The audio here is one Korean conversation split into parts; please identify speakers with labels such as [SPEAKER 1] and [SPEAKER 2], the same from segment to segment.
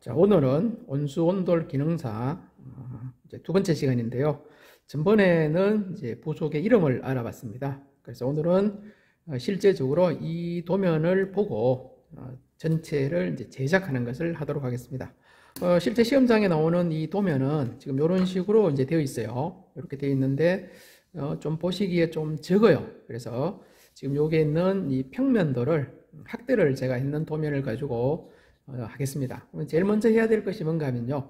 [SPEAKER 1] 자, 오늘은 온수 온돌 기능사 이제 두 번째 시간인데요. 전번에는 이제 부속의 이름을 알아봤습니다. 그래서 오늘은 실제적으로 이 도면을 보고 전체를 이제 제작하는 것을 하도록 하겠습니다. 실제 시험장에 나오는 이 도면은 지금 이런 식으로 이제 되어 있어요. 이렇게 되어 있는데 좀 보시기에 좀 적어요. 그래서 지금 여기에 있는 이 평면도를 확대를 제가 했는 도면을 가지고 하겠습니다. 제일 먼저 해야 될 것이 뭔가 하면요.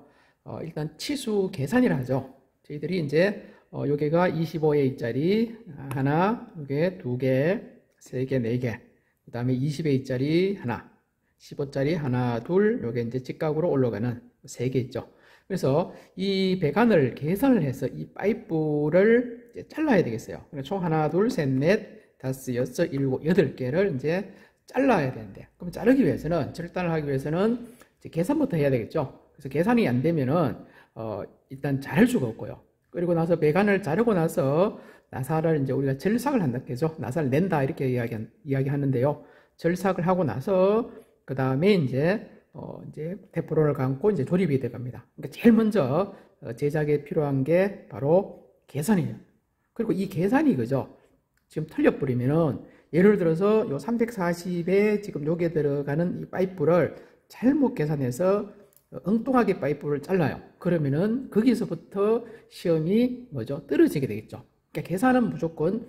[SPEAKER 1] 일단 치수 계산이라 하죠. 저희들이 이제 여기가 25A짜리 하나, 요게 두 개, 세 개, 네 개, 그 다음에 20A짜리 하나, 15짜리 하나, 둘, 요게 이제 직각으로 올라가는 세 개 있죠. 그래서 이 배관을 계산을 해서 이 파이프를 이제 잘라야 되겠어요. 총 하나, 둘, 셋, 넷, 다섯, 여섯, 일곱, 여덟 개를 이제 잘라야 되는데, 그럼 자르기 위해서는, 절단을 하기 위해서는 이제 계산부터 해야 되겠죠. 그래서 계산이 안 되면은 일단 자를 수가 없고요. 그리고 나서 배관을 자르고 나서 나사를 이제 우리가 절삭을 한다 그죠. 나사를 낸다 이렇게 이야기하는데요. 절삭을 하고 나서 그 다음에 이제 테프론을 감고 이제 조립이 들어갑니다. 그러니까 제일 먼저 제작에 필요한 게 바로 계산이에요. 그리고 이 계산이 그죠. 지금 틀려버리면은 예를 들어서 요 340에 지금 여기에 들어가는 이 파이프를 잘못 계산해서 엉뚱하게 파이프를 잘라요. 그러면은 거기서부터 시험이 뭐죠? 떨어지게 되겠죠. 그러니까 계산은 무조건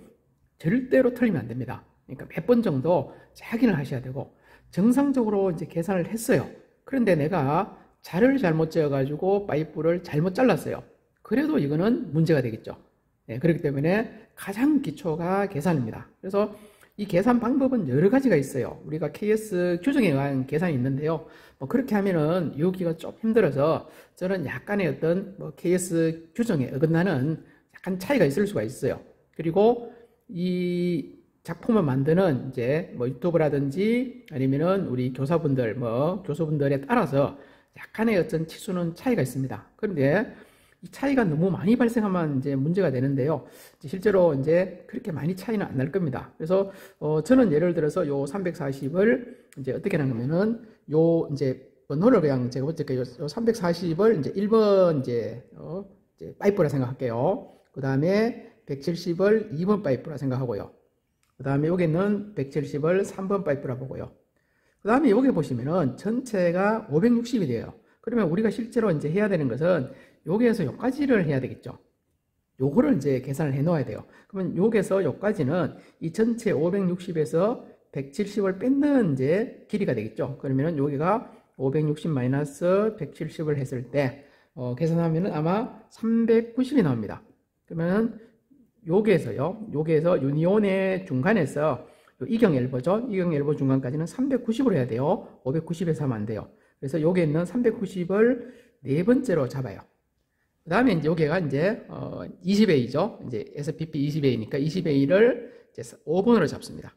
[SPEAKER 1] 절대로 틀리면 안 됩니다. 그러니까 몇 번 정도 확인을 하셔야 되고, 정상적으로 이제 계산을 했어요. 그런데 내가 자를 잘못 지어가지고 파이프를 잘못 잘랐어요. 그래도 이거는 문제가 되겠죠. 네, 그렇기 때문에 가장 기초가 계산입니다. 그래서 이 계산 방법은 여러 가지가 있어요. 우리가 KS 규정에 의한 계산이 있는데요. 뭐 그렇게 하면은 이해하기가 좀 힘들어서 저는 약간의 어떤 KS 규정에 어긋나는 약간 차이가 있을 수가 있어요. 그리고 이 작품을 만드는 이제 유튜브라든지 아니면은 우리 교사분들, 교수분들에 따라서 약간의 어떤 치수는 차이가 있습니다. 그런데 이 차이가 너무 많이 발생하면 이제 문제가 되는데요. 실제로 이제 그렇게 많이 차이는 안 날 겁니다. 그래서 저는 예를 들어서 요 340을 이제 어떻게 하냐면은 요 이제 번호를 그냥 제가 어떻게 요 340을 이제 1번 이제 파이프라 생각할게요. 그 다음에 170을 2번 파이프라 생각하고요. 그 다음에 여기는 170을 3번 파이프라 보고요. 그 다음에 여기 보시면은 전체가 560이 돼요. 그러면 우리가 실제로 이제 해야 되는 것은 여기에서 여기까지를 해야 되겠죠. 요거를 이제 계산을 해 놓아야 돼요. 그러면 여기에서 여기까지는 이 전체 560에서 170을 뺏는 이제 길이가 되겠죠. 그러면은 여기가 560 마이너스 170을 했을 때 계산하면은 아마 390이 나옵니다. 그러면 여기에서 유니온의 중간에서 이경 엘보죠. 이경 엘보 중간까지는 390으로 해야 돼요. 590에서 하면 안 돼요. 그래서 여기에 있는 390을 네 번째로 잡아요. 그 다음에 이제 여기가 이제 20A죠. 이제 SPP 20A니까 20A를 이제 5번으로 잡습니다.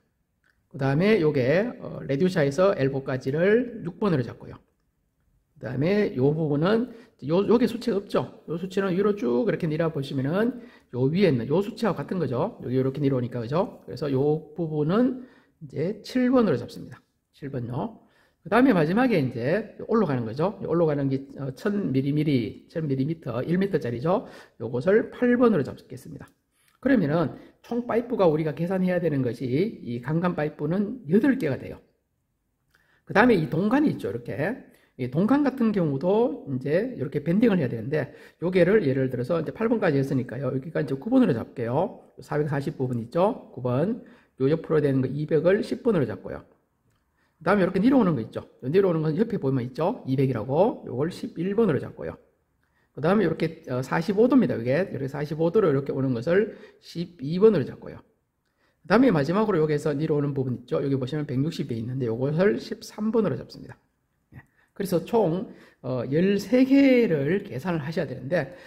[SPEAKER 1] 그 다음에 요게 레듀샤에서 엘보까지를 6번으로 잡고요. 그 다음에 요 부분은 요게 수치가 없죠. 요 수치는 위로 쭉 이렇게 내려 보시면은 요 위에 있는 요 수치하고 같은 거죠. 여기 이렇게 내려오니까 그죠. 그래서 요 부분은 이제 7번으로 잡습니다. 7번요. 그 다음에 마지막에 이제 올라가는 거죠. 올라가는 게 1000mm, 1m짜리죠. 요것을 8번으로 잡겠습니다. 그러면은 총 파이프가 우리가 계산해야 되는 것이 이 강간 파이프는 8개가 돼요. 그 다음에 이 동간이 있죠. 이렇게. 이 동간 같은 경우도 이제 이렇게 밴딩을 해야 되는데, 요게를 예를 들어서 이제 8번까지 했으니까요. 여기가 이제 9번으로 잡게요. 440 부분 있죠. 9번. 요 옆으로 되는 거 200을 10번으로 잡고요. 그 다음에 이렇게 내려오는 거 있죠. 내려오는 건 옆에 보면 있죠. 200이라고. 요걸 11번으로 잡고요. 그 다음에 이렇게 45도입니다. 이게 이렇게 45도로 이렇게 오는 것을 12번으로 잡고요. 그 다음에 마지막으로 여기에서 내려오는 부분 있죠. 여기 보시면 160에 있는데 요것을 13번으로 잡습니다. 그래서 총 13개를 계산을 하셔야 되는데,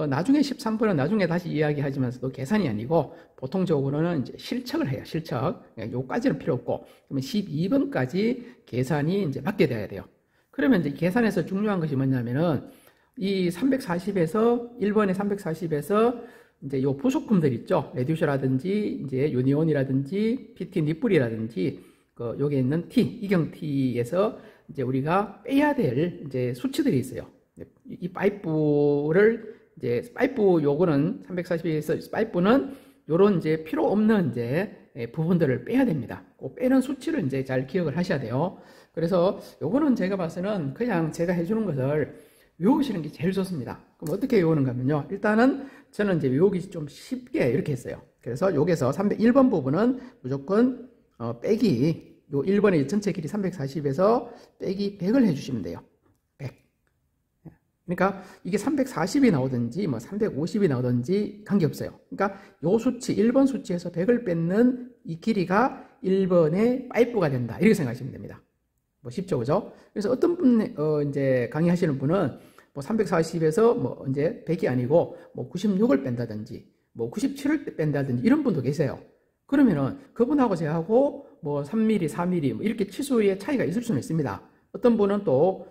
[SPEAKER 1] 나중에 13번은 나중에 다시 이야기하지만서도 계산이 아니고 보통적으로는 이제 실측을 해요. 실측. 요까지는 필요 없고, 그러면 12번까지 계산이 이제 맞게 돼야 돼요. 그러면 이제 계산에서 중요한 것이 뭐냐면은 이 340에서 1번에 340에서 이제 요 부속품들 있죠. 레듀셔라든지 이제 유니온이라든지 PT 니뿔이라든지 여기에 있는 T, 이경 T에서 이제 우리가 빼야 될 이제 수치들이 있어요. 이 파이프를 이제 파이프 요거는 340에서 파이프는 요런 이제 필요 없는 이제 부분들을 빼야 됩니다. 그 빼는 수치를 이제 잘 기억을 하셔야 돼요. 그래서 요거는 제가 봐서는 그냥 제가 해주는 것을 외우시는 게 제일 좋습니다. 그럼 어떻게 외우는가 하면요. 일단은 저는 이제 외우기 좀 쉽게 이렇게 했어요. 그래서 여기서 301번 부분은 무조건 빼기, 요 1번의 전체 길이 340에서 빼기 100을 해주시면 돼요. 100. 그러니까 이게 340이 나오든지 뭐 350이 나오든지 관계없어요. 그러니까 요 수치, 1번 수치에서 100을 뺏는 이 길이가 1번의 파이프가 된다. 이렇게 생각하시면 됩니다. 뭐 쉽죠, 그죠? 그래서 어떤 분, 이제 강의하시는 분은 뭐 340에서 뭐 이제 100이 아니고 뭐 96을 뺀다든지 뭐 97을 뺀다든지 이런 분도 계세요. 그러면은 그분하고 제하고 뭐 3mm, 4mm 뭐 이렇게 치수의 차이가 있을 수는 있습니다. 어떤 분은 또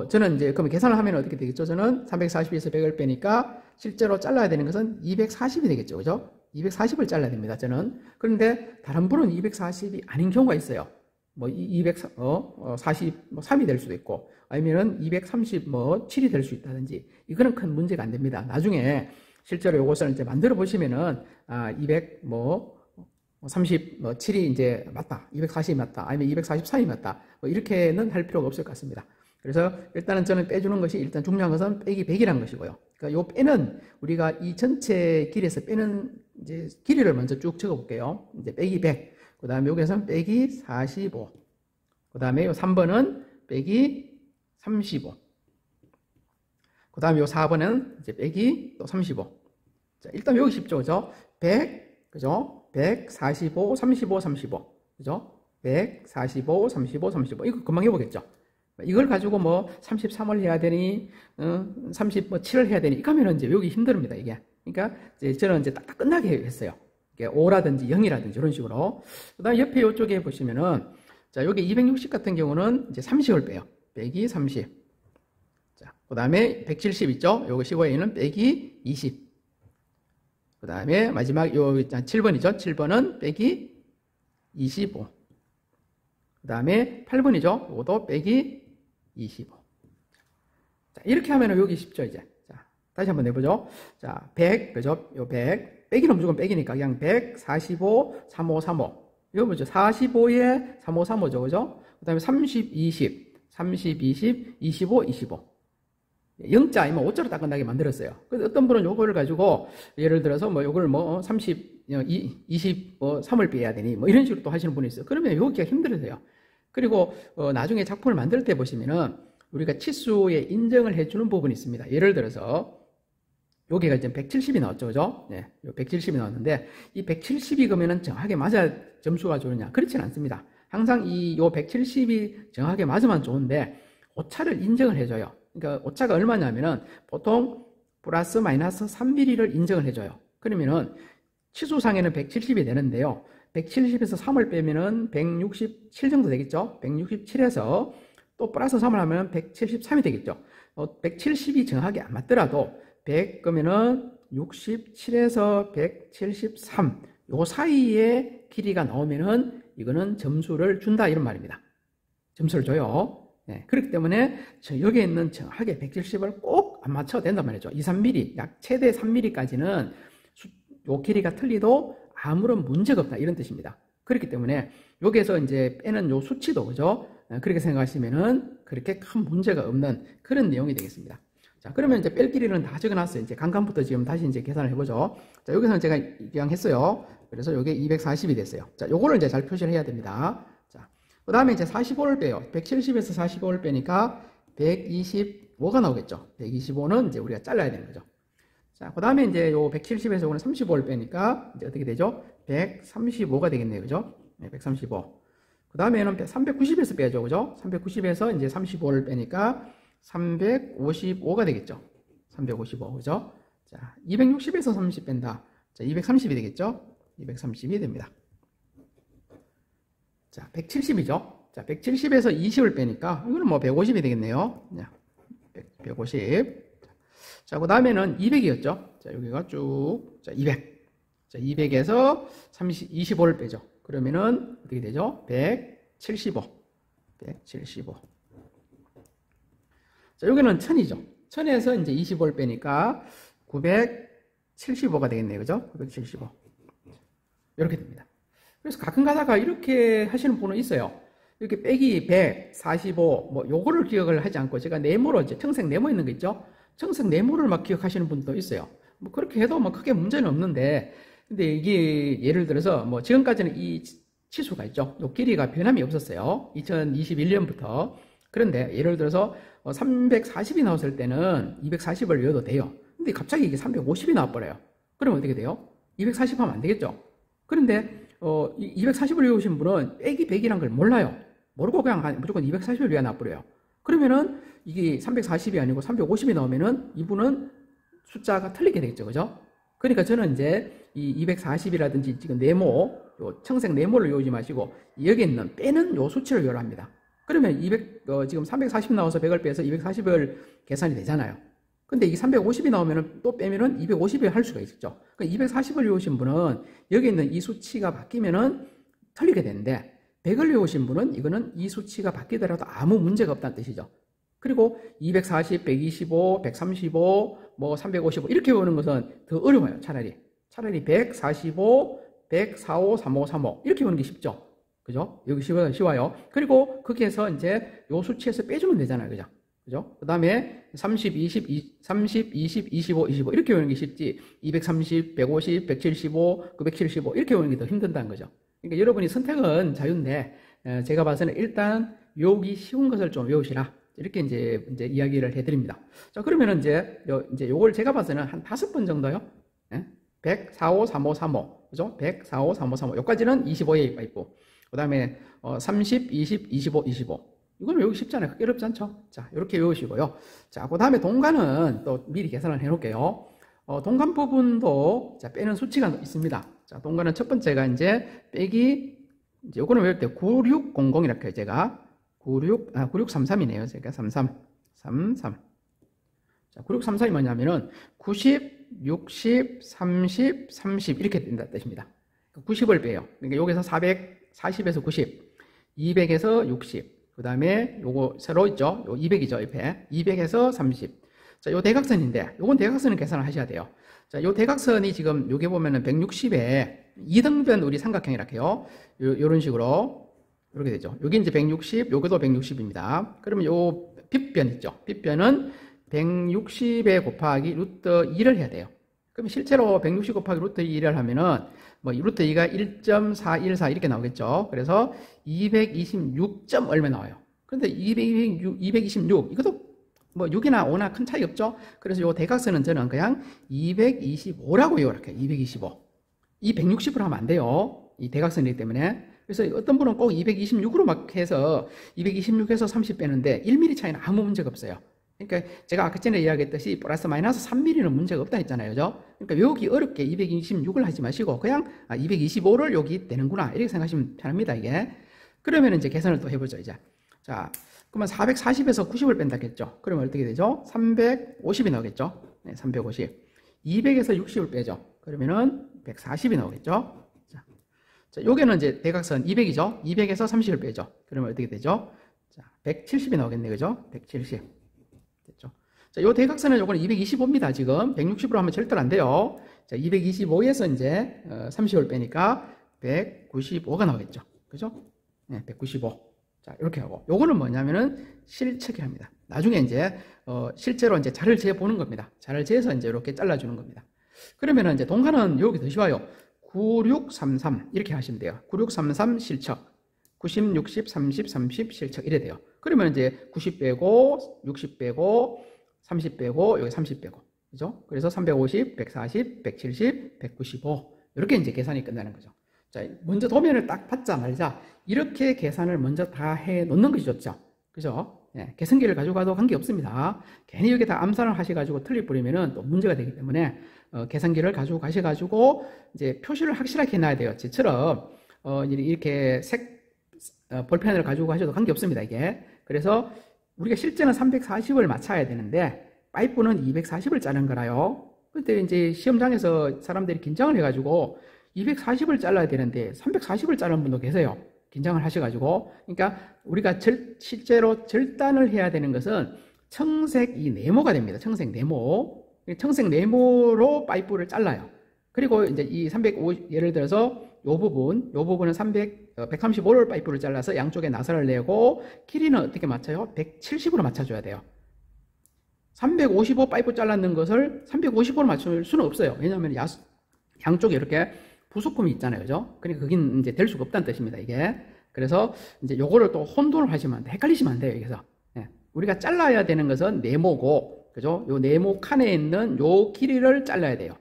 [SPEAKER 1] 저는 이제 그러면 계산을 하면 어떻게 되겠죠? 저는 340에서 100을 빼니까 실제로 잘라야 되는 것은 240이 되겠죠, 그죠? 240을 잘라야 됩니다, 저는. 그런데 다른 분은 240이 아닌 경우가 있어요. 뭐 243이 될 수도 있고 아니면은 237이 될 수 있다든지 이거는 큰 문제가 안 됩니다. 나중에 실제로 요것을 이제 만들어 보시면은 237이 이제 맞다, 240이 맞다, 아니면 243이 맞다, 뭐 이렇게는 할 필요가 없을 것 같습니다. 그래서 일단은 저는 빼주는 것이 일단 중요한 것은 빼기 100이라는 것이고요. 그러니까 요 빼는 우리가 이 전체 길에서 빼는 이제 길이를 먼저 쭉 적어 볼게요. 이제 빼기 100. 그 다음에 여기서는 빼기 45. 그 다음에 요 3번은 빼기 35. 그 다음에 요 4번은 이제 빼기 또 35. 자, 일단 여기 쉽죠, 그죠? 100, 그죠? 100, 45, 35, 35. 그죠? 100, 45, 35, 35. 이거 금방 해보겠죠? 이걸 가지고 뭐 33을 해야 되니, 37을 해야 되니, 이거 하면 이제 여기 힘듭니다, 이게. 그러니까 이제 저는 이제 딱딱 끝나게 했어요. 5라든지 0이라든지 이런 식으로. 그 다음 옆에 이쪽에 보시면은, 자, 여기 260 같은 경우는 이제 30을 빼요. 빼기 30. 자, 그 다음에 170 있죠? 요거 15A는 빼기 20. 그 다음에 마지막 요 7번이죠? 7번은 빼기 25. 그 다음에 8번이죠? 요것도 빼기 25. 자, 이렇게 하면은 여기 쉽죠, 이제. 자, 다시 한번 내보죠. 자, 100, 그죠? 요 100. 빼기는 무조건 빼기니까 그냥 100, 45, 35, 35. 이거 뭐죠? 45에 35, 35죠, 그죠? 그 다음에 30, 20. 30, 20, 25, 25. 0자 아니면 5자로 딱 끝나게 만들었어요. 그래서 어떤 분은 요거를 가지고 예를 들어서 뭐 요걸 뭐 30, 23을 빼야 되니 뭐 이런 식으로 또 하시는 분이 있어요. 그러면 여기가 힘들어요. 그리고 나중에 작품을 만들 때 보시면은 우리가 치수에 인정을 해주는 부분이 있습니다. 예를 들어서 여기가 이제 170이 나왔죠, 그죠? 네, 170이 나왔는데 이 170이 그러면은 정확하게 맞아 점수가 좋으냐? 그렇지는 않습니다. 항상 요 170이 정확하게 맞으면 좋은데 오차를 인정을 해줘요. 그러니까 오차가 얼마냐면은 보통 플러스 마이너스 3mm를 인정을 해줘요. 그러면은 치수상에는 170이 되는데요. 170에서 3을 빼면은 167 정도 되겠죠? 167에서 또 플러스 3을 하면 173이 되겠죠? 170이 정확하게 안 맞더라도 100 그러면은 67에서 173 요 사이에 길이가 나오면은 이거는 점수를 준다 이런 말입니다. 점수를 줘요. 네, 그렇기 때문에 여기에 있는 정확하게 170을 꼭 안 맞춰도 된단 말이죠. 2, 3mm, 약 최대 3mm까지는 요 길이가 틀리도 아무런 문제가 없다 이런 뜻입니다. 그렇기 때문에 여기에서 이제 빼는 요 수치도 그죠? 그렇게 생각하시면은 그렇게 큰 문제가 없는 그런 내용이 되겠습니다. 자, 그러면 이제 뺄 길이는 다 적어놨어요. 이제 간간부터 지금 다시 이제 계산을 해보죠. 자, 여기서는 제가 그냥 했어요. 그래서 요게 240이 됐어요. 자, 요거를 이제 잘 표시를 해야 됩니다. 자, 그 다음에 이제 45를 빼요. 170에서 45를 빼니까 125가 나오겠죠. 125는 이제 우리가 잘라야 되는 거죠. 자, 그 다음에 이제 요 170에서 오늘 35를 빼니까 이제 어떻게 되죠? 135가 되겠네요. 그죠? 네, 135. 그 다음에는 390에서 빼야죠. 그죠? 390에서 이제 35를 빼니까 355가 되겠죠. 355. 그죠? 자, 260에서 30 뺀다. 자, 230이 되겠죠? 230이 됩니다. 자, 170이죠? 자, 170에서 20을 빼니까, 이거는 뭐 150이 되겠네요. 150. 자, 그 다음에는 200이었죠? 자, 여기가 쭉, 자, 200. 자, 200에서 25를 빼죠. 그러면은, 어떻게 되죠? 175. 175. 자, 여기는 1000이죠. 1000에서 이제 25를 빼니까 975가 되겠네요. 그죠? 975. 이렇게 됩니다. 그래서 가끔 가다가 이렇게 하시는 분은 있어요. 이렇게 빼기 100, 45, 뭐, 요거를 기억을 하지 않고 제가 네모로 이제 청색 네모 있는 거 있죠? 청색 네모를 막 기억하시는 분도 있어요. 뭐, 그렇게 해도 뭐 크게 문제는 없는데, 근데 이게 예를 들어서 뭐, 지금까지는 이 치수가 있죠? 요 길이가 변함이 없었어요. 2021년부터. 그런데 예를 들어서 340이 나왔을 때는 240을 외워도 돼요. 근데 갑자기 이게 350이 나와버려요. 그러면 어떻게 돼요? 240 하면 안 되겠죠? 그런데 240을 외우신 분은 빼기 100이란 걸 몰라요. 모르고 그냥 무조건 240을 외워 놔버려요. 그러면은 이게 340이 아니고 350이 나오면은 이분은 숫자가 틀리게 되겠죠. 그죠? 그러니까 저는 이제 이 240이라든지 지금 네모, 요 청색 네모를 외우지 마시고 여기 있는 빼는 요 수치를 외우라 합니다. 그러면 지금 340 나와서 100을 빼서 240을 계산이 되잖아요. 근데 이 350이 나오면은 또 빼면은 250을 할 수가 있죠. 그러니까 240을 외우신 분은 여기 있는 이 수치가 바뀌면은 틀리게 되는데 100을 외우신 분은 이거는 이 수치가 바뀌더라도 아무 문제가 없다는 뜻이죠. 그리고 240, 125, 135, 뭐 355 이렇게 외우는 것은 더 어려워요. 차라리 145, 145, 35, 35 이렇게 외우는 게 쉽죠. 그죠? 여기 쉬워요. 그리고 거기에서 이제 요 수치에서 빼주면 되잖아요. 그죠? 그죠? 그 다음에 30, 20, 30, 20, 25, 25 이렇게 외우는 게 쉽지 230, 150, 175, 975 이렇게 외우는 게 더 힘든다는 거죠. 그러니까 여러분이 선택은 자유인데 제가 봐서는 일단 외우기 쉬운 것을 좀 외우시라 이렇게 이제 이야기를 해드립니다. 자, 그러면은 이제 요걸 제가 봐서는 한 5번 정도요. 100, 45, 35, 35 그죠? 100, 45, 35, 35 여기까지는 25에 있고 그 다음에 30, 20, 25, 25 이건 외우기 쉽잖아요. 크게 어렵지 않죠? 자, 이렇게 외우시고요. 자, 그 다음에 동간은 또 미리 계산을 해 놓을게요. 동간 부분도 자, 빼는 수치가 있습니다. 자, 동간은 첫 번째가 이제 빼기 이제 요거는 외울 때 9600 이렇게 해요. 제가 9633이네요. 제가 33. 자, 9633이 뭐냐면은 90, 60, 30, 30 이렇게 된다 뜻입니다. 90을 빼요. 그러니까 여기서 440에서 90, 200에서 60. 그 다음에 요거 새로 있죠? 요 200이죠, 옆에. 200에서 30. 자, 요 대각선인데, 요건 대각선을 계산을 하셔야 돼요. 자, 요 대각선이 지금 요게 보면은 160에 2등변 우리 삼각형이라고 해요. 요런 식으로. 이렇게 되죠. 여기 이제 160, 요것도 160입니다. 그러면 요 빗변 있죠? 빗변은 160에 곱하기 루트 2를 해야 돼요. 그럼 실제로 160 곱하기 루트 2를 하면은 뭐 루트 2가 1.414 이렇게 나오겠죠. 그래서 226. 얼마 나와요. 그런데 226 이것도 뭐 6이나 5나 큰 차이 없죠. 그래서 요 대각선은 저는 그냥 225라고 해요. 이렇게 225. 이 160으로 하면 안 돼요. 이 대각선이기 때문에. 그래서 어떤 분은 꼭 226으로 막 해서 226에서 30 빼는데 1mm 차이는 아무 문제가 없어요. 그러니까 제가 아까 전에 이야기했듯이 플러스 마이너스 3mm는 문제가 없다 했잖아요. 그죠? 그러니까 외우기 어렵게 226을 하지 마시고 그냥 225를 여기 되는구나 이렇게 생각하시면 편합니다. 이게. 그러면 이제 계산을 또 해보죠. 이제. 자, 그러면 440에서 90을 뺀다 했죠. 그러면 어떻게 되죠? 350이 나오겠죠. 네, 350. 200에서 60을 빼죠. 그러면은 140이 나오겠죠. 자, 요게는 이제 대각선 200이죠. 200에서 30을 빼죠. 그러면 어떻게 되죠? 자, 170이 나오겠네. 그죠? 170. 됐죠? 자, 요 대각선은 요거는 225입니다. 지금 160으로 하면 절대로 안 돼요. 자, 225에서 이제 30을 빼니까 195가 나오겠죠. 그죠? 네, 195. 자, 이렇게 하고 요거는 뭐냐면은 실측이랍니다. 나중에 이제 실제로 이제 자를 재 보는 겁니다. 자를 재서 이제 이렇게 잘라주는 겁니다. 그러면은 이제 동간은 여기 더 쉬워요. 9633 이렇게 하시면 돼요. 9633 실척. 90, 60, 30, 30 실척 이래 돼요. 그러면 이제 90 빼고 60 빼고 30 빼고 여기 30 빼고 그죠? 그래서 350, 140, 170, 195 이렇게 이제 계산이 끝나는 거죠. 자, 먼저 도면을 딱 받자 말자 이렇게 계산을 먼저 다 해 놓는 것이 좋죠. 그죠? 네, 계산기를 가져가도 관계없습니다. 괜히 여기 다 암산을 하셔가지고 틀려버리면은 또 문제가 되기 때문에 계산기를 가지고 가셔가지고 이제 표시를 확실하게 해놔야 돼요. 저처럼 이렇게 볼펜을 가지고 하셔도 관계없습니다. 이게. 그래서 우리가 실제는 340을 맞춰야 되는데 파이프는 240을 자른 거라요. 근데 이제 시험장에서 사람들이 긴장을 해가지고 240을 잘라야 되는데 340을 자른 분도 계세요. 긴장을 하셔가지고. 그러니까 우리가 실제로 절단을 해야 되는 것은 청색 이 네모가 됩니다. 청색 네모. 청색 네모로 파이프를 잘라요. 그리고 이제 이 350, 예를 들어서 요 부분은 135를 파이프를 잘라서 양쪽에 나사를 내고 길이는 어떻게 맞춰요? 170으로 맞춰줘야 돼요. 355 파이프 잘랐는 것을 355로 맞출 수는 없어요. 왜냐하면 양쪽에 이렇게 부속품이 있잖아요. 그죠? 그러니까 그긴 이제 될 수가 없다는 뜻입니다. 이게. 그래서 이제 요거를 또 혼돈을 하시면 안 돼. 헷갈리시면 안 돼요. 여기서. 예. 우리가 잘라야 되는 것은 네모고, 그죠? 요 네모 칸에 있는 요 길이를 잘라야 돼요.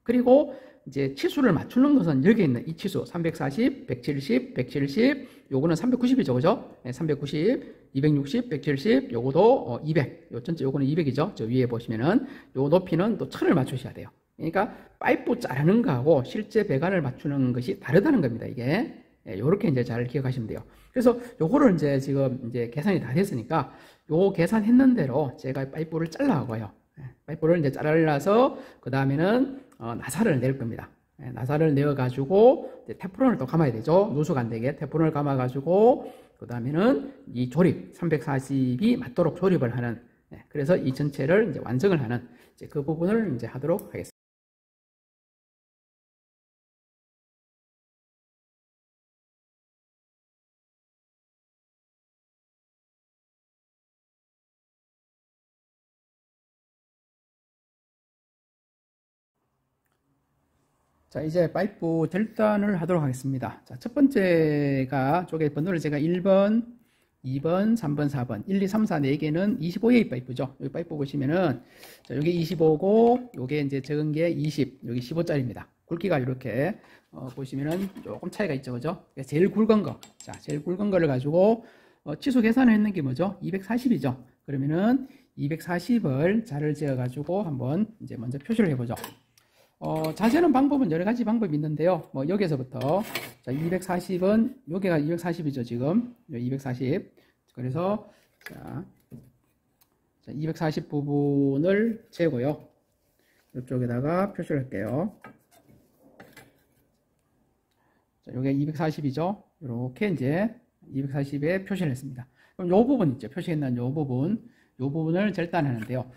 [SPEAKER 1] 그리고 이제 치수를 맞추는 것은 여기 있는 이 치수 340, 170, 170, 요거는 390이죠. 그죠? 네, 390, 260, 170, 요거도 200. 요 전체 요거는 200이죠. 저 위에 보시면은 요 높이는 또 1000을 맞추셔야 돼요. 그러니까 파이프 자르는 거하고 실제 배관을 맞추는 것이 다르다는 겁니다. 이게. 예, 요렇게 이제 잘 기억하시면 돼요. 그래서 요거를 이제 지금 이제 계산이 다 됐으니까 요 계산했는 대로 제가 파이프를 잘라가고요. 예, 파이프를 이제 잘라서 그 다음에는 나사를 낼 겁니다. 예, 나사를 내어가지고 테프론을 또 감아야 되죠. 누수가 안 되게 테프론을 감아가지고 그 다음에는 이 조립 340이 맞도록 조립을 하는. 예, 그래서 이 전체를 이제 완성을 하는 이제 그 부분을 이제 하도록 하겠습니다. 자, 이제 파이프 절단을 하도록 하겠습니다. 자, 첫 번째가 쪽에 번호를 제가 1번, 2번, 3번, 4번, 1, 2, 3, 4, 4개는 25A 파이프죠. 여기 파이프 보시면은, 자, 여기 25고, 요게 이제 적은 게 20, 여기 15짜리입니다. 굵기가 이렇게, 보시면은 조금 차이가 있죠. 그죠? 제일 굵은 거. 자, 제일 굵은 거를 가지고, 치수 계산을 했는 게 뭐죠? 240이죠. 그러면은 240을 자를 지어 가지고 한번 이제 먼저 표시를 해보죠. 자세는 방법은 여러 가지 방법이 있는데요. 뭐 여기서부터 자, 240은 여기가 240이죠. 지금 240. 그래서 자 240 부분을 재고요. 이쪽에다가 표시를 할게요. 자, 여기 240이죠. 이렇게 이제 240에 표시를 했습니다. 그럼 요 부분 있죠. 표시했는 요 부분. 이 부분을 절단하는데요.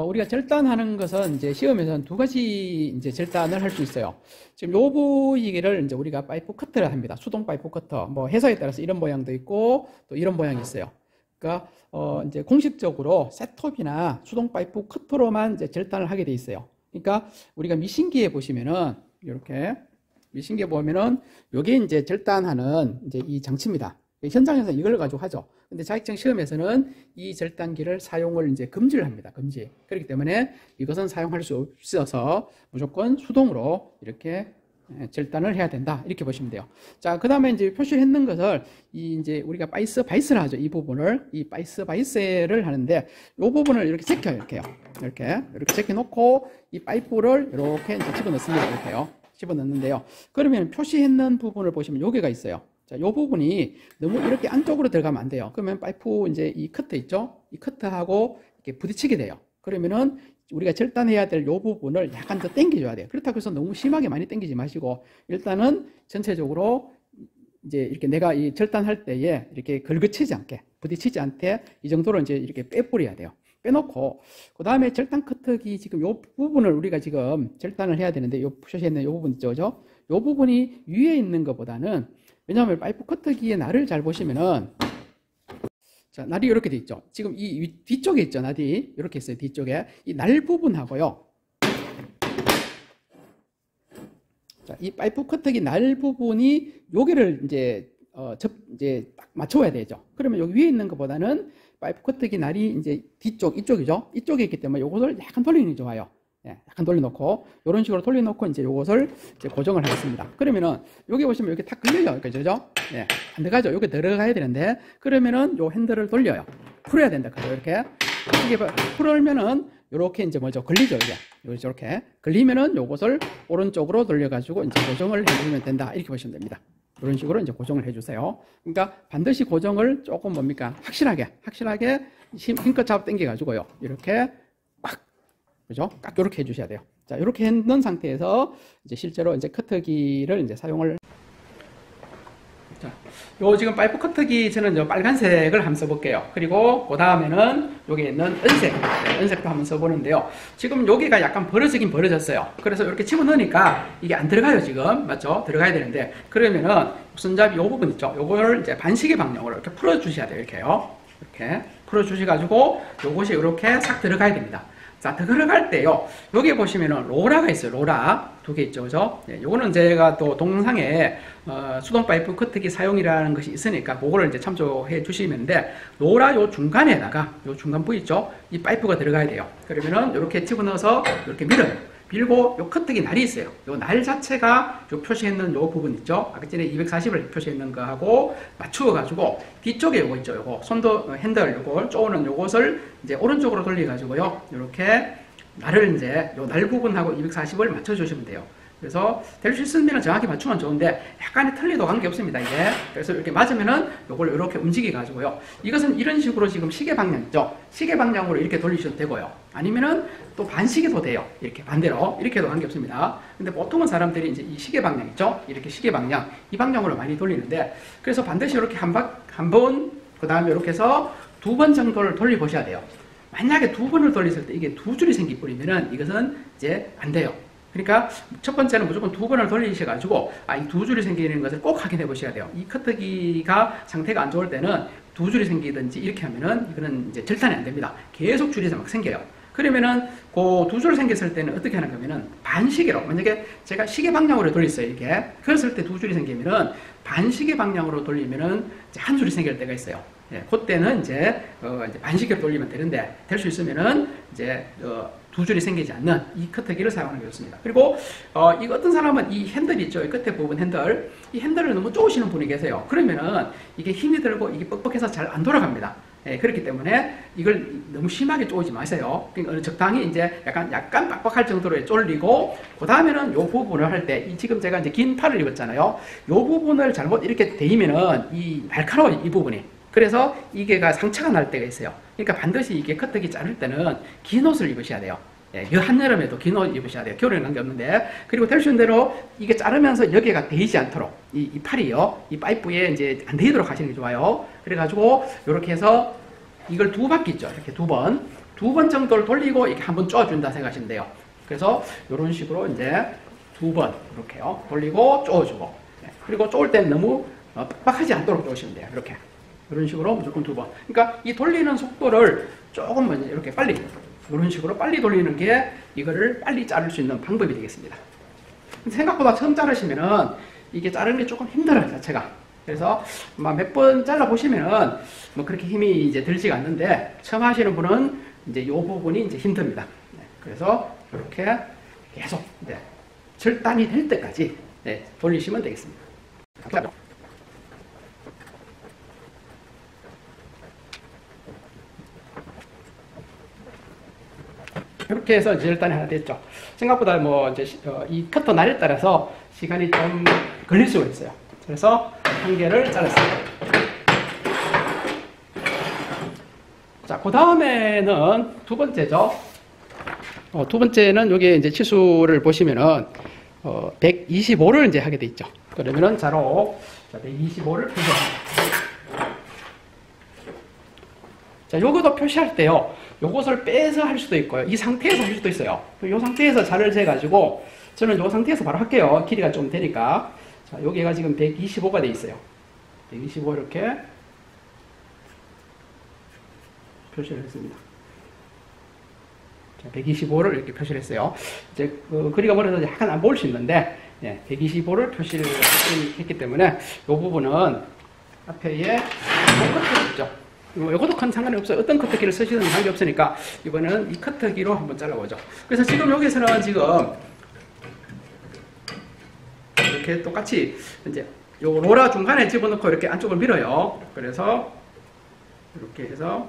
[SPEAKER 1] 우리가 절단하는 것은 이제 시험에서는 두 가지 이제 절단을 할 수 있어요. 지금 요 부위를 이제 우리가 파이프 커터를 합니다. 수동 파이프 커터. 뭐 회사에 따라서 이런 모양도 있고 또 이런 모양이 있어요. 그러니까 이제 공식적으로 셋톱이나 수동 파이프 커터로만 이제 절단을 하게 돼 있어요. 그러니까 우리가 미신기에 보시면은 이렇게 미신기에 보면은 요게 이제 절단하는 이제 이 장치입니다. 현장에서 이걸 가지고 하죠. 근데 자격증 시험에서는 이 절단기를 사용을 이제 금지를 합니다. 금지. 그렇기 때문에 이것은 사용할 수 없어서 무조건 수동으로 이렇게 절단을 해야 된다. 이렇게 보시면 돼요. 자, 그 다음에 이제 표시를 했는 것을 이제 우리가 바이스를 하죠. 이 부분을 이 바이스를 하는데 이 부분을 이렇게 제껴요. 이렇게 제껴 놓고 이 파이프를 이렇게 이제 집어 넣습니다. 이렇게요. 집어 넣는데요. 그러면 표시했는 부분을 보시면 여기가 있어요. 자, 요 부분이 너무 이렇게 안쪽으로 들어가면 안 돼요. 그러면 파이프 이제 이 커터 있죠? 이 커터하고 이렇게 부딪히게 돼요. 그러면은 우리가 절단해야 될 요 부분을 약간 더 당겨줘야 돼요. 그렇다고 해서 너무 심하게 많이 당기지 마시고 일단은 전체적으로 이제 이렇게 내가 이 절단할 때에 이렇게 걸거치지 않게 부딪히지 않게 이 정도로 이제 이렇게 빼뿌려야 돼요. 빼놓고 그 다음에 절단 커터기 지금 요 부분을 우리가 지금 절단을 해야 되는데 요 표시했는 요 부분 있죠? 요 부분이 위에 있는 것보다는 왜냐하면 파이프 커터기의 날을 잘 보시면은 자, 날이 이렇게 돼 있죠. 지금 이 뒤쪽에 있죠. 날이 이렇게 있어요. 뒤쪽에 이 날 부분하고요. 자, 이 파이프 커터기 날 부분이 여기를 이제 이제 딱 맞춰야 되죠. 그러면 여기 위에 있는 것보다는 파이프 커터기 날이 이제 이쪽이죠. 이쪽에 있기 때문에 이것을 약간 돌리는 게 좋아요. 예, 약간 돌려놓고 이런 식으로 돌려놓고 이제 요것을 이제 고정을 하겠습니다. 그러면은 여기 보시면 이렇게 탁 걸려요, 그죠? 예, 안 들어가죠. 여기 들어가야 되는데 그러면은 요 핸들을 돌려요. 풀어야 된다, 그죠? 이렇게 풀으면은 이렇게 이제 뭐죠? 걸리죠, 이게 이렇게 걸리면은 요것을 오른쪽으로 돌려가지고 이제 고정을 해주면 된다. 이렇게 보시면 됩니다. 이런 식으로 이제 고정을 해주세요. 그러니까 반드시 고정을 조금 뭡니까? 확실하게 힘껏 잡아 당겨가지고요. 이렇게 그죠? 딱 이렇게 해주셔야 돼요. 자, 이렇게 했는 상태에서 이제 실제로 이제 커터기를 이제 사용을. 자, 요 지금 파이프 커트기 저는 요 빨간색을 한번 써볼게요. 그리고 그 다음에는 여기 있는 은색, 은색도 한번 써보는데요. 지금 여기가 약간 벌어지긴 벌어졌어요. 그래서 이렇게 집어넣으니까 이게 안 들어가요, 지금. 맞죠? 들어가야 되는데. 그러면은 손잡이 요 부분 있죠? 요걸 이제 반시계 방향으로 이렇게 풀어주셔야 돼요, 이렇게요. 이렇게 풀어주셔가지고 요것이 이렇게 싹 들어가야 됩니다. 자, 들어갈 때요. 여기 보시면은 로라가 있어요. 로라. 두 개 있죠. 그죠? 예, 요거는 제가 또 동영상에 수동 파이프 커트기 사용이라는 것이 있으니까 그거를 이제 참조해 주시면 돼. 로라 요 중간에다가 요 중간 부위 있죠? 이 파이프가 들어가야 돼요. 그러면은 이렇게 집어넣어서 이렇게 밀어요. 밀고 요 커트기 날이 있어요. 요 날 자체가 요 표시했는 요 부분 있죠? 아까 전에 240을 표시했는 거하고 맞추어 가지고 뒤쪽에 요거 있죠? 요거 손도 핸들 요걸 쪼는 요것을 이제 오른쪽으로 돌려 가지고요. 요렇게 날을 이제 요 날 부분하고 240을 맞춰 주시면 돼요. 그래서 될 수 있으면 정확히 맞추면 좋은데 약간의 틀리도 관계없습니다, 이게. 그래서 이렇게 맞으면은 요걸 이렇게 움직여 가지고요. 이것은 이런 식으로 지금 시계 방향 있죠? 시계 방향으로 이렇게 돌리셔도 되고요. 아니면은 또 반시계도 돼요. 이렇게 반대로. 이렇게도 관계없습니다. 근데 보통은 사람들이 이제 이 시계 방향 있죠? 이렇게 시계 방향, 이 방향으로 많이 돌리는데, 그래서 반드시 이렇게 한 번, 그 다음에 이렇게 해서 두 번 정도를 돌려보셔야 돼요. 만약에 두 번을 돌렸을 때 이게 두 줄이 생기버리면은 이것은 이제 안 돼요. 그러니까 첫 번째는 무조건 두 번을 돌리셔가지고 이 두 줄이 생기는 것을 꼭 확인해 보셔야 돼요. 이 커트기가 상태가 안 좋을 때는 두 줄이 생기든지 이렇게 하면은 이거는 이제 절단이 안 됩니다. 계속 줄이 막 생겨요. 그러면은 그 두 줄 생겼을 때는 어떻게 하는 거면은 반시계로, 만약에 제가 시계 방향으로 돌렸어요, 이렇게. 그랬을 때 두 줄이 생기면은 반시계 방향으로 돌리면은 이제 한 줄이 생길 때가 있어요. 예, 그때는 이제 반시계로 돌리면 되는데, 될 수 있으면은 이제 두 줄이 생기지 않는 이 커트기를 사용하는 게 좋습니다. 그리고 이거 어떤 사람은 이 핸들 있죠, 이 끝에 부분 핸들, 이 핸들을 너무 쪼으시는 분이 계세요. 그러면은 이게 힘이 들고 이게 뻑뻑해서 잘 안 돌아갑니다. 예, 그렇기 때문에 이걸 너무 심하게 쪼지 마세요. 그러니까 적당히 이제 약간 빡빡할 정도로 쫄리고, 그 다음에는 요 부분을 할 때, 지금 제가 이제 긴 팔을 입었잖아요. 요 부분을 잘못 이렇게 대이면은 이 날카로워, 이 부분이. 그래서 이게가 상처가 날 때가 있어요. 그러니까 반드시 이게 커트기 자를 때는 긴 옷을 입으셔야 돼요. 예, 한여름에도 긴 옷 입으셔야 돼요. 겨울에는 관계없는데. 그리고 될 수 있는 대로 이게 자르면서 여기가 데이지 않도록 이 팔이요, 이 파이프에 이제 안 데이도록 하시는 게 좋아요. 그래가지고 이렇게 해서 이걸 두 바퀴 있죠. 이렇게 두 번 정도를 돌리고 이렇게 한번 쪼아준다 생각하시면 돼요. 그래서 이런 식으로 이제 두 번 이렇게요, 돌리고 쪼아주고. 예, 그리고 쪼을 때는 너무 빡빡하지 않도록 쪼으시면 돼요. 이렇게. 이런 식으로 무조건 두 번. 그러니까 이 돌리는 속도를 조금 이렇게 빨리, 이런 식으로 빨리 돌리는 게 이거를 빨리 자를 수 있는 방법이 되겠습니다. 생각보다 처음 자르시면은 이게 자르는 게 조금 힘들어요, 자체가. 그래서 몇 번 잘라 보시면은 뭐 그렇게 힘이 이제 들지가 않는데, 처음 하시는 분은 이제 이 부분이 이제 힘듭니다. 그래서 이렇게 계속 이제 절단이 될 때까지 돌리시면 되겠습니다. 이렇게 해서 절단이 하나 됐죠. 생각보다 뭐 이제 이 커터 날에 따라서 시간이 좀 걸릴 수가 있어요. 그래서 한 개를 잘랐습니다. 자, 그 다음에는 두 번째죠. 두 번째는 여기 이제 치수를 보시면은 125를 이제 하게 돼 있죠. 그러면은 자로 125를 표시합니다. 자, 요것도 표시할 때요, 요것을 빼서 할 수도 있고요, 이 상태에서 할 수도 있어요. 이 상태에서 자를 재가지고, 저는 요 상태에서 바로 할게요. 길이가 좀 되니까. 자, 여기가 지금 125가 돼 있어요. 125 이렇게 표시를 했습니다. 자, 125를 이렇게 표시를 했어요. 이제 거리가 멀어서 약간 안 보일 수 있는데, 125를 표시를 했기 때문에 이 부분은 앞에에 커트기 있죠. 이것도 큰 상관이 없어요. 어떤 커트기를 쓰시든 관계없으니까 이번에는 이 커트기로 한번 잘라보죠. 그래서 지금 여기서는 지금 이렇게 똑같이 이제 요 로라 중간에 집어넣고 이렇게 안쪽을 밀어요. 그래서 이렇게 해서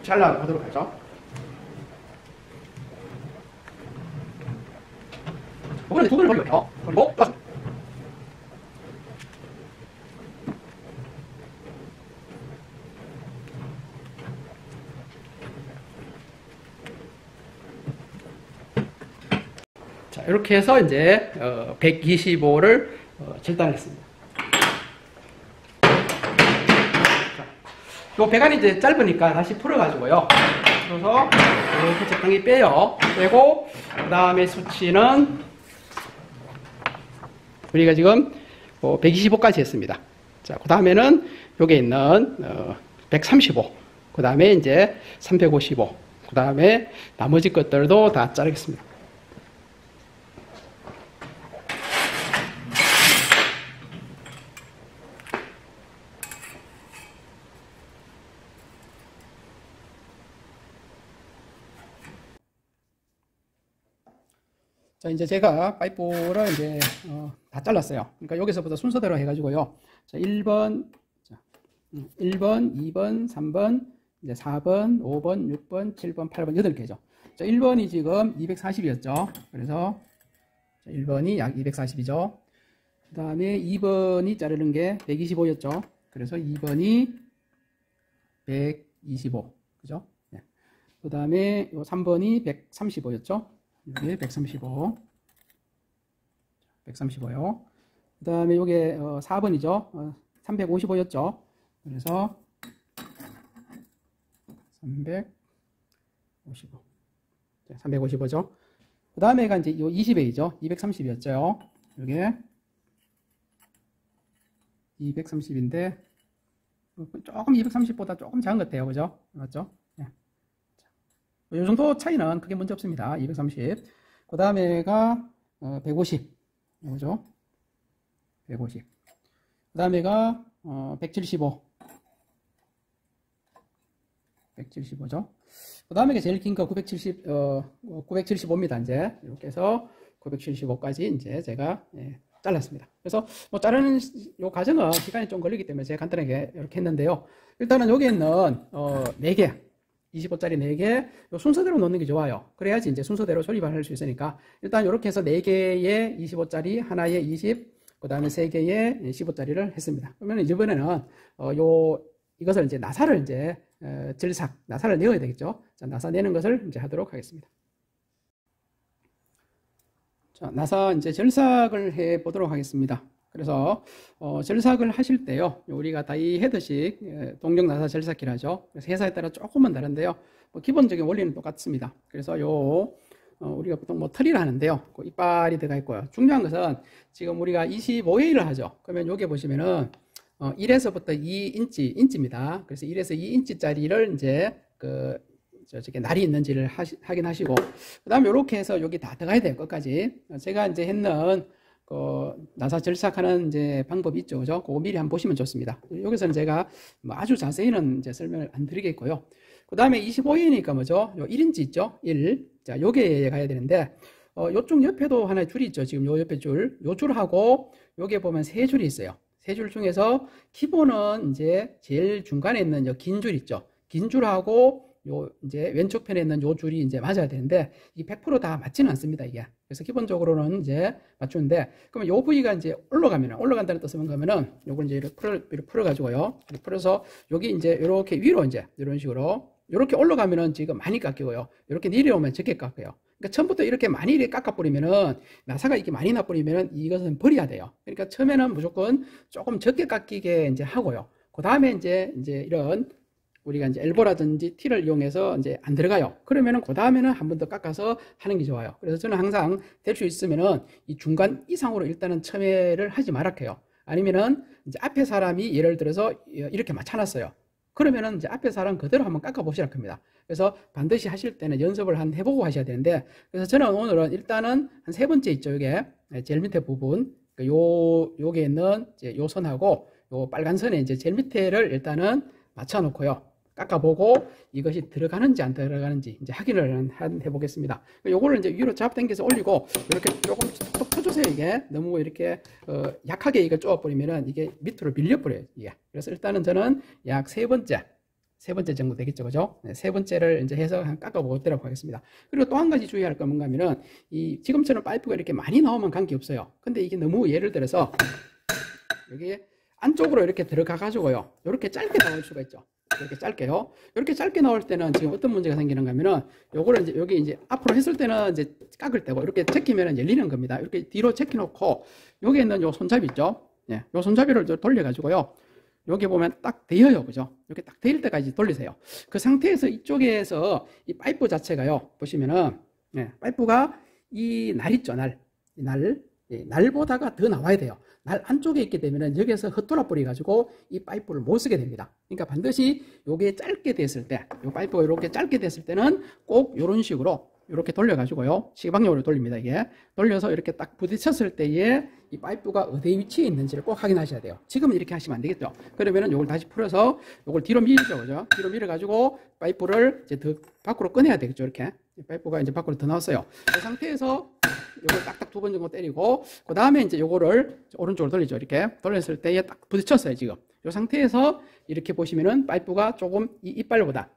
[SPEAKER 1] 잘라보도록 하죠. 이번에 두 번을 돌려요. 그리고 자, 이렇게 해서 이제 125를 절단을 했습니다. 요 배관이 이제 짧으니까 다시 풀어가지고요. 풀어서 이렇게 적당히 빼요. 빼고, 그 다음에 수치는 우리가 지금 125까지 했습니다. 자, 그 다음에는 여기에 있는 135, 그 다음에 이제 355, 그 다음에 나머지 것들도 다 자르겠습니다. 자, 이제 제가 파이프를 이제 다 잘랐어요. 그러니까 여기서부터 순서대로 해가지고요. 자, 1번, 2번, 3번, 이제 4번, 5번, 6번, 7번, 8번, 8개죠. 자, 1번이 지금 240이었죠. 그래서 1번이 약 240이죠. 그 다음에 2번이 자르는 게 125였죠. 그래서 2번이 125. 그죠? 네. 그 다음에 3번이 135였죠. 여기 135. 135요. 그 다음에 요게 4번이죠. 355였죠. 그래서 355. 355죠. 그 다음에가 이제 요 20회이죠. 230이었죠. 요게 230인데 조금 230보다 조금 작은 것 같아요. 그죠? 맞죠? 네. 이 정도 차이는 크게 문제 없습니다. 230. 그 다음에가 150. 이거죠? 150. 그 다음에가 175. 175죠. 그 다음에 제일 긴 거 975입니다. 이제 이렇게 해서 975까지 이제 제가 잘랐습니다. 그래서 뭐 자르는 요 과정은 시간이 좀 걸리기 때문에 제가 간단하게 이렇게 했는데요. 일단은 여기 있는 4개, 25짜리 4개 요 순서대로 놓는 게 좋아요. 그래야지 이제 순서대로 조립을 할 수 있으니까 일단 이렇게 해서 4개의 25짜리, 하나에 20, 그 다음에 3개의 15짜리를 했습니다. 그러면 이번에는 이것을 이제 나사를 이제 나사를 내어야 되겠죠. 자, 나사 내는 것을 이제 하도록 하겠습니다. 자, 나사 이제 절삭을 해 보도록 하겠습니다. 그래서 절삭을 하실 때요, 우리가 다이 헤드식 동력 나사 절삭기라죠. 그래서 회사에 따라 조금은 다른데요. 뭐 기본적인 원리는 똑같습니다. 그래서 우리가 보통 뭐 털이를 하는데요, 그 이빨이 들어가 있고요. 중요한 것은 지금 우리가 25회를 하죠. 그러면 여기 보시면은 1에서부터 2인치입니다. 그래서 1에서 2인치짜리를 이제 저렇게 날이 있는지를 확인하시고, 그 다음에 이렇게 해서 여기 다 들어가야 돼요. 끝까지. 제가 이제 했는 나사 절삭하는 이제 방법이 있죠. 그죠? 그거 미리 한번 보시면 좋습니다. 여기서는 제가 뭐 아주 자세히는 이제 설명을 안 드리겠고요. 그 다음에 25회니까 뭐죠? 요 1인치 있죠? 1. 자, 요게 가야 되는데, 요쪽 옆에도 하나의 줄이 있죠. 지금 요 옆에 줄. 요 줄하고, 요게 보면 3줄이 있어요. 3줄 중에서 기본은 이제 제일 중간에 있는 요 긴 줄 있죠. 긴 줄하고 요 이제 왼쪽 편에 있는 요 줄이 이제 맞아야 되는데 이게 100% 다 맞지는 않습니다, 이게. 그래서 기본적으로는 이제 맞추는데, 그러면 요 부위가 이제 올라간다는 뜻은 뭔가면은 요걸 이제 이렇게 풀어 가지고요. 이렇게 풀어서 여기 이제 이렇게 위로 이제 이런 식으로 이렇게 올라가면은 지금 많이 깎이고요. 이렇게 내려오면 적게 깎여요. 그러니까 처음부터 이렇게 많이 이렇게 깎아버리면은 나사가 이렇게 많이 나버리면은 이것은 버려야 돼요. 그러니까 처음에는 무조건 조금 적게 깎이게 이제 하고요. 그 다음에 이제 이런 우리가 이제 엘보라든지 티를 이용해서 이제 안 들어가요. 그러면은 그 다음에는 한 번 더 깎아서 하는 게 좋아요. 그래서 저는 항상 될 수 있으면은 이 중간 이상으로 일단은 첨예를 하지 말아요. 아니면은 이제 앞에 사람이 예를 들어서 이렇게 맞춰놨어요. 그러면은 이제 앞에 사람 그대로 한번 깎아 보시라 합니다. 그래서 반드시 하실 때는 연습을 해보고 하셔야 되는데, 그래서 저는 오늘은 일단은 한 3번째 있죠. 이게 제일 밑에 부분, 요게 있는 이제 요 선하고 요 빨간 선에 이제 제일 밑에를 일단은 맞춰 놓고요. 깎아보고 이것이 들어가는지 안 들어가는지 이제 확인을 해보겠습니다. 요거를 이제 위로 잡당겨서 올리고 이렇게 조금 톡 쳐주세요. 이게 너무 이렇게 약하게 이걸 쪼아버리면은 이게 밑으로 밀려버려요. 이게. 그래서 일단은 저는 약 세 번째 정도 되겠죠, 그죠? 네, 3번째를 이제 해서 깎아보도록 하겠습니다. 그리고 또 한 가지 주의할 건 뭔가 하면은 지금처럼 파이프가 이렇게 많이 나오면 관계없어요. 근데 이게 너무 예를 들어서 여기 안쪽으로 이렇게 들어가 가지고요, 이렇게 짧게 나올 수가 있죠. 이렇게 짧게요. 이렇게 짧게 나올 때는 지금 어떤 문제가 생기는가 하면은 요거를 이제 여기 이제 앞으로 했을 때는 이제 깎을 때고 이렇게 제끼면 열리는 겁니다. 이렇게 뒤로 제끼 놓고 여기 있는 요 손잡이 있죠? 예. 요 손잡이를 돌려 가지고요. 여기 보면 딱 대여요. 그죠? 이렇게 딱 대일 때까지 돌리세요. 그 상태에서 이쪽에서 이 파이프 자체가요. 보시면은 예, 파이프가 이 날 있죠, 날. 이 날. 예, 날보다가 더 나와야 돼요. 날 안쪽에 있게 되면은 여기서 흩돌아 버려 가지고 이 파이프를 못 쓰게 됩니다. 그러니까 반드시 요게 짧게 됐을 때, 요 파이프가 이렇게 짧게 됐을 때는 꼭 요런 식으로 이렇게 돌려 가지고요. 시방향으로 돌립니다. 이게 돌려서 이렇게 딱 부딪혔을 때에 이 파이프가 어디 위치에 있는지를 꼭 확인하셔야 돼요. 지금은 이렇게 하시면 안 되겠죠. 그러면은 요걸 다시 풀어서 요걸 뒤로 밀죠. 그죠? 뒤로 밀어 가지고 파이프를 이제 더 밖으로 꺼내야 되겠죠. 이렇게. 파이프가 이제 밖으로 더 나왔어요. 그 상태에서 요걸 딱딱 2번 정도 때리고 그 다음에 이제 요거를 오른쪽으로 돌리죠. 이렇게 돌렸을 때에 딱 부딪혔어요. 지금 이 상태에서 이렇게 보시면은 파이프가 조금 이 이빨보다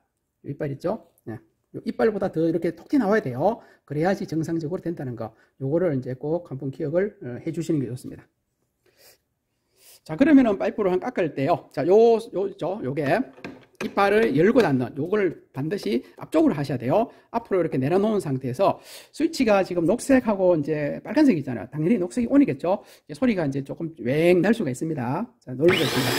[SPEAKER 1] 이빨 있죠. 네. 이빨보다 더 이렇게 톡 튀어나와야 돼요. 그래야지 정상적으로 된다는 거. 요거를 이제 꼭 한번 기억을 해 주시는 게 좋습니다. 자, 그러면은 파이프를 한 깎을 때요. 자, 요게 이빨을 열고 닫는 요걸 반드시 앞쪽으로 하셔야 돼요. 앞으로 이렇게 내려놓은 상태에서 스위치가 지금 녹색하고 이제 빨간색이잖아요. 당연히 녹색이 온이겠죠. 이제 소리가 이제 조금 웽 날 수가 있습니다. 자, 놀리겠습니다.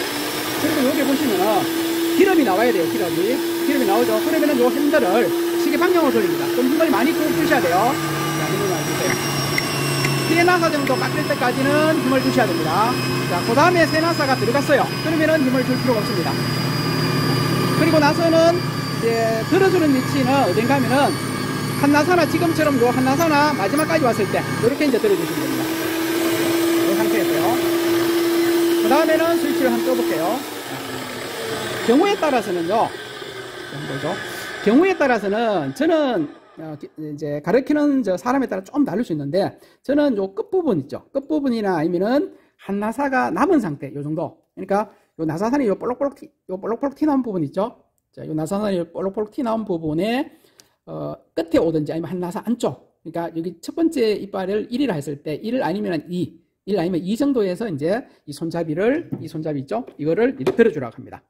[SPEAKER 1] 그리고 여기 보시면은 기름이 나와야 돼요. 기름이 나오죠. 그러면은 요 핸들을 시계 방향으로 돌립니다. 좀 힘을 많이 주셔야 돼요. 자, 힘을 많이 주세요. 세나사 정도 깎일 때까지는 힘을 주셔야 됩니다. 자, 그 다음에 세나사가 들어갔어요. 그러면은 힘을 줄 필요가 없습니다. 그리고 나서는 이제 들어주는 위치는 어딘가 하면은 한나사나 지금처럼 요 한나사나 마지막까지 왔을 때 이렇게 이제 들어주시면 됩니다. 이 상태에서요. 그 다음에는 스위치를 한번 떠볼게요. 경우에 따라서는요. 뭐죠? 경우에 따라서는 저는 이제 가르치는 저 사람에 따라 좀 다를 수 있는데 저는 요 끝부분 있죠. 끝부분이나 아니면은 한나사가 남은 상태 요 정도. 그러니까 요 나사산이 요 볼록볼록 튀나온 부분 있죠? 자, 요 나사산이 볼록볼록 튀나온 부분에, 끝에 오든지 아니면 한 나사 안쪽. 그러니까 여기 첫 번째 이빨을 1이라 했을 때 1 아니면 2. 1 아니면 2 정도에서 이제 이 손잡이 있죠? 이거를 이렇게 들어주라고 합니다.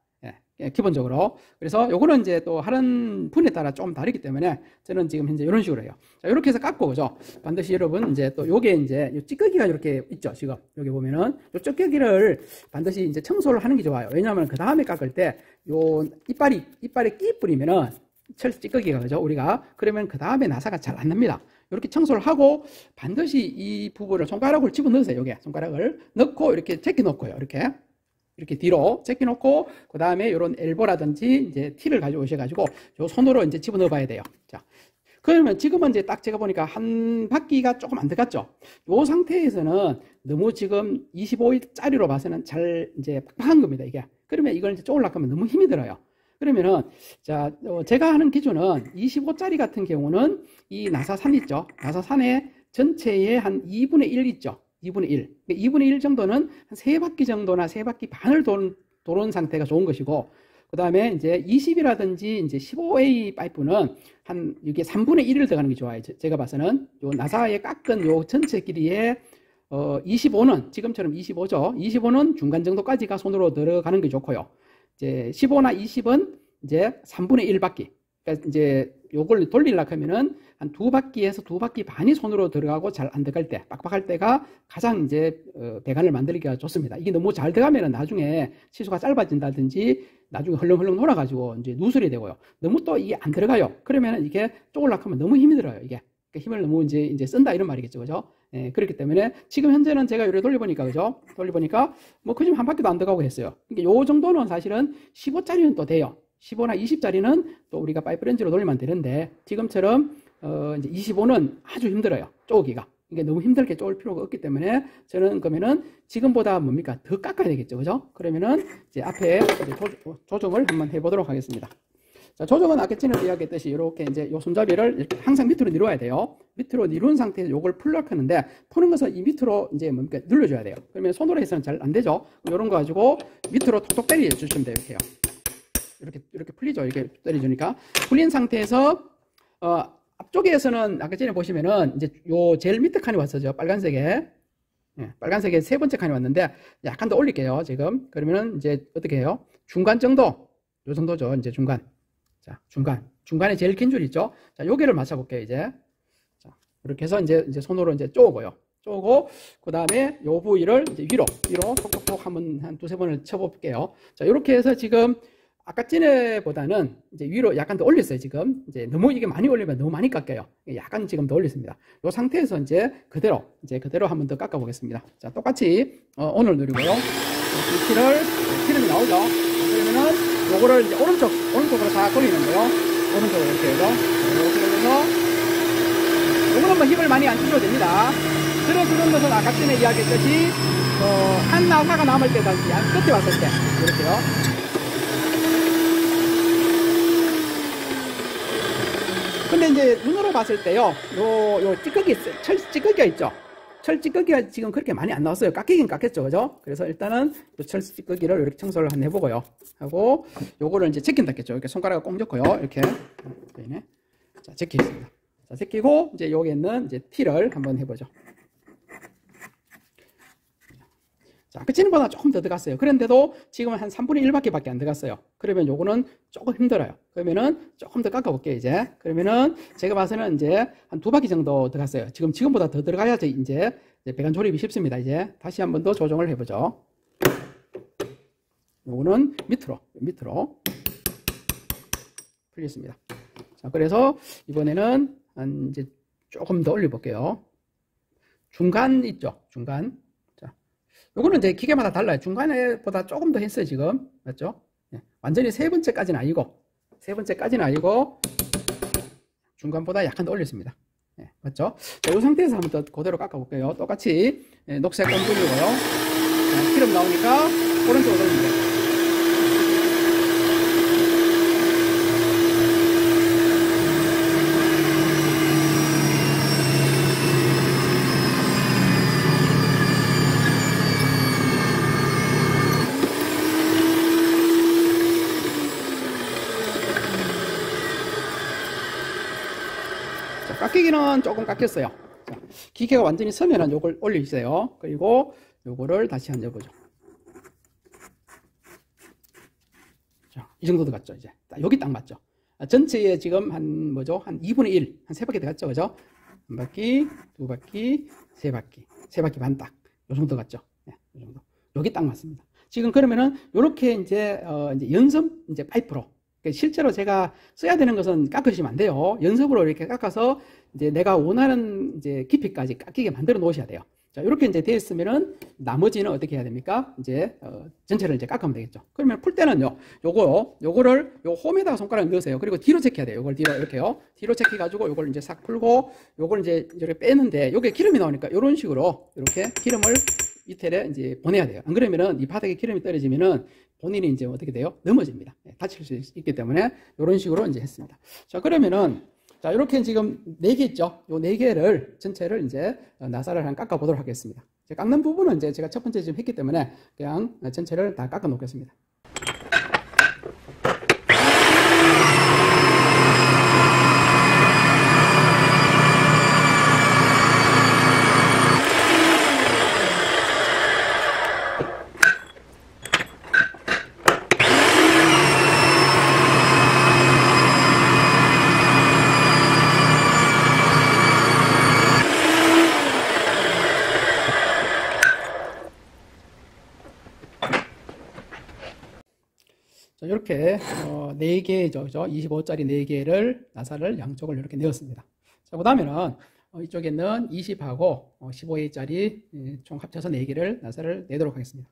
[SPEAKER 1] 예, 기본적으로. 그래서 요거는 이제 또 하는 분에 따라 좀 다르기 때문에 저는 지금 현재 이런 식으로 해요. 자, 이렇게 해서 깎고, 그죠? 반드시 여러분, 이제 또 요게 이제 요 찌꺼기가 이렇게 있죠, 지금. 여기 보면은 요 찌꺼기를 반드시 이제 청소를 하는 게 좋아요. 왜냐하면 그 다음에 깎을 때 요 이빨에 끼 뿌리면은 찌꺼기가, 그죠? 우리가. 그러면 그 다음에 나사가 잘 안 납니다. 이렇게 청소를 하고 반드시 이 부분을 손가락을 집어 넣으세요. 여기에 손가락을 넣고 이렇게 제껴 놓고요. 이렇게 뒤로 제껴놓고 그 다음에 이런 엘보라든지 이제 티를 가져오셔가지고 요 손으로 이제 집어넣어 봐야 돼요. 자, 그러면 지금은 이제 딱 제가 보니까 한 바퀴가 조금 안 들어갔죠. 요 상태에서는 너무 지금 25일짜리로 봐서는 잘 이제 팍팍한 겁니다. 이게. 그러면 이걸 이제 쪼으려고 하면 너무 힘이 들어요. 그러면은 자, 제가 하는 기준은 25짜리 같은 경우는 이 나사산 있죠. 나사산의 전체의 한 2분의 1 있죠. 2분의 1. 2분의 1 정도는 한 3바퀴 정도나 3바퀴 반을 도는 상태가 좋은 것이고, 그 다음에 이제 20이라든지 이제 15A 파이프는 한 이게 3분의 1을 들어가는 게 좋아요. 제가 봐서는 요 나사에 깎은 요 전체 길이에 25는 지금처럼 25죠. 25는 중간 정도까지가 손으로 들어가는 게 좋고요. 이제 15나 20은 이제 3분의 1바퀴. 그러니까 이제 요걸 돌리려고 하면은 한 2바퀴에서 2바퀴 반이 손으로 들어가고 잘 안 들어갈 때, 빡빡할 때가 가장 이제 배관을 만들기가 좋습니다. 이게 너무 잘 들어가면은 나중에 시소가 짧아진다든지 나중에 헐렁헐렁 놀아가지고 이제 누설이 되고요. 너무 또 이게 안 들어가요. 그러면은 이게 쪼으려고 하면 너무 힘이 들어요. 이게. 그러니까 힘을 너무 이제 쓴다 이런 말이겠죠. 그죠? 예, 그렇기 때문에 지금 현재는 제가 이렇게 돌려보니까, 그죠? 돌려보니까 뭐 그 중 한 바퀴도 안 들어가고 했어요. 그러니까 요 정도는 사실은 15짜리는 또 돼요. 15나 20짜리는 또 우리가 파이프렌즈로 돌리면 되는데 지금처럼 이제 25는 아주 힘들어요. 쪼기가. 이게 너무 힘들게 쪼을 필요가 없기 때문에 저는 그러면은 지금보다 뭡니까? 더 깎아야 되겠죠. 그죠? 그러면은 이제 앞에 조정을 한번 해보도록 하겠습니다. 자, 조정은 아까 전에 이야기했듯이 이렇게 이제 요 손잡이를 이렇게 항상 밑으로 내려와야 돼요. 밑으로 누른 상태에서 요걸 풀려고 하는데 푸는 것은 이 밑으로 이제 뭡니까? 눌러줘야 돼요. 그러면 손으로 해서는 잘 안 되죠. 이런 거 가지고 밑으로 톡톡 때려 주시면 돼요. 이렇게요. 이렇게 풀리죠. 이렇게 때려주니까. 풀린 상태에서, 앞쪽에서는 아까 전에 보시면은 이제 요 제일 밑에 칸이 왔었죠. 빨간색에. 예, 빨간색에 세 번째 칸이 왔는데 약간 더 올릴게요. 지금. 그러면은 이제 어떻게 해요? 중간 정도. 요 정도죠. 이제 중간. 자, 중간에 제일 긴 줄 있죠? 자, 요게를 맞춰볼게요, 이제. 자, 이렇게 해서 이제 손으로 이제 쪼고요. 쪼고, 그 다음에 요 부위를 이제 위로 톡톡톡 한 두세 번을 쳐볼게요. 자, 이렇게 해서 지금 아까 전에보다는 이제 위로 약간 더 올렸어요, 지금. 이제 너무 이게 많이 올리면 너무 많이 깎여요. 약간 지금 더 올렸습니다. 요 상태에서 이제 그대로 한 번 더 깎아보겠습니다. 자, 똑같이, 온을 누리고요. 기름이 나오죠? 그러면은 요거를 이제 오른쪽으로 다 돌리는데요. 오른쪽으로 이렇게 해서. 이렇게 해서 요거는 뭐 힘을 많이 안 주셔도 됩니다. 들어주는 것은 아까 전에 이야기했듯이, 한 나사가 남을 때, 끝에 왔을 때, 이렇게요. 근데 이제 눈으로 봤을 때요, 요 찌꺼기, 철 찌꺼기가 있죠? 철 찌꺼기가 지금 그렇게 많이 안 나왔어요. 깎이긴 깎였죠, 그죠? 그래서 일단은 철 찌꺼기를 이렇게 청소를 한번 해보고요. 하고, 요거를 이제 제낀다겠죠. 이렇게 손가락을 꼭 넣고요. 이렇게. 자, 제끼겠습니다. 자, 제끼고, 이제 여기 있는 이제 티를 한번 해보죠. 자, 그 전보다 조금 더 들어갔어요. 그런데도 지금은 한 3분의 1밖에 안 들어갔어요. 그러면 요거는 조금 힘들어요. 그러면은 조금 더 깎아볼게요, 이제. 그러면은 제가 봐서는 이제 한 2바퀴 정도 들어갔어요. 지금보다 더 들어가야지 이제 배관 조립이 쉽습니다, 이제. 다시 한 번 더 조정을 해보죠. 요거는 밑으로 풀렸습니다. 자, 그래서 이번에는 한 이제 조금 더 올려볼게요. 중간 있죠, 중간. 요거는 이제 기계마다 달라요. 중간에보다 조금 더 했어요, 지금. 맞죠? 네. 완전히 세 번째까지는 아니고, 중간보다 약간 더 올렸습니다. 네. 맞죠? 자, 이 상태에서 한번 더 그대로 깎아볼게요. 똑같이, 녹색 건 돌리고요. 자, 기름 나오니까, 오른쪽으로 돌립니다. 깎이기는 조금 깎였어요. 자, 기계가 완전히 서면은 요걸 올려주세요. 그리고 요거를 다시 앉아보죠. 자, 이 정도 들어갔죠, 이제. 여기 딱 맞죠. 전체에 지금 한 2분의 1, 한 3바퀴 들어갔죠, 그죠? 한 바퀴, 두 바퀴, 세 바퀴 반 딱. 요 정도 갔죠. 네, 요 정도. 여기 딱 맞습니다. 지금 그러면은 요렇게 이제 연습 이제 파이프로. 실제로 제가 써야 되는 것은 깎으시면 안 돼요. 연습으로 이렇게 깎아서 이제 내가 원하는 이제 깊이까지 깎이게 만들어 놓으셔야 돼요. 자, 이렇게 이제 되어 있으면은 나머지는 어떻게 해야 됩니까? 이제 전체를 이제 깎으면 되겠죠. 그러면 풀 때는요, 요거를 요 홈에다가 손가락을 넣으세요. 그리고 뒤로 체크해야 돼요. 요걸 뒤로 이렇게요. 뒤로 체크해 가지고 요걸 이제 싹 풀고 요걸 이제 이렇게 빼는데 요게 기름이 나오니까 요런 식으로 이렇게 기름을 밑에 이제 보내야 돼요. 안 그러면은 이 바닥에 기름이 떨어지면은 본인이 이제 어떻게 돼요? 넘어집니다. 다칠 수 있기 때문에 이런 식으로 이제 했습니다. 자, 그러면은 자, 이렇게 지금 4개 있죠? 요 4개를 전체를 이제 나사를 한 깎아 보도록 하겠습니다. 깎는 부분은 이제 제가 첫 번째 지금 했기 때문에 그냥 전체를 다 깎아 놓겠습니다. 자, 이렇게 4개죠, 그죠? 25짜리 4개를 나사를 양쪽을 이렇게 내었습니다. 자, 그 다음에는 이쪽에 있는 20하고 15A짜리 총 합쳐서 4개를 나사를 내도록 하겠습니다.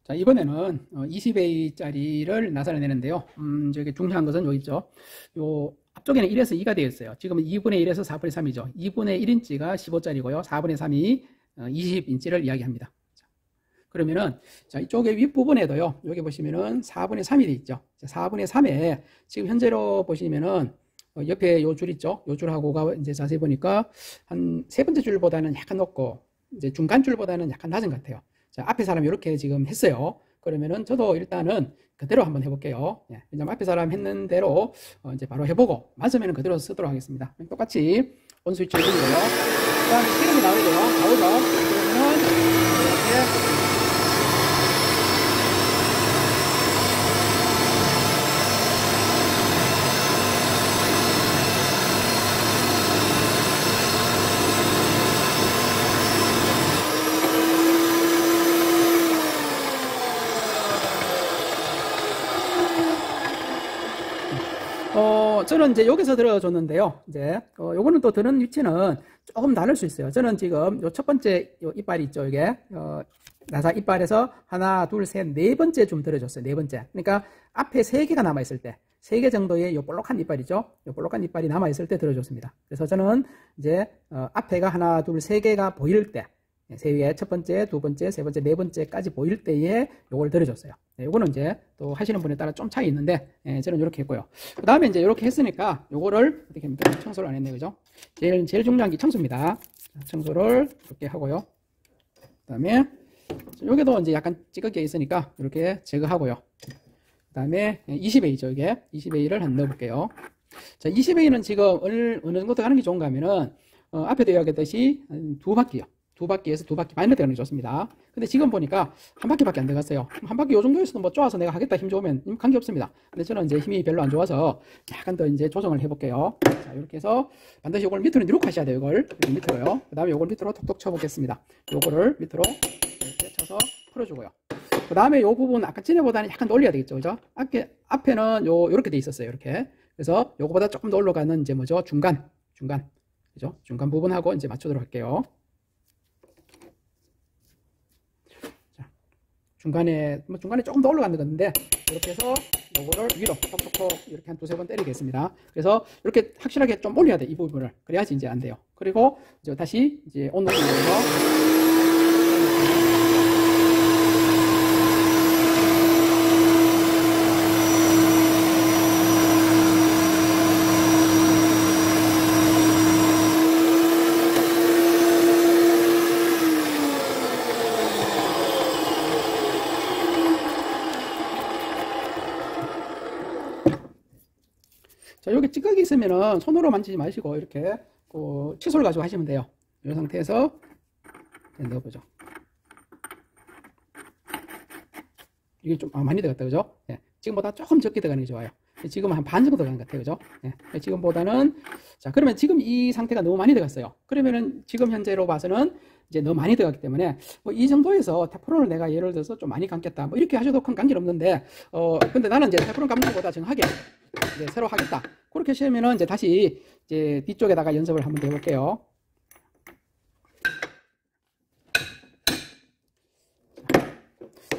[SPEAKER 1] 자, 이번에는 20A짜리를 나사를 내는데요. 저기 중요한 것은 여기 있죠. 요 앞쪽에는 1에서 2가 되어 있어요. 지금은 2분의 1에서 4분의 3이죠. 2분의 1인치가 15짜리고요. 4분의 3이 20인치를 이야기합니다. 그러면은, 자, 이쪽에 윗부분에도요, 여기 보시면은 4분의 3이 돼 있죠. 4분의 3에, 지금 현재로 보시면은, 옆에 요 줄 있죠? 요 줄하고가 이제 자세히 보니까, 한 세 번째 줄보다는 약간 높고, 이제 중간 줄보다는 약간 낮은 것 같아요. 자, 앞에 사람이 이렇게 지금 했어요. 그러면은 저도 일단은 그대로 한번 해볼게요. 예, 왜냐면 앞에 사람 했는 대로, 이제 바로 해보고, 맞으면 그대로 쓰도록 하겠습니다. 똑같이 온 스위치를 누르고요. 그 다음에 기름이 나오죠. 그러면은, 이렇게 저는 이제 여기서 들어줬는데요. 이제, 요거는 또 드는 위치는 조금 다를 수 있어요. 저는 지금 요 첫 번째 요 이빨이 있죠. 이게, 나사 이빨에서 하나, 둘, 셋, 네 번째 좀 들어줬어요. 네 번째. 그러니까 앞에 세 개가 남아있을 때, 세 개 정도의 요 볼록한 이빨이죠. 요 볼록한 이빨이 남아있을 때 들어줬습니다. 그래서 저는 이제, 앞에가 하나, 둘, 세 개가 보일 때, 세 개, 첫 번째, 두 번째, 세 번째, 네 번째까지 보일 때에 요걸 들어줬어요. 요거는 이제 또 하시는 분에 따라 좀 차이 있는데, 저는 이렇게 했고요. 그 다음에 이제 이렇게 했으니까 요거를 어떻게 합니까? 청소를 안 했네요. 그죠? 제일 중요한 게 청소입니다. 청소를 이렇게 하고요. 그 다음에 여기도 이제 약간 찌꺼기가 있으니까 이렇게 제거하고요. 그 다음에 20A죠. 이게 20A를 한번 넣어볼게요. 자, 20A는 지금 어느 정도 가는 게 좋은가 하면은, 앞에도 이야기했듯이 두 바퀴요. 두 바퀴에서 두 바퀴 반이 들어가는 게 좋습니다. 근데 지금 보니까 한 바퀴밖에 안 들어갔어요. 한 바퀴 요 정도에서도 뭐 좋아서 내가 하겠다 힘 좋으면 관계 없습니다. 근데 저는 이제 힘이 별로 안 좋아서 약간 더 이제 조정을 해볼게요. 자, 이렇게 해서 반드시 이걸 밑으로 이렇게 하셔야 돼요. 이걸 밑으로요. 그 다음에 이걸 밑으로 톡톡 쳐보겠습니다. 요거를 밑으로 이렇게 쳐서 풀어주고요. 그 다음에 요 부분 아까 전에보다는 약간 더 올려야 되겠죠. 그죠? 앞에는 요렇게 돼 있었어요. 이렇게. 그래서 요거보다 조금 더 올라가는 이제 뭐죠? 중간. 그죠? 중간 부분하고 이제 맞추도록 할게요. 중간에 조금 더 올라가는 건데, 이렇게 해서 요거를 위로 톡톡톡 이렇게 한 두세 번 때리겠습니다. 그래서 이렇게 확실하게 좀 올려야 돼, 이 부분을. 그래야지 이제 안 돼요. 그리고 이제 다시 이제 온도를 올려서 자, 여기 찌꺼기 있으면은 손으로 만지지 마시고 이렇게 칫솔 가지고 하시면 돼요. 이 상태에서 넣어보죠. 이게 좀 많이 들어갔다, 그죠? 예, 지금보다 조금 적게 들어가는 게 좋아요. 지금은 한 반 정도 들어간 것 같아요, 그죠? 예, 지금보다는 자, 그러면 지금 이 상태가 너무 많이 들어갔어요. 그러면은 지금 현재로 봐서는 이제 너무 많이 들어갔기 때문에 뭐 이 정도에서 테프론을 내가 예를 들어서 좀 많이 감겠다, 뭐 이렇게 하셔도 큰 관계는 없는데, 근데 나는 이제 테프론 감는 것보다 정하게 이제 새로 하겠다. 그렇게 하시면은 이제 다시 이제 뒤쪽에다가 연습을 한번 해볼게요.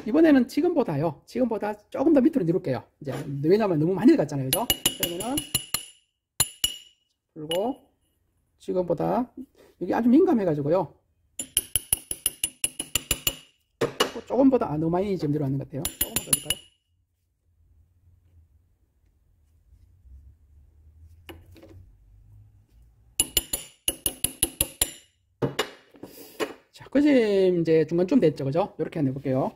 [SPEAKER 1] 이번에는 지금보다 조금 더 밑으로 누를게요. 이제 왜냐면 너무 많이 들어갔잖아요, 그죠? 그러면은 그리고 지금보다 여기 아주 민감해가지고요. 조금보다 너무 많이 지금 들어가는 것 같아요. 조금만 더 넣을까요? 자, 그지 이제 중간쯤 됐죠, 그죠? 이렇게 한번 해볼게요.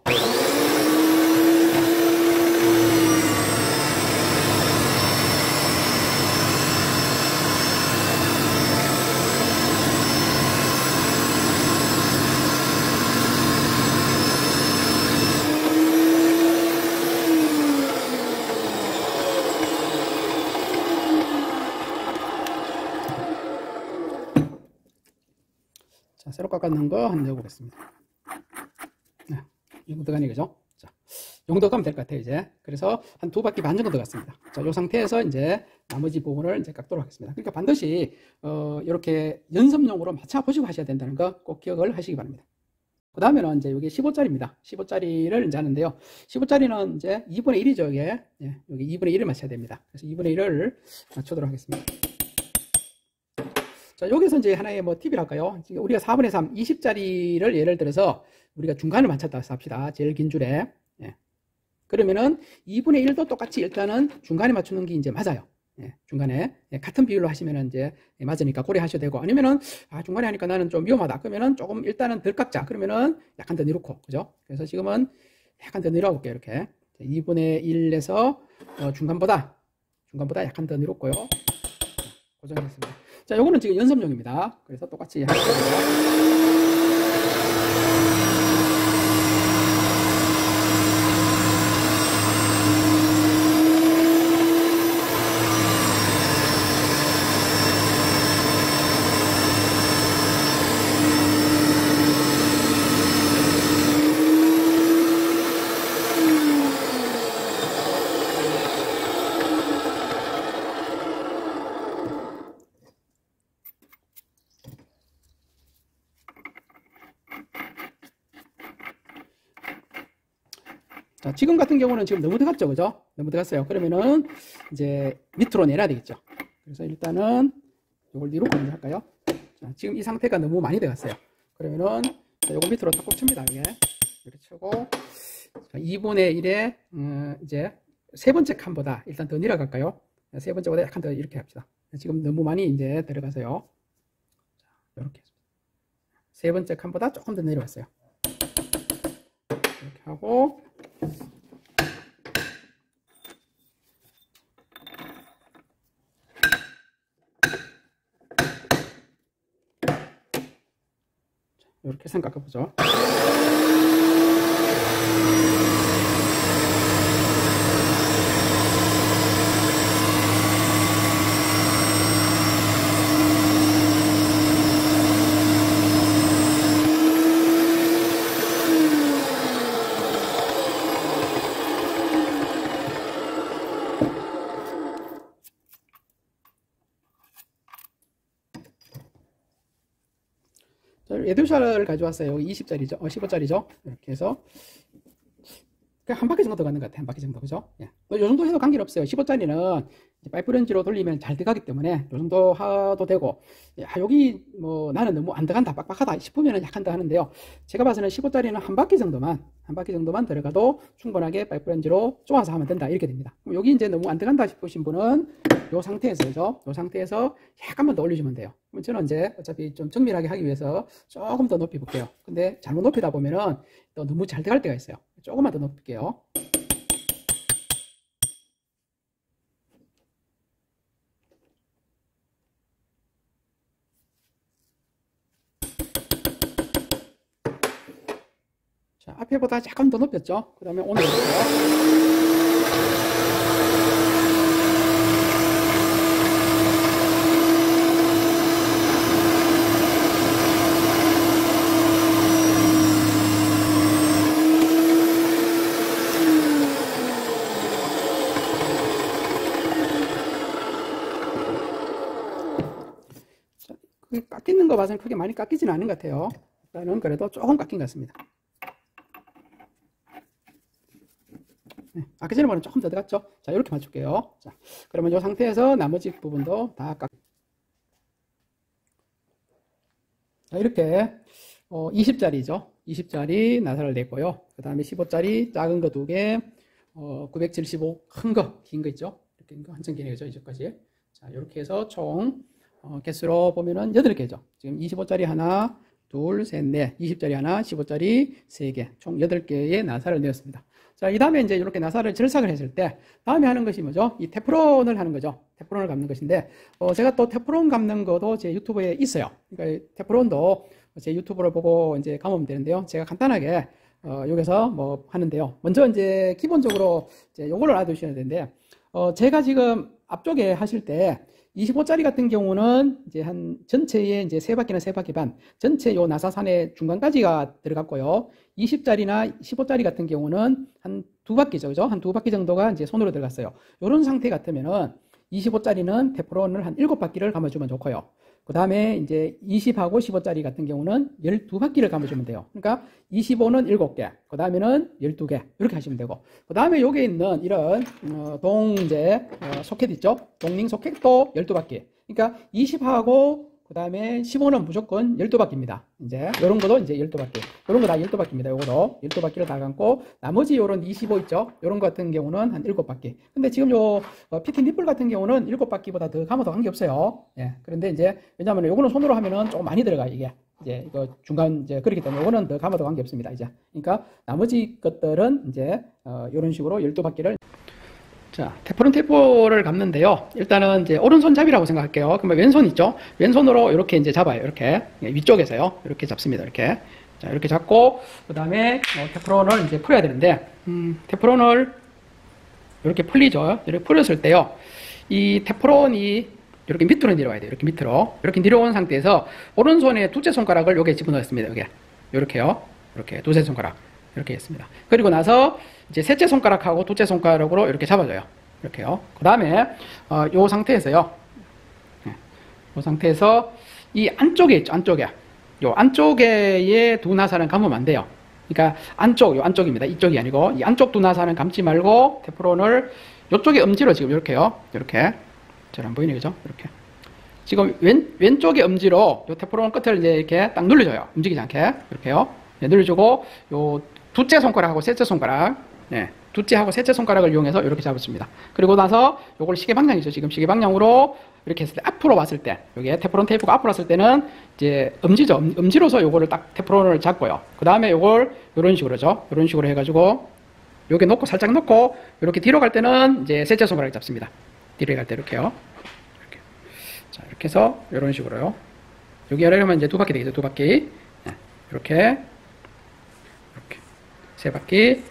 [SPEAKER 1] 자, 새로 깎아놓은 거 한번 넣어보겠습니다. 네, 이 정도 가니, 그죠? 자, 이 정도 가면 될 것 같아요, 이제. 그래서 한 두 바퀴 반 정도 들어갔습니다. 자, 이 상태에서 이제 나머지 부분을 이제 깎도록 하겠습니다. 그러니까 반드시, 이렇게 연습용으로 맞춰보시고 하셔야 된다는 거 꼭 기억을 하시기 바랍니다. 그 다음에는 이제 여기 15짜리입니다. 15짜리를 이제 하는데요. 15짜리는 이제 2분의 1이죠, 이게. 예, 여기 2분의 1을 맞춰야 됩니다. 그래서 2분의 1을 맞추도록 하겠습니다. 자, 여기서 이제 하나의 뭐 팁이랄까요? 우리가 4분의 3, 20짜리를 예를 들어서 우리가 중간을 맞췄다 합시다. 제일 긴 줄에. 예. 그러면은 2분의 1도 똑같이 일단은 중간에 맞추는 게 이제 맞아요. 예, 중간에. 예, 같은 비율로 하시면은 이제 맞으니까 고려하셔도 되고, 아니면은, 중간에 하니까 나는 좀 위험하다. 그러면은 조금 일단은 덜 깎자. 그러면은 약간 더 내놓고. 그죠? 그래서 지금은 약간 더 내려가 볼게요. 이렇게. 2분의 1에서 중간보다 약간 더 내놓고요. 고정했습니다. 자, 요거는 지금 연습용입니다. 그래서 똑같이 하겠습니다. 자, 지금 같은 경우는 지금 너무 뜨겁죠, 그죠? 너무 뜨겁어요. 그러면은 이제 밑으로 내려야 되겠죠. 그래서 일단은 이걸 위로 먼저 할까요? 자, 지금 이 상태가 너무 많이 되었어요. 그러면은 이거 밑으로 탁 꽂힙니다. 이렇게 치고, 자, 2분의 1에 이제 세 번째 칸보다 일단 더 내려갈까요? 세 번째보다 약간 더 이렇게 합시다. 지금 너무 많이 이제 들어가서요. 자, 이렇게 세 번째 칸보다 조금 더 내려왔어요. 이렇게 하고, 이렇게 해서 깎아보죠. 에듀샤를 가져왔어요. 여기 20짜리죠. 15짜리죠. 이렇게 해서 한 바퀴 정도 더 가는 것 같아요. 한 바퀴 정도. 그죠? 예. 요 정도 해도 관계는 없어요. 15짜리는 파이프렌지로 돌리면 잘 들어가기 때문에 요 정도 해도 되고, 야, 여기 뭐 나는 너무 안 들어간다, 빡빡하다 싶으면 약간 더 하는데요. 제가 봐서는 15짜리는 한 바퀴 정도만 들어가도 충분하게 파이프렌지로 쪼아서 하면 된다. 이렇게 됩니다. 여기 이제 너무 안 들어간다 싶으신 분은 요 상태에서죠. 요 상태에서 약간만 더 올려주면 돼요. 그럼 저는 이제 어차피 좀 정밀하게 하기 위해서 조금 더 높이 볼게요. 근데 잘못 높이다 보면은 또 너무 잘 들어갈 때가 있어요. 조금만 더 높일게요. 자, 앞에보다 약간 더 높였죠. 그 다음에 오늘 깎이는 거 봐서는 크게 많이 깎이지는 않은 것 같아요. 일단은 그래도 조금 깎인 것 같습니다. 네, 아까 전에보다는 조금 더 들어갔죠. 자, 이렇게 맞출게요. 자, 그러면 이 상태에서 나머지 부분도 다 자, 이렇게 20짜리죠. 20짜리 나사를 냈고요. 그 다음에 15짜리 작은 거 2개, 975 큰 거, 긴 거 있죠. 이렇게 한참 기네요. 이제까지. 자, 이렇게 해서 총 개수로 보면은 8개죠. 지금 25짜리 하나, 둘, 셋, 넷, 20짜리 하나, 15짜리 3개, 총 8개의 나사를 내었습니다. 자, 이 다음에 이제 이렇게 나사를 절삭을 했을 때, 다음에 하는 것이 뭐죠? 이 테프론을 하는 거죠. 테프론을 감는 것인데, 제가 또 테프론 감는 것도 제 유튜브에 있어요. 그러니까 테프론도 제 유튜브를 보고 이제 감으면 되는데요. 제가 간단하게, 여기서 뭐 하는데요. 먼저 이제 기본적으로 이제 요거를 알아두셔야 되는데, 제가 지금 앞쪽에 하실 때, 25짜리 같은 경우는 이제 한 전체에 이제 3바퀴나 3바퀴 반, 전체 요 나사산의 중간까지가 들어갔고요. 20짜리나 15짜리 같은 경우는 한 2바퀴죠. 그죠? 한 2바퀴 정도가 이제 손으로 들어갔어요. 요런 상태 같으면은 25짜리는 테프론을 한 7바퀴를 감아주면 좋고요. 그 다음에 이제 20하고 15짜리 같은 경우는 12바퀴를 감아주면 돼요. 그러니까 25는 7개, 그 다음에는 12개, 이렇게 하시면 되고, 그 다음에 여기에 있는 이런, 동제, 소켓 있죠? 동링 소켓도 12바퀴. 그러니까 20하고, 그 다음에 15는 무조건 12바퀴입니다. 이제, 요런 것도 이제 12바퀴. 요런 거 다 12바퀴입니다. 요거도 12바퀴를 다 감고, 나머지 요런 25 있죠? 요런 거 같은 경우는 한 7바퀴. 근데 지금 요, PT 니플 같은 경우는 7바퀴보다 더 감아도 관계없어요. 예. 그런데 이제, 왜냐면 요거는 손으로 하면은 조금 많이 들어가, 이게. 이제, 이거 중간, 이제, 그렇기 때문에 요거는 더 감아도 관계없습니다. 이제. 그러니까, 나머지 것들은 이제, 요런 식으로 12바퀴를 자, 테프론 테이프를 감는데요. 일단은 이제 오른손잡이라고 생각할게요. 그러면 왼손 있죠? 왼손으로 이렇게 이제 잡아요. 이렇게. 위쪽에서요. 이렇게 잡습니다. 이렇게. 자, 이렇게 잡고, 그 다음에 테프론을 이제 풀어야 되는데, 테프론을 이렇게 풀리죠. 이렇게 풀었을 때요. 이 테프론이 이렇게 밑으로 내려와야 돼요. 이렇게 밑으로. 이렇게 내려온 상태에서 오른손에 둘째 손가락을 여기에 집어넣습니다. 여기에. 이렇게요. 이렇게 둘째 손가락. 이렇게 했습니다. 그리고 나서 이제 셋째 손가락하고 둘째 손가락으로 이렇게 잡아줘요. 이렇게요. 그 다음에 요 상태에서요. 요 상태에서 이 안쪽에 있죠. 안쪽에. 요 안쪽에의 두 나사는 감으면 안 돼요. 그러니까 안쪽, 요 안쪽입니다. 이쪽이 아니고 이 안쪽 두나사는 감지 말고 테프론을 이쪽에 엄지로 지금 이렇게요. 이렇게 잘 안 보이네, 그죠? 이렇게 지금 왼쪽에 엄지로 요 테프론 끝을 이제 이렇게 딱 눌러줘요. 움직이지 않게 이렇게요. 네, 눌러주고 요 둘째 손가락하고 셋째 손가락, 네, 둘째하고 셋째 손가락을 이용해서 이렇게 잡았습니다. 그리고 나서 요걸 시계 방향이죠. 지금 시계 방향으로 이렇게 했을 때 앞으로 봤을 때, 여기에 테프론 테이프가 앞으로 왔을 때는 이제 엄지죠. 엄지로서 요거를 딱 테프론을 잡고요. 그 다음에 요걸 요런 식으로죠. 요런 식으로 해가지고 요게 놓고 살짝 놓고 이렇게 뒤로 갈 때는 이제 셋째 손가락을 잡습니다. 뒤로 갈 때 이렇게요. 이렇게. 자, 이렇게 해서 요런 식으로요. 여기 열려면 이제 두 바퀴 되겠죠. 두 바퀴. 네, 이렇게. 세 바퀴,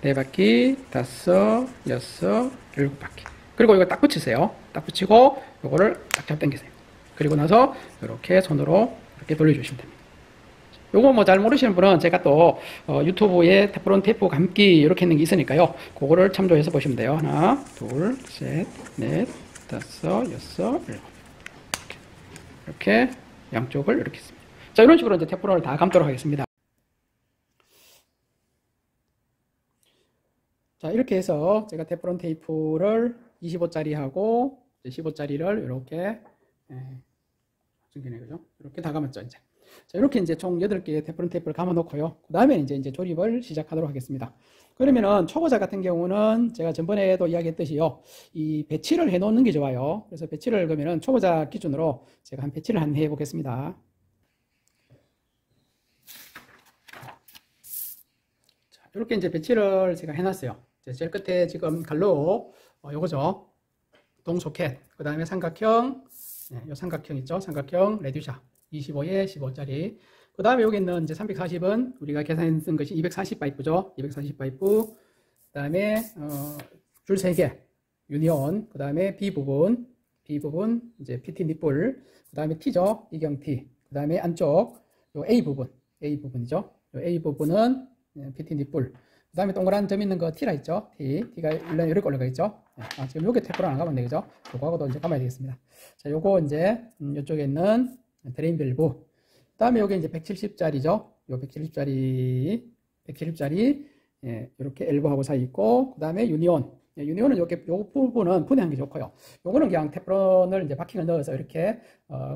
[SPEAKER 1] 네 바퀴, 다섯, 여섯, 일곱 바퀴. 그리고 이거 딱 붙이세요. 딱 붙이고 요거를 딱 잡당기세요. 그리고 나서 이렇게 손으로 이렇게 돌려주시면 됩니다. 요거 뭐 잘 모르시는 분은 제가 또 유튜브에 테프론 테이프 감기 이렇게 있는 게 있으니까요. 그거를 참조해서 보시면 돼요. 하나, 둘, 셋, 넷, 다섯, 여섯, 일곱. 이렇게 양쪽을 이렇게 했습니다. 자, 이런 식으로 이제 테프론을 다 감도록 하겠습니다. 자, 이렇게 해서 제가 테프론 테이프를 25짜리하고 15짜리를 이렇게 그죠? 이렇게 다 감았죠, 이제. 자, 이렇게 이제 총 8개의 테프론 테이프를 감아 놓고요. 그 다음에 이제 조립을 시작하도록 하겠습니다. 그러면은 초보자 같은 경우는 제가 전번에도 이야기했듯이요. 이 배치를 해 놓는 게 좋아요. 그래서 배치를 그러면은 초보자 기준으로 제가 한 배치를 한 해 보겠습니다. 자, 이렇게 이제 배치를 제가 해 놨어요. 제일 끝에 지금 갈로 요거죠. 동소켓, 그 다음에 삼각형, 네, 요 삼각형 있죠. 삼각형 레듀샤 25에 15짜리. 그 다음에 여기 있는 이제 340은 우리가 계산해 쓴 것이 240 파이프죠. 240 파이프. 그 다음에 줄 3개 유니온. 그 다음에 B 부분 이제 PT 니뿔. 그 다음에 T죠. 이경 T. 그 다음에 안쪽 요 A 부분이죠. 요 A 부분은 PT 니뿔. 그 다음에 동그란 점 있는 거 T라 있죠. T가 일단 이렇게 올라가 있죠. 지금 요게 테프론 안 가면 되겠죠. 요거하고도 이제 감아야 되겠습니다. 자, 요거 이제 이쪽에 있는 드레인 밸브. 그 다음에 요게 이제 170짜리죠. 요 170짜리 예, 이렇게 엘보하고 사이 있고, 그 다음에 유니온. 예, 유니온은 요 부분은 분해하는 게 좋고요. 요거는 그냥 테프론을 이제 바킹을 넣어서 이렇게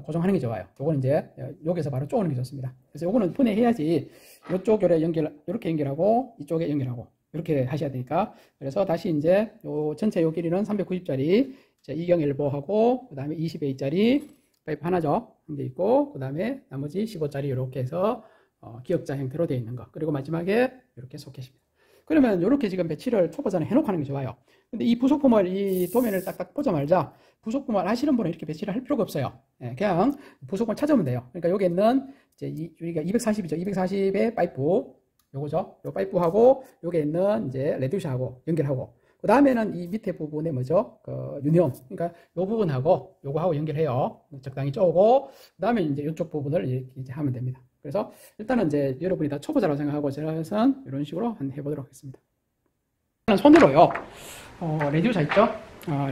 [SPEAKER 1] 고정하는 게 좋아요. 요거는 이제 여기서 바로 쪼는 게 좋습니다. 그래서 요거는 분해해야지 요쪽 요래 이렇게 연결하고 이쪽에 연결하고 이렇게 하셔야 되니까. 그래서 다시 이제 요 전체 요 길이는 390짜리 이경 엘보하고 그 다음에 20A짜리 파이프 하나죠. 한 개 있고, 그 다음에 나머지 15짜리 이렇게 해서 기역자 형태로 되어 있는 거. 그리고 마지막에 이렇게 소켓입니다. 그러면 이렇게 지금 배치를 초보자는 해놓고 하는 게 좋아요. 근데 이 부속품을, 이 도면을 딱딱 보자마자 부속품을 하시는 분은 이렇게 배치를 할 필요가 없어요. 예, 그냥 부속품을 찾으면 돼요. 그러니까 여기 있는 이제 여기가 240이죠. 240의 파이프, 요거죠. 요 파이프하고 여기 있는 이제 레듀샤하고 연결하고, 그 다음에는 이 밑에 부분에 뭐죠? 그 유니온. 그러니까 요 부분하고 요거하고 연결해요. 적당히 쪼고, 그 다음에 이제 이쪽 부분을 이제 하면 됩니다. 그래서 일단은 이제 여러분이 다 초보자라고 생각하고 저는 이런 식으로 한번 해보도록 하겠습니다. 손으로요. 레듀샤 있죠?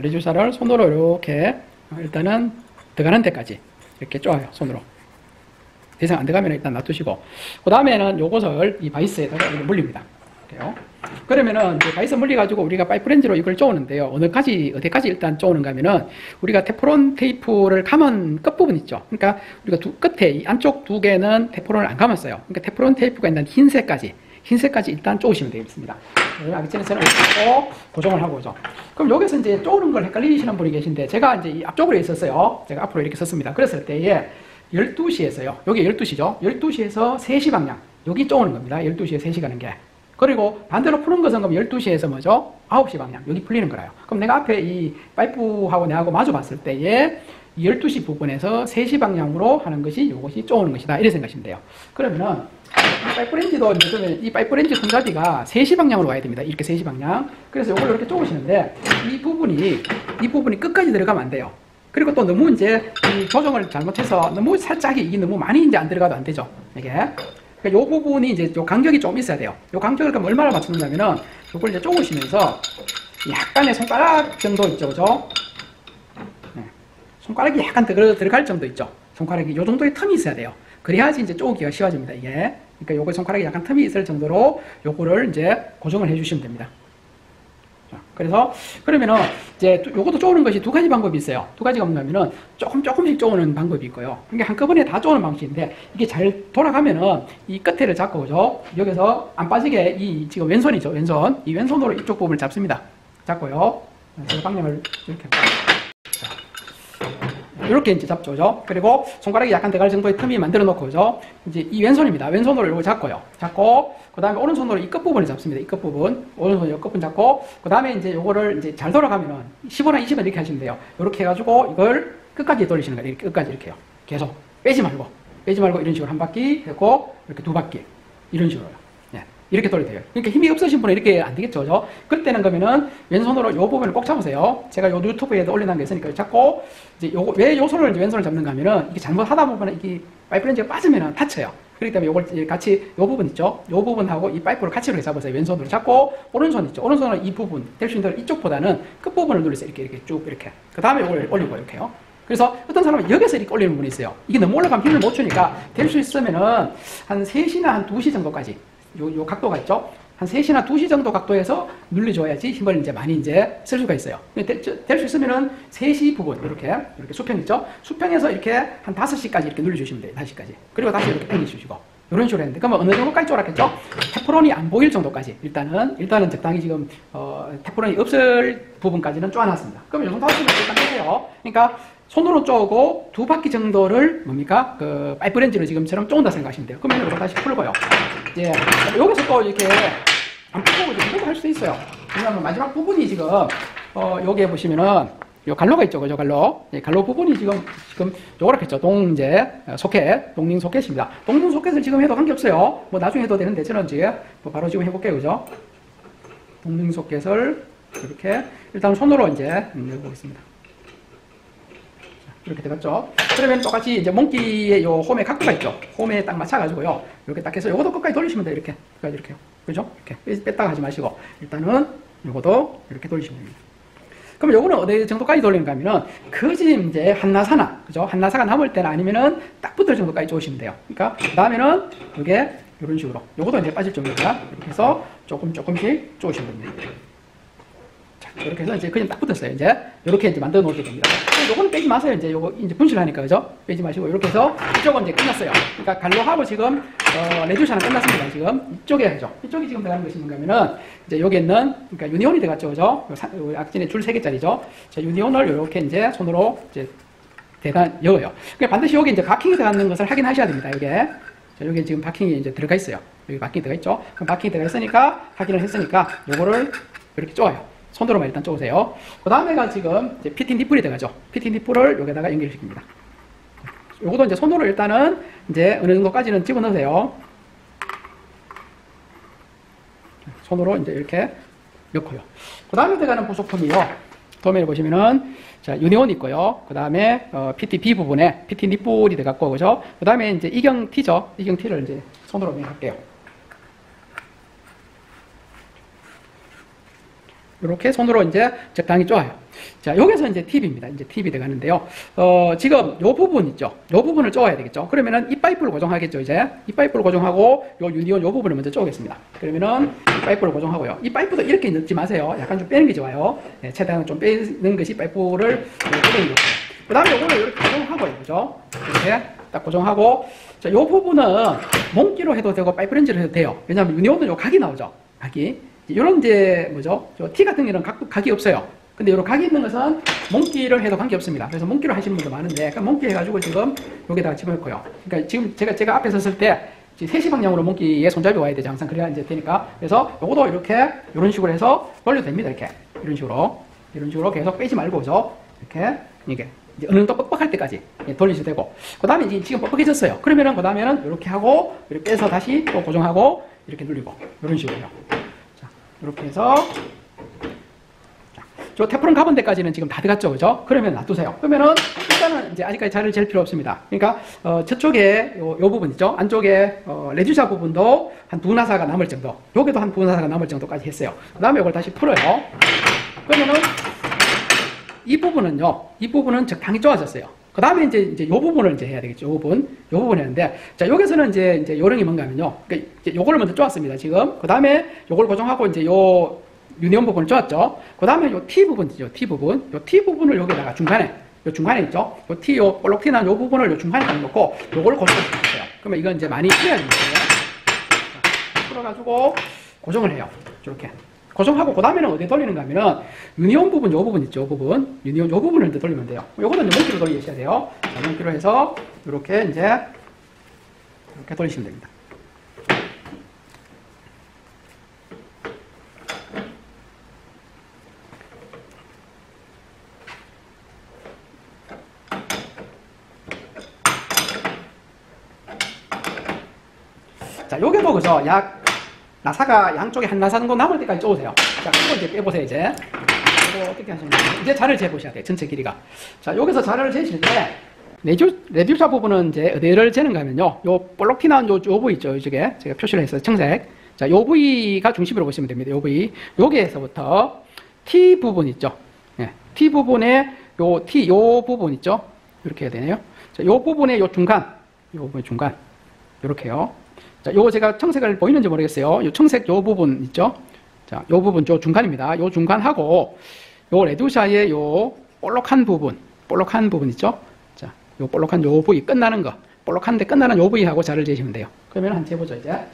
[SPEAKER 1] 레듀샤를 손으로 이렇게 일단은 들어가는 데까지 이렇게 쪼아요. 손으로. 더 이상 안 들어가면 일단 놔두시고, 그 다음에는 요것을 이 바이스에다가 물립니다. 이렇게요. 그러면은 이제 바이스 물려가지고 우리가 파이프렌즈로 이걸 쪼는데요. 어디까지 일단 쪼는가 하면은 우리가 테프론 테이프를 감은 끝부분 있죠. 그러니까 우리가 끝에 이 안쪽 두 개는 테프론을 안 감았어요. 그러니까 테프론 테이프가 있는 흰색까지 일단 쪼으시면 되겠습니다. 아기전에서는 이렇게 고정을 하고 오죠. 그럼 여기서 이제 쪼는 걸 헷갈리시는 분이 계신데, 제가 이제 이 앞쪽으로 있었어요. 제가 앞으로 이렇게 섰습니다. 그랬을 때에 12시에서요. 여기 12시죠. 12시에서 3시 방향. 여기 쪼는 겁니다. 12시에 3시 가는 게. 그리고 반대로 푸는 것은 그럼 12시에서 뭐죠? 9시 방향. 여기 풀리는 거라요. 그럼 내가 앞에 이 파이프하고 내하고 마주 봤을 때에 12시 부분에서 3시 방향으로 하는 것이 이것이 쪼는 것이다. 이렇게 생각하시면 돼요. 그러면은 이 파이프렌즈도 이제 이 파이프렌즈 손잡이가 3시 방향으로 와야 됩니다. 이렇게 3시 방향. 그래서 이걸 이렇게 쪼으시는데 이 부분이 끝까지 들어가면 안 돼요. 그리고 또 너무 이제 이 조정을 잘못해서 너무 살짝이 이게 너무 많이 이제 안 들어가도 안 되죠. 이게. 그러니까 요 부분이 이제 요 간격이 좀 있어야 돼요. 요 간격을 그럼 얼마나 맞추느냐면은 요걸 이제 쪼으시면서 약간의 손가락 정도 있죠, 그죠? 네. 손가락이 약간 들어갈 정도 있죠. 손가락이 요 정도의 틈이 있어야 돼요. 그래야지 이제 쪼기가 쉬워집니다, 이게. 그러니까 요거 손가락에 약간 틈이 있을 정도로 요거를 이제 고정을 해주시면 됩니다. 자, 그래서 그러면은 이제 요것도 쪼는 것이 두 가지 방법이 있어요. 두 가지가 뭐냐면은 조금씩 쪼는 방법이 있고요. 그러니까 한꺼번에 다 쪼는 방식인데 이게 잘 돌아가면은 이 끝에를 잡고 그죠? 여기서 안 빠지게 이 지금 왼손이죠. 왼손. 이 왼손으로 이쪽 부분을 잡습니다. 잡고요. 제가 방향을 이렇게. 이렇게 이제 잡죠, 그죠? 그리고 손가락이 약간 들어갈 정도의 틈이 만들어 놓고, 그죠? 이제 이 왼손입니다. 왼손으로 이거 잡고요. 잡고, 그 다음에 오른손으로 이 끝부분을 잡습니다. 이 끝부분. 오른손 이 끝부분 잡고, 그 다음에 이제 요거를 이제 잘 돌아가면은 15나 20은 이렇게 하시면 돼요. 이렇게 해가지고 이걸 끝까지 돌리시는 거예요. 이렇게 끝까지 이렇게요. 계속. 빼지 말고 이런 식으로 한 바퀴 했고, 이렇게 두 바퀴. 이런 식으로요. 이렇게 돌려야 돼요. 그러니까 힘이 없으신 분은 이렇게 안 되겠죠, 그죠? 그때는 그러면은 왼손으로 요 부분을 꼭 잡으세요. 제가 요 유튜브에도 올려놓은 게 있으니까 잡고, 이제 요거, 왜 요 손을 이제 왼손을 잡는가 하면은, 이게 잘못하다 보면은 이게 파이프 렌즈가 빠지면은 다쳐요. 그렇기 때문에 요걸 같이, 요 부분 있죠? 요 부분하고 이 파이프를 같이 이렇게 잡으세요. 왼손으로 잡고, 오른손 있죠? 오른손은 이 부분, 될 수 있는 대로 이쪽보다는 끝부분을 누르세요. 이렇게 쭉, 이렇게. 그 다음에 요걸 올리고, 이렇게요. 그래서 어떤 사람은 여기서 이렇게 올리는 분이 있어요. 이게 너무 올라가면 힘을 못 주니까, 될 수 있으면은, 한 3시나 한 2시 정도까지. 요 각도가 있죠? 한 3시나 2시 정도 각도에서 눌러줘야지 힘을 이제 많이 이제 쓸 수가 있어요. 될 수 있으면은 3시 부분, 이렇게 수평 있죠? 수평에서 이렇게 한 5시까지 이렇게 눌러주시면 돼요. 5시까지. 그리고 다시 이렇게 당겨주시고. 이런 식으로 했는데, 그러면 어느 정도까지 쫄았겠죠? 테프론이 안 보일 정도까지. 일단은 적당히 지금, 테프론이 없을 부분까지는 쪼아놨습니다. 그러면 요 정도 하시면 일단 되세요. 그러니까, 손으로 쪼고 두 바퀴 정도를 뭡니까? 그 파이프 렌즈를 지금처럼 쪼은다 생각하시면 돼요. 그러면 이거 다시 풀고요. 이제 여기서 또 이렇게 안 풀고 이렇게 할 수 있어요. 왜냐하면 마지막 부분이 지금 여기에 보시면은 요 갈로가 있죠, 그죠? 갈로 부분이 지금 요렇게 있죠. 동ning 소켓입니다. 동ning 소켓을 지금 해도 관계없어요. 뭐 나중에 해도 되는데 저는 이제 뭐 바로 지금 해볼게요, 그죠? 동ning 소켓을 이렇게 일단 손으로 이제 열어보겠습니다. 이렇게 들어갔죠. 그러면 똑같이 이제 몽키의 요 홈의 각도가 있죠. 홈에 딱 맞춰가지고요. 이렇게 딱 해서 요것도 끝까지 돌리시면 돼요. 끝까지 이렇게요. 그죠? 이렇게 뺐다가 하지 마시고. 일단은 요것도 이렇게 돌리시면 됩니다. 그럼 요거는 어디 정도까지 돌리는가 하면은, 거지 이제 한나사나, 그죠? 한나사가 남을 때나 아니면은 딱 붙을 정도까지 쪼시면 돼요. 그러니까, 그 다음에는 요게 요런 식으로. 요것도 이제 빠질 정도니까 이렇게 해서 조금씩 쪼시면 됩니다. 이렇게 해서 이제 그냥 딱 붙었어요. 이제 이렇게 이제 만들어 놓게 됩니다. 요거는 빼지 마세요. 이제 요거 이제 분실하니까, 그죠? 빼지 마시고 이렇게 해서 이쪽은 이제 끝났어요. 그러니까 갈로하고 지금 레듀샤는 끝났습니다. 지금 이쪽에 하죠. 이쪽이 지금 들어가는 것이 뭔가 하면은 이제 여기 있는, 그러니까 유니온이 들어갔죠, 그죠? 악진의 줄 3개짜리죠. 자, 유니온을 이렇게 이제 손으로 이제 여어요. 그러니까 반드시 여기 이제 바킹이 들어가는 것을 확인하셔야 됩니다. 이게. 자, 여기 지금 바킹이 이제 들어가 있어요. 여기 바킹이 들어가 있죠. 그럼 바킹이 들어가 있으니까 확인을 했으니까 요거를 이렇게 쪼아요. 손으로만 일단 쪼으세요. 그 다음에가 지금 이제 피팅 니플이 들어가죠. 피팅 니플을 여기다가 연결시킵니다. 요것도 이제 손으로 일단은 이제 어느 정도까지는 집어 넣으세요. 손으로 이제 이렇게 넣고요. 그 다음에 들어가는 부속품이요. 도면에 보시면은, 자, 유니온 있고요. 그 다음에, PTB 부분에 PT 니플이 들어갔고, 그죠? 그 다음에 이제 이경티죠. 이경티를 이제 손으로 할게요. 이렇게 손으로 이제 적당히 쪼아요. 자, 여기서 이제 팁입니다. 이제 팁이 들어가는데요. 지금 요 부분 있죠? 요 부분을 쪼아야 되겠죠? 그러면은 이 파이프를 고정하겠죠, 이제? 이 파이프를 고정하고, 요 유니온 요 부분을 먼저 쪼겠습니다. 그러면은 이 파이프를 고정하고요. 이 파이프도 이렇게 넣지 마세요. 약간 좀 빼는 게 좋아요. 네, 최대한 좀 빼는 것이 파이프를 쪼개는 거고요. 그 다음에 요거를 이렇게 고정하고요, 그죠? 이렇게 딱 고정하고, 자, 요 부분은 몽기로 해도 되고, 파이프 렌즈로 해도 돼요. 왜냐하면 유니온은 요 각이 나오죠? 각이. 이런 이제 뭐죠? 티 같은 경우는 각이 없어요. 근데 이런 각이 있는 것은 몽기를 해도 관계 없습니다. 그래서 몽기로 하시는 분도 많은데, 그러니까 몽기 해가지고 지금 여기다가 집어넣고요. 그러니까 지금 제가 앞에 섰을 때 3시 방향으로 몽기에 손잡이 와야 되죠. 항상 그래야 이제 되니까. 그래서 요것도 이렇게 이런 식으로 해서 돌려도 됩니다. 이렇게 이런 식으로 계속 빼지 말고, 그죠? 이렇게 이게 이제 어느 정도 뻑뻑할 때까지 돌리셔도 되고, 그 다음에 이제 지금 뻑뻑해졌어요. 그러면은 그 다음에는 이렇게 하고 이렇게 빼서 다시 또 고정하고 이렇게 눌리고 이런 식으로요. 이렇게 해서 저 테프론 가본 데까지는 지금 다 들어갔죠, 그죠? 그러면 놔두세요. 그러면은 일단은 이제 아직까지 자를 잴 필요 없습니다. 그러니까 저쪽에 요 부분 있죠? 안쪽에 레듀샤 부분도 한 2나사가 남을 정도, 여기도 한 2나사가 남을 정도까지 했어요. 그 다음에 이걸 다시 풀어요. 그러면은 이 부분은요, 이 부분은 적당히 쪼아졌어요. 그 다음에 이제 요 부분을 이제 해야 되겠죠. 요 부분 했는데, 자, 여기서는 이제 요령이 뭔가 하면요. 그러니까 요거를 먼저 쪼았습니다, 지금. 그 다음에 요걸 고정하고 이제 요 유니온 부분을 쪼았죠. 그 다음에 요 T 부분이죠. T 부분. 요 T 부분을 여기다가 요 중간에 있죠. 요 T, 요 볼록 T 난 요 부분을 요 중간에 놓고 요걸 고정시켜요. 그러면 이건 이제 많이 풀어야 됩니다. 풀어가지고 고정을 해요. 이렇게. 고정하고 그 다음에는 어디에 돌리는가 하면은 유니온 부분 요 부분 있죠. 요 부분. 유니온 요 부분을 이제 돌리면 돼요. 요거는 이제 몽키로 돌리셔야 돼요. 자, 몽키로 해서 이렇게 이제 이렇게 돌리시면 됩니다. 자, 요게도 그죠? 나사가 양쪽에 한 나사 정도 남을 때까지 쪼으세요. 자, 그거 이제 빼보세요, 이제. 이거 어떻게 하시면 돼요? 이제 자를 재보셔야 돼요, 전체 길이가. 자, 여기서 자를 재실 때, 레듀사 부분은 이제 어디를 재는가 하면요. 요 볼록 티 나온 요 부위 있죠, 이쪽에. 제가 표시를 했어요, 청색. 자, 요 부위가 중심으로 보시면 됩니다, 요 부위. 여기에서부터 T 부분 있죠. 예, T 부분에 요 부분 있죠. 이렇게 해야 되네요. 자, 요 부분에 요 중간. 요렇게요. 자, 요거 제가 청색을 보이는지 모르겠어요. 요 청색 요 부분 있죠? 자, 요 부분, 요 중간입니다. 요 중간하고, 요 레듀샤의 요 볼록한 부분 있죠? 자, 요 볼록한 요 부위 끝나는 거, 볼록한데 끝나는 요 부위하고 자를 재시면 돼요. 그러면 한번 재보죠, 이제. 요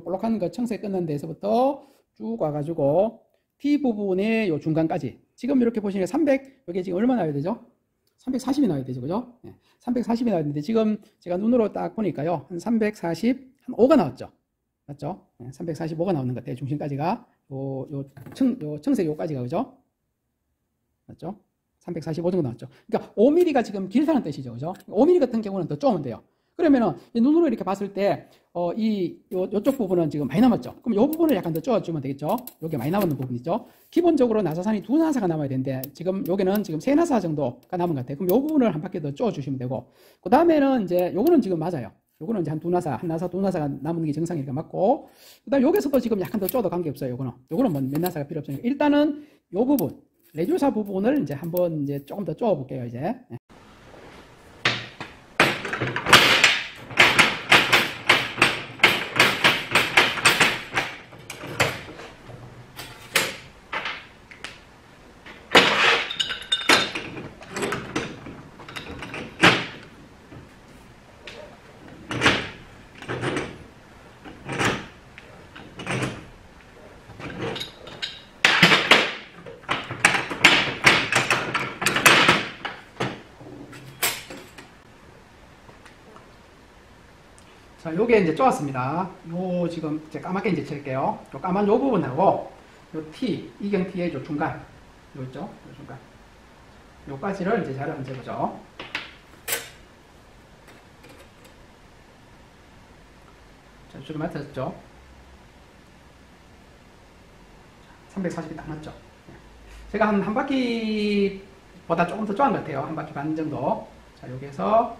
[SPEAKER 1] 볼록한 거 청색 끝난 데서부터 쭉 와가지고, T 부분의 요 중간까지. 지금 이렇게 보시면 300, 여기 지금 얼마 나와야 되죠? 340이 나와야 되죠, 그죠? 네, 340이 나와야 되는데, 지금 제가 눈으로 딱 보니까요, 한 345가 나왔죠? 맞죠? 네, 345가 나오는 것 같아요, 중심까지가. 청색 요까지가, 그죠? 맞죠? 345 정도 나왔죠. 그러니까 5mm가 지금 길다는 뜻이죠, 그죠? 5mm 같은 경우는 더 쪼면 돼요. 그러면은, 눈으로 이렇게 봤을 때, 요쪽 부분은 지금 많이 남았죠? 그럼 요 부분을 약간 더 쪼아주면 되겠죠? 요게 많이 남은 부분 있죠? 기본적으로 나사산이 2나사가 남아야 되는데, 지금 요게는 지금 3나사 정도가 남은 것 같아요. 그럼 요 부분을 한 바퀴 더 쪼아주시면 되고, 그 다음에는 이제, 요거는 지금 맞아요. 요거는 이제 한 2나사, 2나사가 남은 게 정상이니까 맞고, 그 다음 여기서도 지금 약간 더 쪼아도 관계없어요, 요거는 뭐 몇 나사가 필요 없으니까. 일단은 요 부분, 레듀사 부분을 이제 한번 이제 조금 더 쪼아 볼게요, 이제. 자, 요게 이제 쪼았습니다. 요 지금 이제 까맣게 이제 칠게요. 요 까만 요 부분하고 요 T, 이경 T의 요 중간, 요 있죠? 요 중간. 요까지를 이제 자를 한번 재보죠. 자, 줄이 맞춰졌죠? 340이 딱 맞죠? 제가 한 바퀴보다 조금 더 쪼은 것 같아요. 한 바퀴 반 정도. 자, 여기에서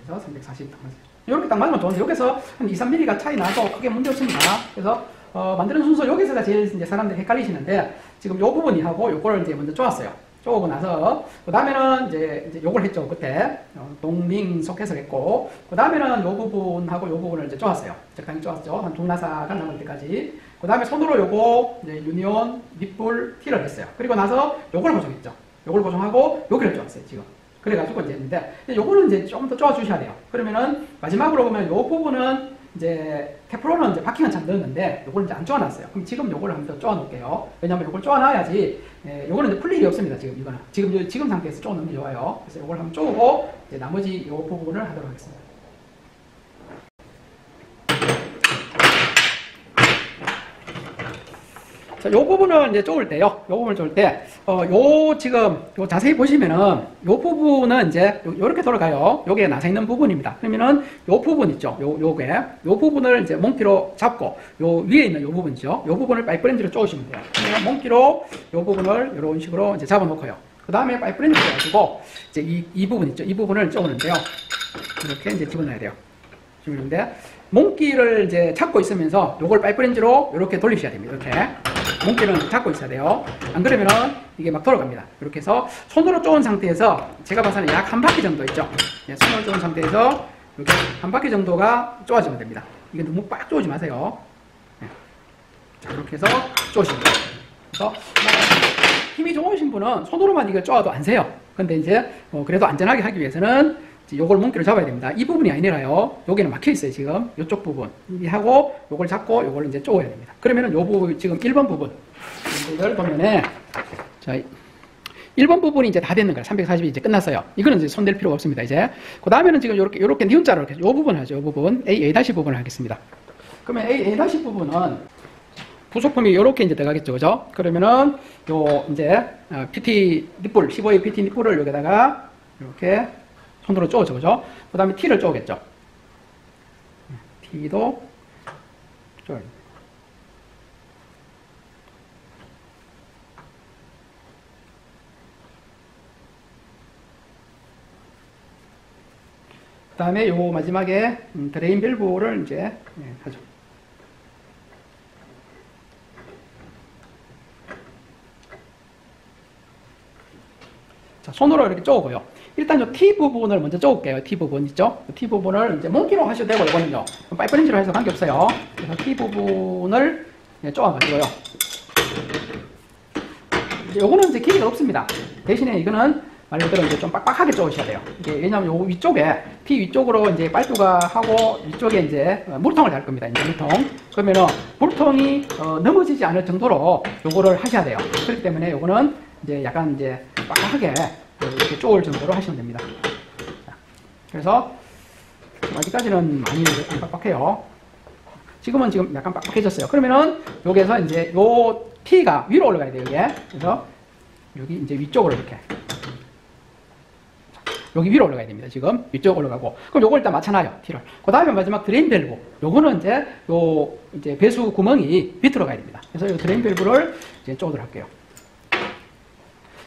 [SPEAKER 1] 340 딱 맞아요. 이렇게 딱 맞으면 좋은데, 여기서 한 2, 3mm가 차이 나도 크게 문제 없습니다. 그래서, 만드는 순서 여기서가 제일 이제 사람들이 헷갈리시는데, 지금 요 부분이 하고 요거를 이제 먼저 쪼았어요. 쪼고 나서, 그 다음에는 이제 요걸 했죠, 그때. 동링 속해서 했고, 그 다음에는 요 부분하고 요 부분을 이제 쪼았어요. 적당히 쪼았죠. 한 2나사가 남을 때까지. 그 다음에 손으로 요거, 이제 유니온, 밑불, T를 했어요. 그리고 나서 요걸 고정했죠. 요걸 고정하고 여기를 쪼았어요, 지금. 그래가지고 이제 했는데, 요거는 이제 좀 더 쪼아주셔야 돼요. 그러면은, 마지막으로 보면 요 부분은 이제, 테프론은 이제 바킹은 잘 넣었는데, 요걸 이제 안 쪼아놨어요. 그럼 지금 요거를 한번 더 쪼아놓을게요. 왜냐면 요걸 쪼아놔야지, 요거는 이제 풀 일이 없습니다, 지금 이거는. 지금 상태에서 쪼아놓는 게 좋아요. 그래서 요걸 한번 쪼고, 이제 나머지 요 부분을 하도록 하겠습니다. 자, 요 부분을 이제 쪼을 때요. 요 부분을 쪼을 때, 지금, 자세히 보시면은, 요 부분은 이제, 요렇게 돌아가요. 요게 나사 있는 부분입니다. 그러면은, 요 부분 있죠. 요 부분을 이제 몽키로 잡고, 요 위에 있는 요 부분이죠. 요 부분을 파이프렌즈로 쪼으시면 돼요. 그러면 몽키로 요 부분을 요런 식으로 이제 잡아놓고요. 그 다음에 파이프렌즈로 가지고, 이제 이 부분 있죠. 이 부분을 쪼는데요. 이렇게 이제 집어넣어야 돼요. 집어넣는데, 몽키를 이제 잡고 있으면서 요걸 파이프렌즈로 이렇게 돌리셔야 됩니다. 이렇게. 몽기는 잡고 있어야 돼요. 안 그러면은 이게 막 돌아갑니다. 이렇게 해서 손으로 쪼은 상태에서 제가 봐서는 약 한 바퀴 정도 있죠. 예, 손으로 쪼은 상태에서 이렇게 한 바퀴 정도가 쪼아지면 됩니다. 이게 너무 빡 쪼지 마세요. 예. 자, 이렇게 해서 쪼시면 돼요. 그래서 힘이 좋으신 분은 손으로만 이걸 쪼아도 안 세요. 근데 이제 그래도 안전하게 하기 위해서는 요걸 몽기로 잡아야 됩니다. 이 부분이 아니라요. 여기는 막혀 있어요, 지금. 요쪽 부분. 이 하고 요걸 잡고 요걸 이제 쪼아야 됩니다. 그러면은 요 부분, 지금 1번 부분. 이걸 보면은, 자, 1번 부분이 이제 다 됐는 거예요. 340이 이제 끝났어요. 이거는 이제 손댈 필요가 없습니다, 이제. 그 다음에는 지금 요렇게 니은자로 이렇게 요 부분 하죠. 요 부분. A 부분을 하겠습니다. 그러면 A 부분은 부속품이 요렇게 이제 들어가겠죠, 그죠? 그러면은 요 이제 PT 닛볼, 15A PT 닛볼을 여기다가 이렇게 손으로 쪼죠, 그죠? 그 다음에 T를 쪼겠죠. T도 쪼요. 그 다음에 요 마지막에 드레인 밸브를 이제 하죠. 자, 손으로 이렇게 쪼고요. 일단 요 T 부분을 먼저 쪼을게요. T 부분 있죠? T 부분을 이제 몽기로 하셔도 되고, 이거는요. 파이프렌지로 해서 관계없어요. 그래서 T 부분을 쪼아가지고요. 요거는 이제 길이가 없습니다. 대신에 이거는 말 그대로 이제 좀 빡빡하게 쪼으셔야 돼요. 이게 왜냐면 요 위쪽에, T 위쪽으로 이제 파이프가 하고 위쪽에 이제 물통을 달 겁니다. 이제 물통. 그러면은 물통이 넘어지지 않을 정도로 요거를 하셔야 돼요. 그렇기 때문에 요거는 이제 약간 이제 빡빡하게 이렇게 쪼을 정도로 하시면 됩니다. 자, 그래서 아직까지는 많이 안 빡빡해요. 지금은 지금 약간 빡빡해졌어요. 그러면은 여기에서 이제 요 T가 위로 올라가야 돼요, 이게. 그래서 여기 이제 위쪽으로 이렇게. 여기 위로 올라가야 됩니다, 지금. 위쪽 올라가고. 그럼 요걸 일단 맞춰놔요, T를. 그 다음에 마지막 드레인 밸브. 요거는 이제 이제 배수 구멍이 밑으로 가야 됩니다. 그래서 요 드레인 밸브를 이제 쪼도록 할게요.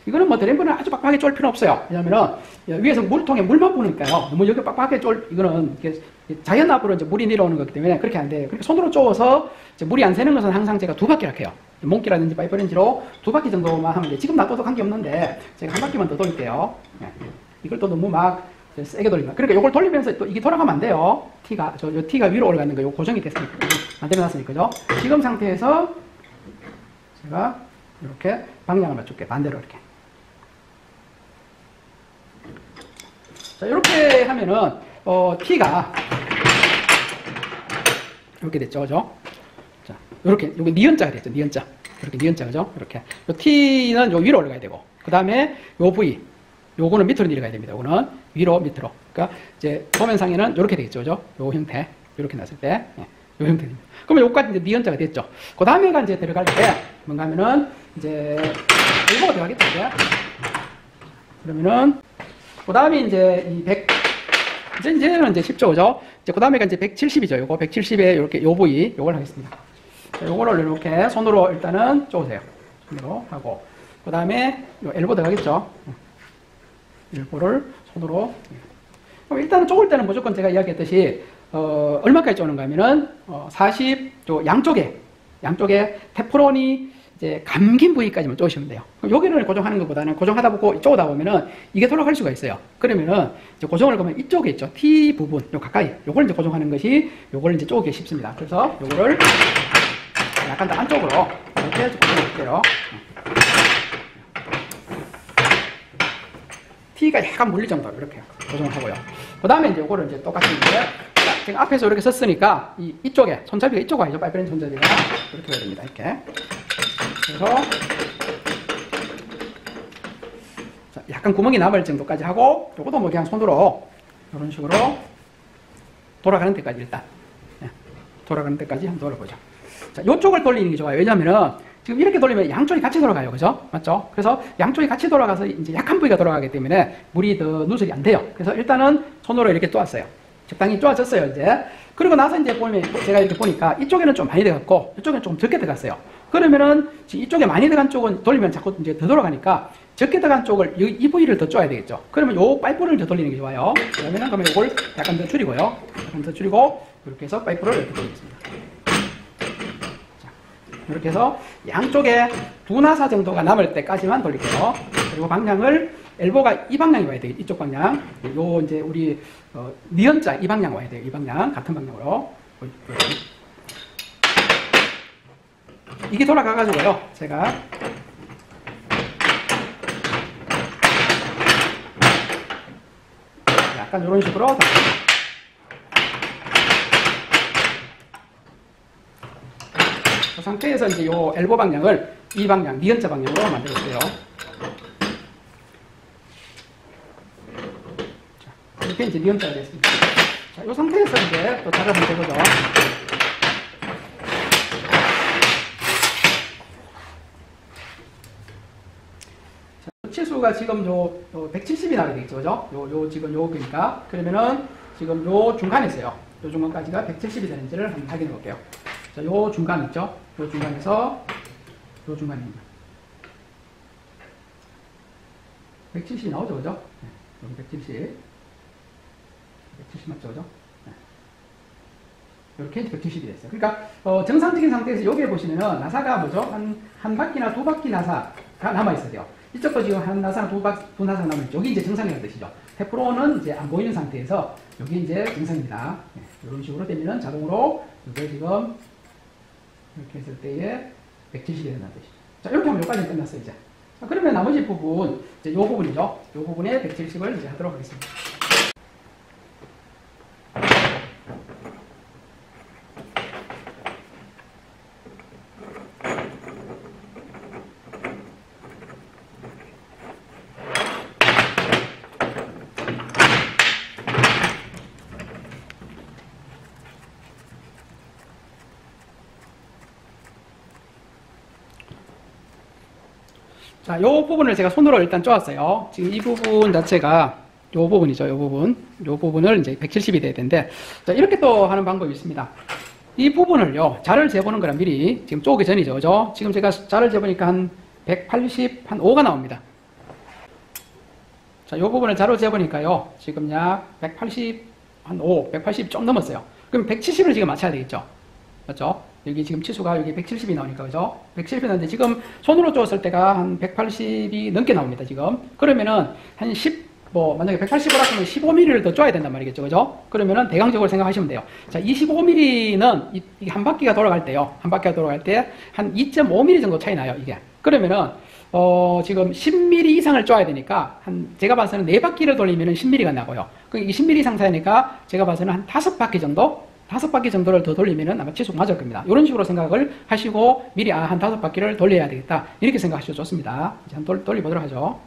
[SPEAKER 1] 이거는 뭐 드레인 밸브는 아주 빡빡하게 쫄 필요 없어요. 왜냐면은 위에서 물통에 물만 부으니까요. 너무 여기 빡빡하게 이거는 이렇게 자연 앞으로 이제 물이 내려오는 거기 때문에 그렇게 안 돼요. 그렇게 손으로 쪼어서 이제 물이 안 새는 것은 항상 제가 2바퀴를 해요. 몽기라든지 파이프렌지로 2바퀴 정도만 하면 돼요. 지금 놔둬도 관계없는데 제가 한 바퀴만 더 돌릴게요. 이걸 또 너무 막 세게 돌리면. 그러니까 이걸 돌리면서 또 이게 돌아가면 안 돼요. T가, 요 T가 위로 올라가는 거, 요 고정이 됐으니까. 만들어놨으니까, 그죠? 지금 상태에서 제가 이렇게 방향을 맞출게요. 반대로 이렇게. 자, 이렇게 하면은, T가 이렇게 됐죠, 그죠? 자, 이렇게, 요게 니은자가 됐죠, 니은자. 이렇게 니은자, 그죠? 이렇게. 요 T는 요 위로 올라가야 되고, 그 다음에 요 V. 요거는 밑으로 내려가야 됩니다. 요거는 위로, 밑으로. 그러니까 이제 도면상에는 이렇게 되겠죠, 그죠? 요 형태. 이렇게 놨을 때, 요 형태입니다. 그러면 요까지 이제 니은자가 됐죠. 그 다음에가 이제 들어갈 때, 뭔가 하면은, 이제, 일보가 들어가겠죠, 이제. 그러면은, 그 다음에 이제 이 100, 이제는 이제 쉽죠, 그죠? 이제 그 다음에가 이제 170이죠. 요거 170에 이렇게 요 부위, 요걸 하겠습니다. 자, 요거를 이렇게 손으로 일단은 쪼으세요. 손으로 하고. 그 다음에 요 엘보 들어가겠죠. 일부를 손으로. 그럼 일단은 쪼을 때는 무조건 제가 이야기했듯이, 얼마까지 쪼는가 하면은, 40, 양쪽에 테프론이 이제 감긴 부위까지만 쪼으시면 돼요. 그럼 여기를 고정하는 것보다는 고정하다 보고 쪼다 보면은 이게 돌아갈 수가 있어요. 그러면은 이제 고정을 보면 이쪽에 있죠. T 부분, 요 가까이. 요걸 이제 고정하는 것이 요걸 이제 쪼기 쉽습니다. 그래서 요거를 약간 더 안쪽으로 이렇게 고정할게요. T가 약간 물릴 정도로 이렇게 고정을 하고요. 그 다음에 이제 요거를 이제 똑같이 이제 제가 앞에서 이렇게 썼으니까 이쪽에 손잡이가 이쪽 아니죠? 파이프렌지 손잡이가 이렇게 해야 됩니다. 이렇게. 그래서 자, 약간 구멍이 남을 정도까지 하고 요것도 뭐 그냥 손으로 이런 식으로 돌아가는 데까지 일단 돌아가는 데까지 한번 돌아보죠. 자, 요쪽을 돌리는 게 좋아요. 왜냐면은 지금 이렇게 돌리면 양쪽이 같이 돌아가요. 그죠? 맞죠? 그래서 양쪽이 같이 돌아가서 이제 약한 부위가 돌아가기 때문에 물이 더 누설이 안 돼요. 그래서 일단은 손으로 이렇게 쪼았어요. 적당히 쪼아졌어요, 이제. 그리고 나서 이제 보면 제가 이렇게 보니까 이쪽에는 좀 많이 들어갔고 이쪽에는 좀 적게 들어갔어요. 그러면은 이쪽에 많이 들어간 쪽은 돌리면 자꾸 이제 더 돌아가니까 적게 들어간 쪽을 이 부위를 더 쪼아야 되겠죠. 그러면 요 파이프를 더 돌리는 게 좋아요. 그러면 이걸 약간 더 줄이고요. 약간 더 줄이고 이렇게 해서 파이프를 이렇게 돌리겠습니다. 이렇게 해서 양쪽에 두 나사 정도가 남을 때까지만 돌릴게요. 그리고 방향을 엘보가 이 방향이 와야 돼요. 이쪽 방향. 요 이제 우리 니은자 이 방향 와야 돼요. 이 방향 같은 방향으로. 이게 돌아가가지고요. 제가 약간 이런 식으로 그 상태에서 이제 요 엘보 방향을 이 방향, 니은자 방향으로 만들었어요. 자, 이렇게 이제 니은자가 됐습니다. 자, 요 상태에서 이제 또 자를 한번 해보죠. 치수가 지금 요 170이 나와야 되겠죠, 그죠? 요 지금 요거니까. 그러면은 지금 요 중간에 있어요. 요 중간까지가 170이 되는지를 한번 확인해 볼게요. 자, 요 중간 있죠? 요 중간에서 요 중간입니다. 170이 나오죠, 그죠? 네, 여기 170 맞죠, 그죠? 네. 이렇게 170이 됐어요. 그러니까 정상적인 상태에서 여기에 보시면은 나사가 뭐죠? 한 바퀴나 두 바퀴 나사가 남아 있어야 돼요. 이쪽도 지금 한 나사나 두 나사 남아있죠. 여기 이제 정상이라는 뜻이죠. 100%는 이제 안 보이는 상태에서 여기 이제 정상입니다. 네, 이런 식으로 되면은 자동으로 이게 지금 이렇게 했을 때에 170이 된다는 뜻이죠. 자, 이렇게 하면 여기까지 끝났어요, 이제. 자, 그러면 나머지 부분, 이제 요 부분이죠. 요 부분에 170을 이제 하도록 하겠습니다. 자, 요 부분을 제가 손으로 일단 쪼았어요. 지금 이 부분 자체가 요 부분이죠. 요 부분. 요 부분을 이제 170이 돼야 되는데, 자, 이렇게 또 하는 방법이 있습니다. 이 부분을요, 자를 재보는 거랑 미리 지금 쪼기 전이죠. 그죠? 지금 제가 자를 재보니까 한 185가 나옵니다. 자, 요 부분을 자로 재보니까요, 지금 약 180 좀 넘었어요. 그럼 170을 지금 맞춰야 되겠죠? 맞죠? 여기 지금 치수가 여기 170이 나오니까, 그죠? 170이 나오는데 지금 손으로 쪼았을 때가 한 180이 넘게 나옵니다, 지금. 그러면은 한 만약에 180으로 하면 15mm를 더 쪼아야 된단 말이겠죠, 그죠? 그러면은 대강적으로 생각하시면 돼요. 자, 25mm는 이게 한 바퀴가 돌아갈 때요. 한 바퀴가 돌아갈 때 한 2.5mm 정도 차이 나요, 이게. 그러면은, 지금 10mm 이상을 쪼아야 되니까, 제가 봐서는 4바퀴를 돌리면은 10mm가 나고요. 이 10mm 이상 차이니까 제가 봐서는 한 5바퀴 정도를 더 돌리면은 아마 치수가 맞을 겁니다. 이런 식으로 생각을 하시고 미리 한 5바퀴를 돌려야 되겠다. 이렇게 생각하셔도 좋습니다. 이제 한번 돌려보도록 하죠.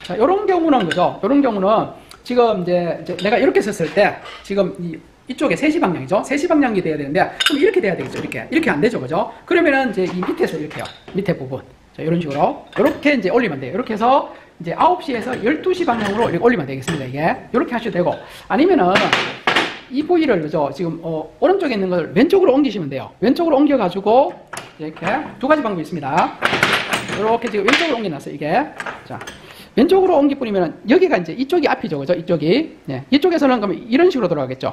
[SPEAKER 1] 자, 요런 경우는 그죠? 요런 경우는 지금 이제 내가 이렇게 썼을 때 지금 이쪽에 3시 방향이죠? 3시 방향이 돼야 되는데 그럼 이렇게 돼야 되겠죠? 이렇게 안 되죠? 그죠? 그러면은 이제 이 밑에서 이렇게요. 밑에 부분. 자, 이런 식으로. 이렇게 이제 올리면 돼요. 이렇게 해서 이제 9시에서 12시 방향으로 이렇게 올리면 되겠습니다. 이게. 이렇게 하셔도 되고. 아니면은 이 부위를 그죠? 지금 오른쪽에 있는 걸 왼쪽으로 옮기시면 돼요. 왼쪽으로 옮겨가지고 이렇게 두 가지 방법이 있습니다. 이렇게 지금 왼쪽으로 옮겨놨어요. 이게 자 왼쪽으로 옮기 뿌리면 여기가 이제 이쪽이 앞이죠, 그죠? 이쪽이 이쪽에서는 그러면 이런 식으로 돌아가겠죠.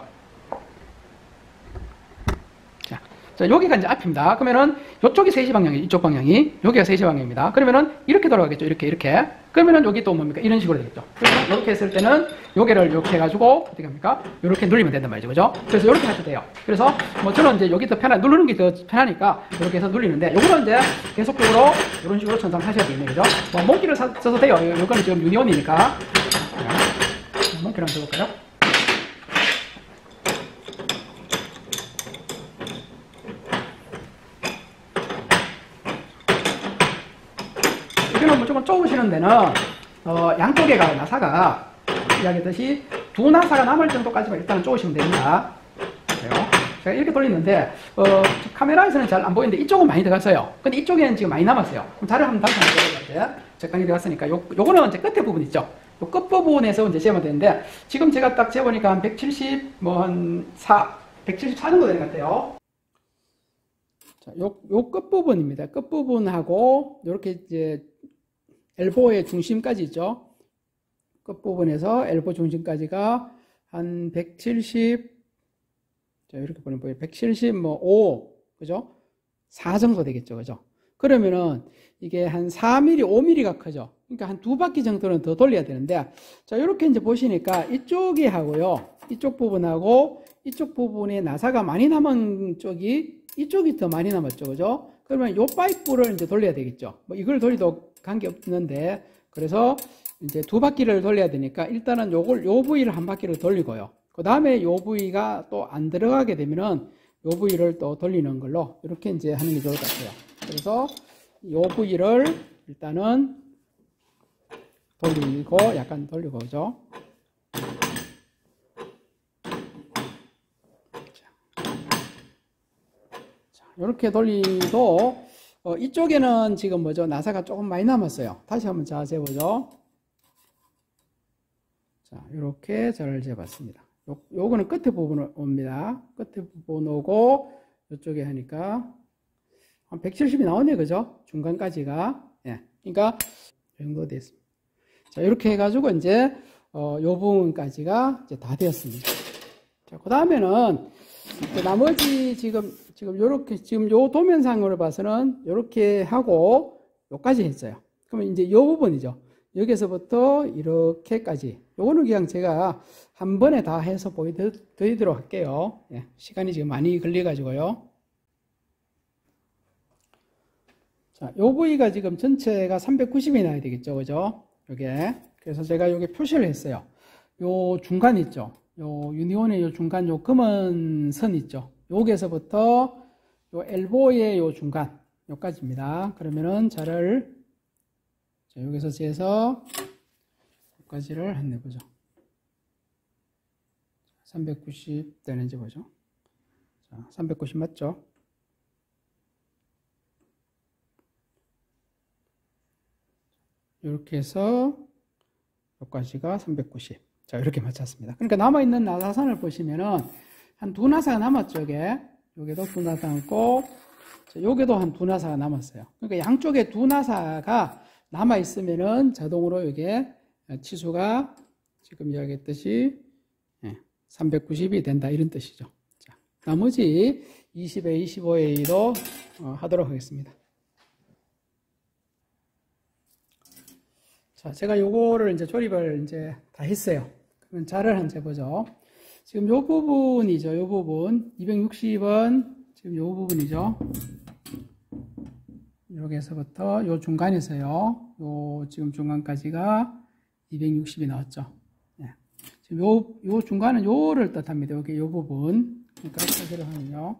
[SPEAKER 1] 자, 여기가 이제 앞입니다. 그러면은 이쪽이 3시 방향이 이쪽 방향이 여기가 3시 방향입니다. 그러면은 이렇게 돌아가겠죠. 이렇게. 그러면은 여기 또 뭡니까? 이런 식으로 되겠죠. 그래서 이렇게 했을 때는 여기를 이렇게 해가지고 어떻게 합니까? 이렇게 눌리면 된단 말이죠. 그죠? 그래서 이렇게 하셔도 돼요. 그래서 뭐 저는 이제 여기 더 누르는 게 더 편하니까 이렇게 해서 눌리는데 요거는 이제 계속적으로 이런 식으로 천장하셔야 되겠네요. 그죠? 뭐 몽키를 써도 돼요. 요거는 지금 유니온이니까. 몽키를 한번 써볼까요? 이거는 무조건 쪼으시는 데는 양쪽에 나사가 이야기했듯이 두 나사가 남을 정도까지만 일단은 쪼으시면 됩니다. 그래요. 제가 이렇게 돌리는데 카메라에서는 잘 안 보이는데 이쪽은 많이 들어갔어요. 근데 이쪽에는 지금 많이 남았어요. 그럼 자를 한번 다시 한번 들어갈 때 적당히 들어갔으니까 요거는 이제 끝에 부분 있죠. 요 끝부분에서 이제 재면 되는데 지금 제가 딱 재보니까 한 170 174 정도 되는 것 같아요. 자, 요 끝부분입니다. 끝부분하고 이렇게 이제 엘보의 중심까지 있죠. 끝부분에서 엘보 중심까지가 한 170, 자, 이렇게 보면 175, 그죠? 4 정도 되겠죠. 그죠? 그러면은 이게 한 4mm, 5mm가 크죠. 그러니까 한 2바퀴 정도는 더 돌려야 되는데, 자, 이렇게 이제 보시니까 이쪽이 하고요. 이쪽 부분하고 이쪽 부분에 나사가 많이 남은 쪽이 이쪽이 더 많이 남았죠. 그죠? 그러면 요 파이프를 이제 돌려야 되겠죠. 뭐 이걸 돌려도 관계없는데, 그래서 이제 2바퀴를 돌려야 되니까 일단은 요 부위를 한 바퀴를 돌리고요. 그 다음에 요 부위가 또 안 들어가게 되면은 요 부위를 또 돌리는 걸로 이렇게 이제 하는 게 좋을 것 같아요. 그래서 요 부위를 일단은 돌리고, 약간 돌리고, 그죠? 자, 이렇게 돌리도, 이쪽에는 지금 뭐죠? 나사가 조금 많이 남았어요. 다시 한번 잘 재보죠. 자, 이렇게 잘 재봤습니다. 요거는 끝에 부분 옵니다. 끝에 부분 오고, 이쪽에 하니까 한 170이 나오네, 그죠? 중간까지가. 예. 그러니까, 이 정도 됐습니다. 자, 이렇게 해가지고, 이제, 요 부분까지가 이제 다 되었습니다. 자, 그 다음에는, 나머지 지금 요 도면상으로 봐서는 요렇게 하고, 요까지 했어요. 그러면 이제 요 부분이죠. 여기서부터 이렇게까지. 요거는 그냥 제가 한 번에 다 해서 보여드리도록 할게요. 예. 시간이 지금 많이 걸려가지고요. 자, 요 부위가 지금 전체가 390이 나야 되겠죠. 그죠? 요게. 그래서 제가 여기 표시를 했어요. 요 중간 있죠. 요 유니온의 요 중간 요 검은 선 있죠. 여기서부터 요 엘보의 요 중간 요까지입니다. 그러면은 자를 자, 여기서 재서 여기까지를 한번 해보죠. 390 되는지 보죠. 자, 390 맞죠? 이렇게 해서 여기까지가 390. 자, 이렇게 맞췄습니다. 그러니까 남아있는 나사선을 보시면은 한 2나사가 남았죠, 이게. 여기도 2나사 남고, 여기도 한 2나사가 남았어요. 그러니까 양쪽에 2나사가 남아있으면은 자동으로 이게 치수가 지금 이야기했듯이 390이 된다, 이런 뜻이죠. 자, 나머지 20에 25A로 하도록 하겠습니다. 자, 제가 요거를 이제 조립을 이제 다 했어요. 그러면 자를 한번 재보죠. 지금 요 부분이죠. 요 부분. 260은 지금 요 부분이죠. 여기서부터 요 중간에서요. 요 지금 중간까지가 260이 나왔죠. 네. 지금 요 중간은 요를 뜻합니다. 여기 요 부분. 그러니까 표시를 하면요.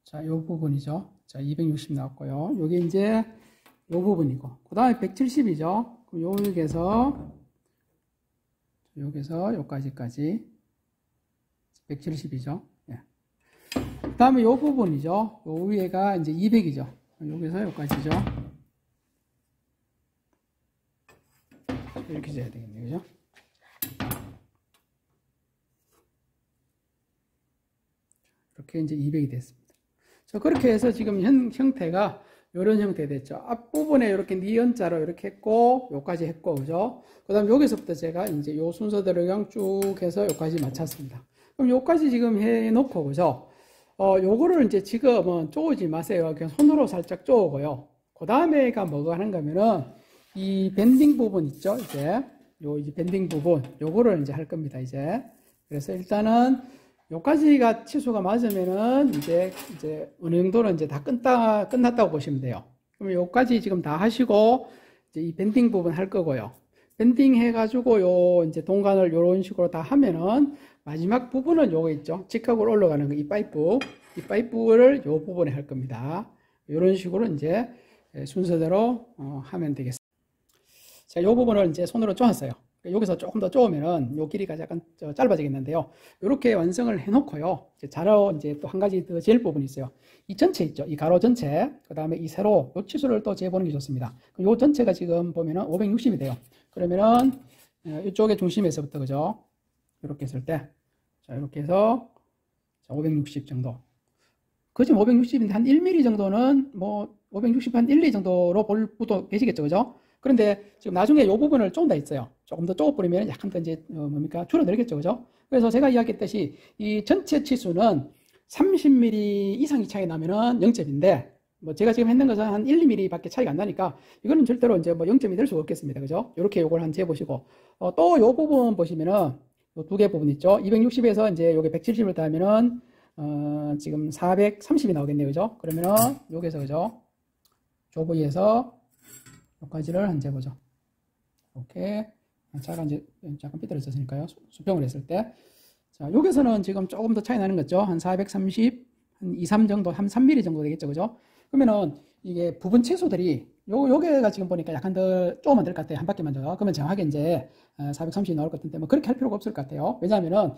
[SPEAKER 1] 자, 요 부분이죠. 자, 260 나왔고요. 요게 이제 요 부분이고, 그 다음에 170이죠. 그럼 여기서 요까지까지 170이죠. 예. 그 다음에 요 부분이죠. 요 위에가 이제 200이죠. 여기서 요까지죠. 이렇게 재야 되겠네요. 그죠? 이렇게 이제 200이 됐습니다. 자, 그렇게 해서 지금 형태가 이런 형태 됐죠. 앞부분에 이렇게 니은자로 이렇게 했고, 요까지 했고, 그죠? 그 다음 여기서부터 제가 이제 요 순서대로 그냥 쭉 해서 요까지 맞췄습니다. 그럼 요까지 지금 해놓고, 그죠? 요거를 이제 지금은 쪼우지 마세요. 그냥 손으로 살짝 쪼우고요. 그 다음에가 뭐가 하는가 하면은, 이 밴딩 부분 있죠? 이제 밴딩 부분, 요거를 이제 할 겁니다, 이제. 그래서 일단은, 요까지가 치수가 맞으면은 이제 어느 정도는 이제 다 끝났다고 보시면 돼요. 그럼 요까지 지금 다 하시고 이제 이 밴딩 부분 할 거고요. 밴딩 해가지고 요 이제 동관을 요런 식으로 다 하면은 마지막 부분은 요거 있죠. 직각으로 올라가는 거, 이 파이프를 요 부분에 할 겁니다. 요런 식으로 이제 순서대로 하면 되겠습니다. 자, 요 부분을 이제 손으로 쪼았어요. 여기서 조금 더 쪼으면은 요 길이가 약간 짧아지겠는데요. 이렇게 완성을 해놓고요. 자로 이제 또 한 가지 더 잴 부분이 있어요. 이 전체 있죠. 이 가로 전체. 그 다음에 이 세로, 요 치수를 또 재보는 게 좋습니다. 요 전체가 지금 보면은 560이 돼요. 그러면은 이쪽의 중심에서부터, 그죠? 이렇게 했을 때. 자, 이렇게 해서 560 정도. 그 지금 560인데 한 1mm 정도는 뭐 560 한 1, 2 정도로 볼 분도 계시겠죠. 그죠?
[SPEAKER 2] 그런데 지금 나중에 이 부분을 쪼은다 했어요. 조금 더 쪼어버리면 약간 더 이제 뭡니까? 줄어들겠죠, 그죠? 그래서 제가 이야기했듯이 이 전체 치수는 30mm 이상이 차이 나면은 0점인데, 뭐 제가 지금 했는 것은 한 1, 2mm 밖에 차이가 안 나니까 이거는 절대로 이제 뭐 0점이 될 수가 없겠습니다. 그죠? 이렇게 요걸 한번 재보시고, 또 요 부분 보시면은 요 두 개 부분 있죠? 260에서 이제 요게 170을 더하면은 지금 430이 나오겠네요. 그죠? 그러면은 여기서 그죠? 조 부위에서 여기까지를 한번 재보죠. 이렇게 차가 이제 약간 삐뚤어졌으니까요. 수평을 했을 때. 자, 여기서는 지금 조금 더 차이 나는 거죠. 한 430, 한 2, 3 정도, 한 3mm 정도 되겠죠. 그죠? 그러면은 이게 부분 채소들이 요게가 지금 보니까 약간 더 조금만 될 것 같아요. 한 바퀴만 더. 그러면 정확하게 이제 430이 나올 것 같은데 뭐 그렇게 할 필요가 없을 것 같아요. 왜냐하면은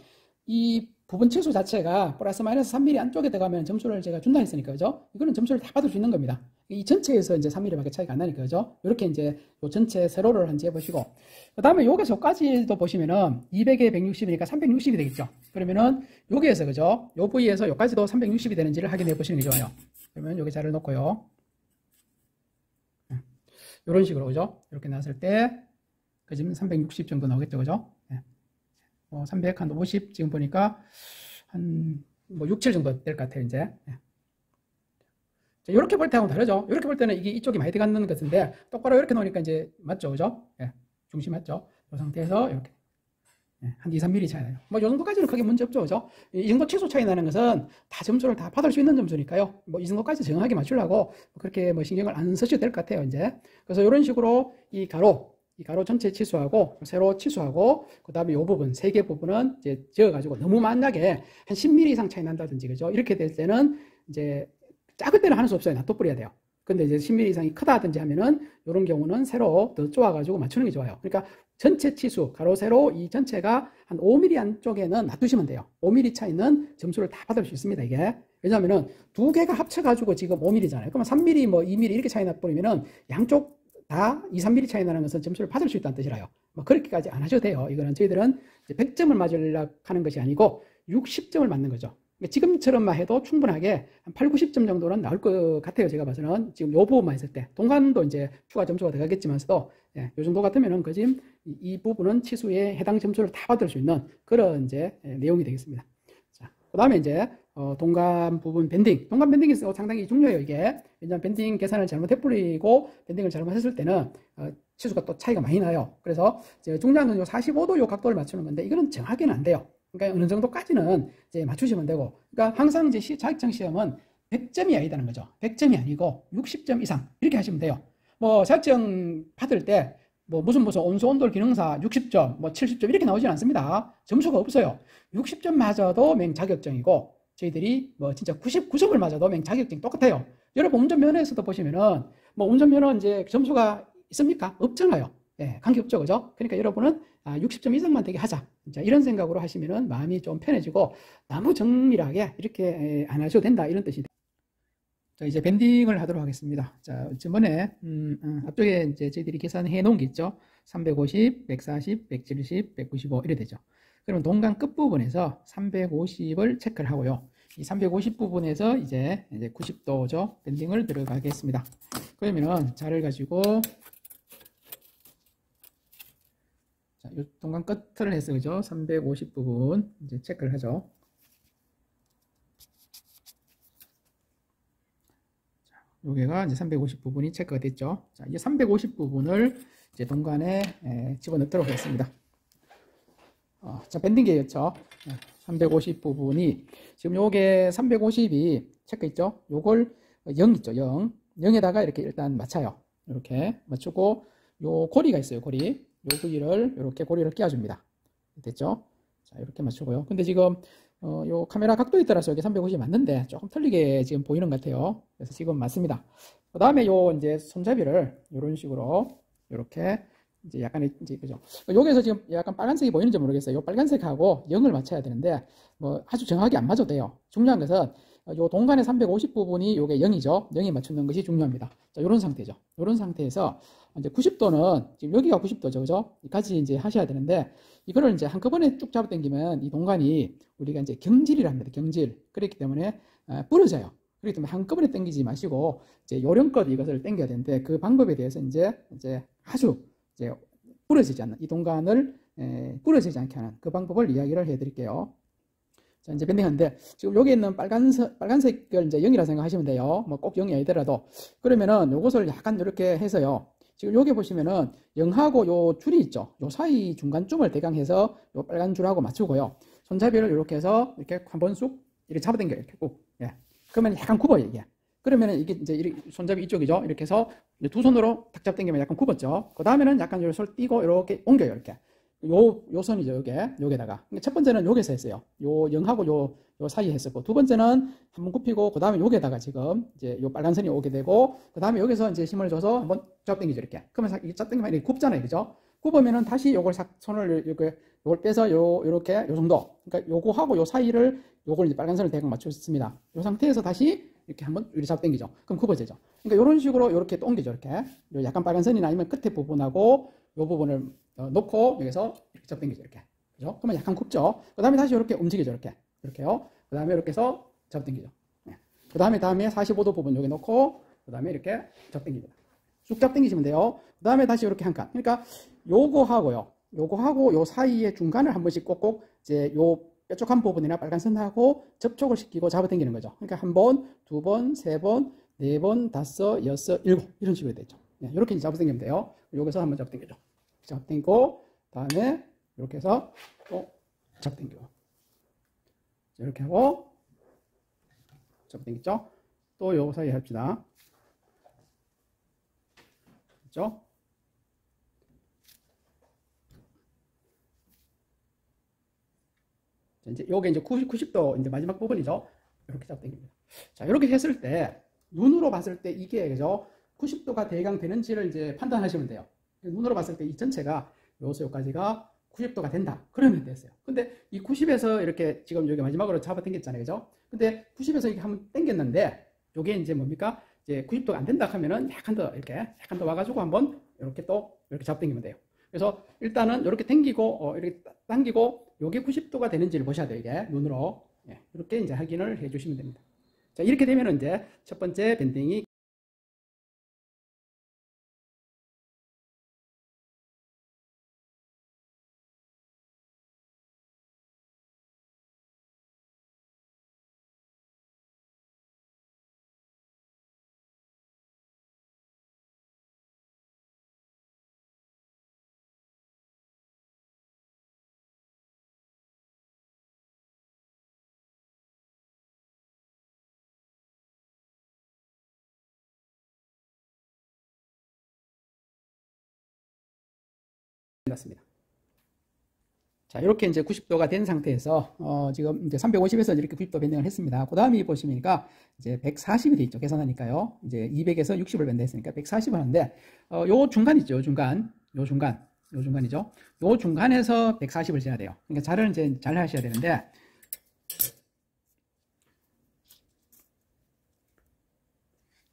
[SPEAKER 2] 이 부분 채소 자체가 플러스 마이너스 3mm 안쪽에 들어가면 점수를 제가 준다 했으니까, 그죠? 이거는 점수를 다 받을 수 있는 겁니다. 이 전체에서 이제 3mm밖에 차이가 안 나니까, 그죠? 이렇게 이제 요 전체 세로를 한 재보시고, 그 다음에 여기서까지도 보시면은 200에 160이니까 360이 되겠죠? 그러면은 여기에서, 그죠? 요 부위에서 여기까지도 360이 되는지를 확인해 보시는 게 좋아요. 그러면 여기 자를 놓고요. 이런 식으로, 그죠? 이렇게 놨을 때, 그지금 360 정도 나오겠죠, 그죠? 300, 한 50, 지금 보니까 한 뭐 6, 7 정도 될 것 같아요, 이제. 이렇게 볼 때하고는 다르죠? 이렇게 볼 때는 이게 이쪽이 많이 들어가는 것 같은데, 똑바로 이렇게 놓으니까 이제 맞죠, 그죠? 중심 맞죠? 이 상태에서 이렇게. 한 2, 3mm 차이 나요. 뭐, 이 정도까지는 크게 문제 없죠, 그죠? 이 정도 최소 차이 나는 것은 다 점수를 다 받을 수 있는 점수니까요. 뭐, 이 정도까지 정확하게 맞추려고 그렇게 뭐 신경을 안 쓰셔도 될 것 같아요, 이제. 그래서 이런 식으로 이 가로 전체 치수하고, 세로 치수하고, 그 다음에 이 부분, 세 개 부분은 이제 지어가지고 너무 만약에 한 10mm 이상 차이 난다든지, 그죠? 이렇게 될 때는 이제 작을 때는 할 수 없어요. 놔둬버려야 돼요. 근데 이제 10mm 이상이 크다든지 하면은 이런 경우는 세로 더 쪼아가지고 맞추는 게 좋아요. 그러니까 전체 치수, 가로, 세로 이 전체가 한 5mm 안쪽에는 놔두시면 돼요. 5mm 차이는 점수를 다 받을 수 있습니다, 이게. 왜냐면은 두 개가 합쳐가지고 지금 5mm잖아요. 그러면 3mm, 뭐 2mm 이렇게 차이 나버리면은 양쪽 다 2, 3mm 차이 나는 것은 점수를 받을 수 있다는 뜻이라요. 뭐 그렇게까지 안 하셔도 돼요. 이거는 저희들은 100점을 맞으려고 하는 것이 아니고 60점을 맞는 거죠. 지금처럼만 해도 충분하게 한 8, 90점 정도는 나올 것 같아요. 제가 봐서는 지금 요 부분만 했을 때 동간도 이제 추가 점수가 들어가겠지만서도 요 정도 같으면은 그 지금 이 부분은 치수에 해당 점수를 다 받을 수 있는 그런 이제 내용이 되겠습니다. 자, 그 다음에 이제 동간 부분 밴딩. 동간 밴딩이 상당히 중요해요, 이게. 왜냐하면 밴딩 계산을 잘못해버리고 밴딩을 잘못했을 때는 치수가 또 차이가 많이 나요. 그래서 중요한 건 요 45도 요 각도를 맞추는 건데 이거는 정확히는 안 돼요. 그러니까 어느 정도까지는 이제 맞추시면 되고. 그러니까 항상 이제 자격증 시험은 100점이 아니다는 거죠. 100점이 아니고 60점 이상 이렇게 하시면 돼요. 뭐 자격증 받을 때 뭐 무슨 온수 온돌 기능사 60점, 뭐 70점 이렇게 나오진 않습니다. 점수가 없어요. 60점 맞아도 맹자격증이고 저희들이 뭐 진짜 99점을 맞아도 맹자격증 똑같아요. 여러분 운전면허에서도 보시면은 뭐 운전면허 이제 점수가 있습니까? 없잖아요. 관계없죠, 그죠? 그러니까 여러분은 60점 이상만 되게 하자. 자, 이런 생각으로 하시면은 마음이 좀 편해지고 너무 정밀하게 이렇게 안 하셔도 된다 이런 뜻이. 자, 이제 밴딩을 하도록 하겠습니다. 자, 저번에 앞쪽에 이제 저희들이 계산해 놓은 게 있죠. 350, 140, 170, 195 이래 되죠. 그러면 동간 끝부분에서 350을 체크를 하고요. 이 350 부분에서 이제 90도죠. 밴딩을 들어가겠습니다. 그러면은 자를 가지고 자, 요 동간 끝을 해서 그죠? 350 부분 이제 체크를 하죠. 자, 여기가 이제 350 부분이 체크가 됐죠. 자, 이제 350 부분을 이제 동간에 집어넣도록 하겠습니다. 자, 밴딩 계였죠. 350 부분이 지금 요게 350이 체크 있죠. 요걸 0 있죠. 0. 0에다가 이렇게 일단 맞춰요. 이렇게 맞추고 요 고리가 있어요. 고리. 요 부위를 이렇게 고리를 끼워줍니다. 됐죠? 자, 이렇게 맞추고요. 근데 지금 요 카메라 각도에 따라서 여기 350이 맞는데 조금 틀리게 지금 보이는 것 같아요. 그래서 지금 맞습니다. 그 다음에 요 이제 손잡이를 이런 식으로 이렇게 이제 약간 이제 그죠? 여기에서 지금 약간 빨간색이 보이는지 모르겠어요. 요 빨간색하고 0을 맞춰야 되는데 뭐 아주 정확하게 안 맞아도 돼요. 중요한 것은 요 동간의 350 부분이 요게 0이죠. 0이 맞추는 것이 중요합니다. 자, 요런 상태죠. 요런 상태에서 이제 90도는 지금 여기가 90도죠. 그죠? 여기까지 이제 하셔야 되는데 이거를 이제 한꺼번에 쭉 잡아당기면 이 동간이 우리가 이제 경질이랍니다. 경질. 그렇기 때문에 부러져요. 그렇기 때문에 한꺼번에 당기지 마시고 이제 요령껏 이것을 당겨야 되는데 그 방법에 대해서 이제 아주 이제 부러지지 않는 이 동간을 부러지지 않게 하는 그 방법을 이야기를 해드릴게요. 자, 이제 밴딩하는데 지금 여기 있는 빨간색을 이제 0이라 생각하시면 돼요. 뭐 꼭 0이 아니더라도 그러면은 요것을 약간 이렇게 해서요. 지금 여기 보시면은 0하고 요 줄이 있죠. 요 사이 중간쯤을 대강 해서 요 빨간 줄하고 맞추고요. 손잡이를 이렇게 해서 이렇게 한번 쑥 이렇게 잡아당겨요. 이렇게 꾹. 예. 그러면 약간 굽어요, 이게. 그러면은 이게 이제 손잡이 이쪽이죠. 이렇게 해서 두 손으로 탁 잡아당기면 약간 굽었죠. 그 다음에는 약간 요 손을 띄고 이렇게 옮겨요, 이렇게. 요 선이죠, 요게다가. 첫 번째는 요게서 했어요. 요 0하고 요 사이에 했었고, 두 번째는 한번 굽히고, 그 다음에 요게다가 지금 이제 요 빨간 선이 오게 되고, 그 다음에 여기서 이제 힘을 줘서 한번 잡아당기죠, 이렇게. 그러면 이게 잡아당기면 이렇게 굽잖아요, 그죠? 굽으면은 다시 요걸 손을 이렇게, 요걸 빼서 요렇게, 요 정도. 그러니까 요거하고 요 사이를 요걸 이제 빨간 선을 대강 맞췄습니다. 요 상태에서 다시 이렇게 한번 이렇게 잡아당기죠. 그럼 굽어지죠. 그러니까 요런 식으로 요렇게 또 옮기죠, 이렇게. 요 약간 빨간 선이나 아니면 끝에 부분하고 요 부분을 놓고 여기서 이렇게 잡아당기죠, 이렇게. 그죠? 그러면 약간 굽죠. 그 다음에 다시 이렇게 움직이죠, 이렇게. 이렇게요. 그 다음에 이렇게 해서 잡아당기죠. 네. 그 다음에 45도 부분 여기 놓고, 그 다음에 이렇게 잡아당깁니다. 쭉 잡아당기시면 돼요. 그 다음에 다시 이렇게 한 칸. 그러니까 요거하고요. 요거하고 요 사이의 중간을 한 번씩 꼭꼭 이제 요 뾰족한 부분이나 빨간 선하고 접촉을 시키고 잡아당기는 거죠. 그러니까 한 번, 두 번, 세 번, 네 번, 다섯, 여섯, 일곱 이런 식으로 되죠. 네, 이렇게 이제 잡아당기면 돼요. 여기서 한번 잡아당기죠. 잡아당기고 다음에 이렇게 해서 또 잡아당기고 이렇게 하고 잡아당겼죠. 또 요 사이에 합시다. 그렇죠? 이제 요게 이제 90도 이제 마지막 부분이죠. 이렇게 잡아당깁니다. 자, 이렇게 했을 때 눈으로 봤을 때 이게 그죠? 90도가 대강 되는지를 이제 판단하시면 돼요. 눈으로 봤을 때 이 전체가 요소까지가 90도가 된다. 그러면 됐어요. 근데 이 90에서 이렇게 지금 여기 마지막으로 잡아당겼잖아요. 그죠? 근데 90에서 이렇게 한번 당겼는데 요게 이제 뭡니까? 이제 90도가 안 된다 하면은 약간 더 와가지고 한번 이렇게 또 이렇게 잡아당기면 돼요. 그래서 일단은 이렇게 당기고 이렇게 당기고 요게 90도가 되는지를 보셔야 돼요. 이게 눈으로. 예, 이렇게 이제 확인을 해 주시면 됩니다. 자, 이렇게 되면은 이제 첫 번째 밴딩이 끝났습니다. 자, 이렇게 이제 90도가 된 상태에서 지금 이제 350에서 이렇게 90도 밴딩을 했습니다. 그 다음에 보시니까 이제 140이 돼 있죠. 계산하니까요. 이제 200에서 60을 밴딩했으니까 140을 하는데 요 중간 있죠. 요 중간이죠. 요 중간에서 140을 재야 돼요. 그러니까 자를 이제 잘 하셔야 되는데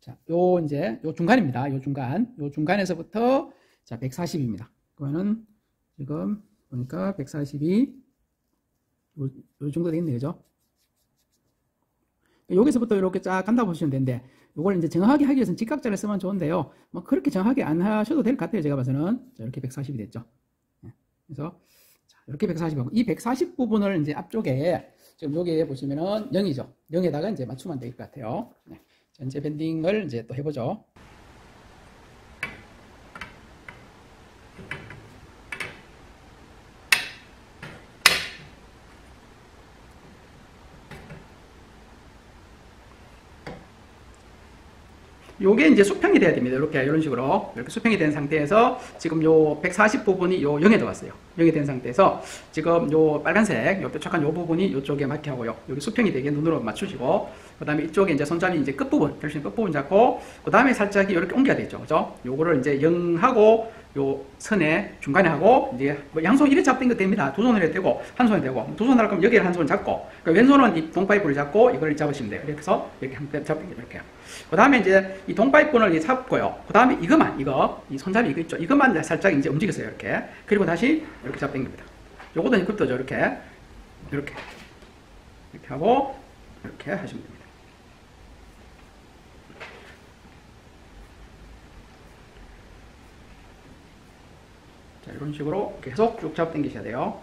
[SPEAKER 2] 자, 요 중간입니다. 요 중간에서부터 자, 140입니다. 그러면은 지금 보니까 140이 요 정도 되겠네요. 그죠? 여기서부터 이렇게 쫙 간다 보시면 되는데 요걸 이제 정확하게 하기 위해서는 직각자를 쓰면 좋은데요. 뭐 그렇게 정확하게 안 하셔도 될 것 같아요. 제가 봐서는. 자, 이렇게 140이 됐죠. 그래서 자, 이렇게 140하고 이 140 부분을 이제 앞쪽에 지금 여기에 보시면은 0이죠. 0에다가 이제 맞추면 될 것 같아요. 네. 전체 밴딩을 이제 또 해보죠. 요게 이제 수평이 돼야 됩니다. 이렇게 이런 식으로 이렇게 수평이 된 상태에서 지금 요 140 부분이 요 0에 들어갔어요. 0이 된 상태에서 지금 요 빨간색 요 뾰족한 요 부분이 요쪽에 맞게 하고요. 여기 수평이 되게 눈으로 맞추시고 그 다음에 이쪽에 이제 손잡이 이제 끝부분 결심 끝부분 잡고 그 다음에 살짝 이렇게 옮겨야 되죠. 그죠? 요거를 이제 0하고 요 선에 중간에 하고 이제 뭐 양손 이렇게 잡는 거 됩니다. 두 손으로 해도 되고 한 손에 되고 두 손으로 할 거면 여기를 한 손 잡고 그러니까 왼손은 이 동파이프를 잡고 이걸 잡으시면 돼요. 이렇게 해서 이렇게 한 번 잡는 게 이렇게요. 그 다음에 이제 이 동파이프를 잡고요. 그 다음에 이 손잡이 이거 있죠. 이것만 살짝 이제 움직였어요. 이렇게. 그리고 다시 이렇게 잡당깁니다. 요것도 이제 급도죠. 이렇게. 이렇게 하고 이렇게 하시면 됩니다. 자, 이런 식으로 계속 쭉 잡아 당기셔야 돼요.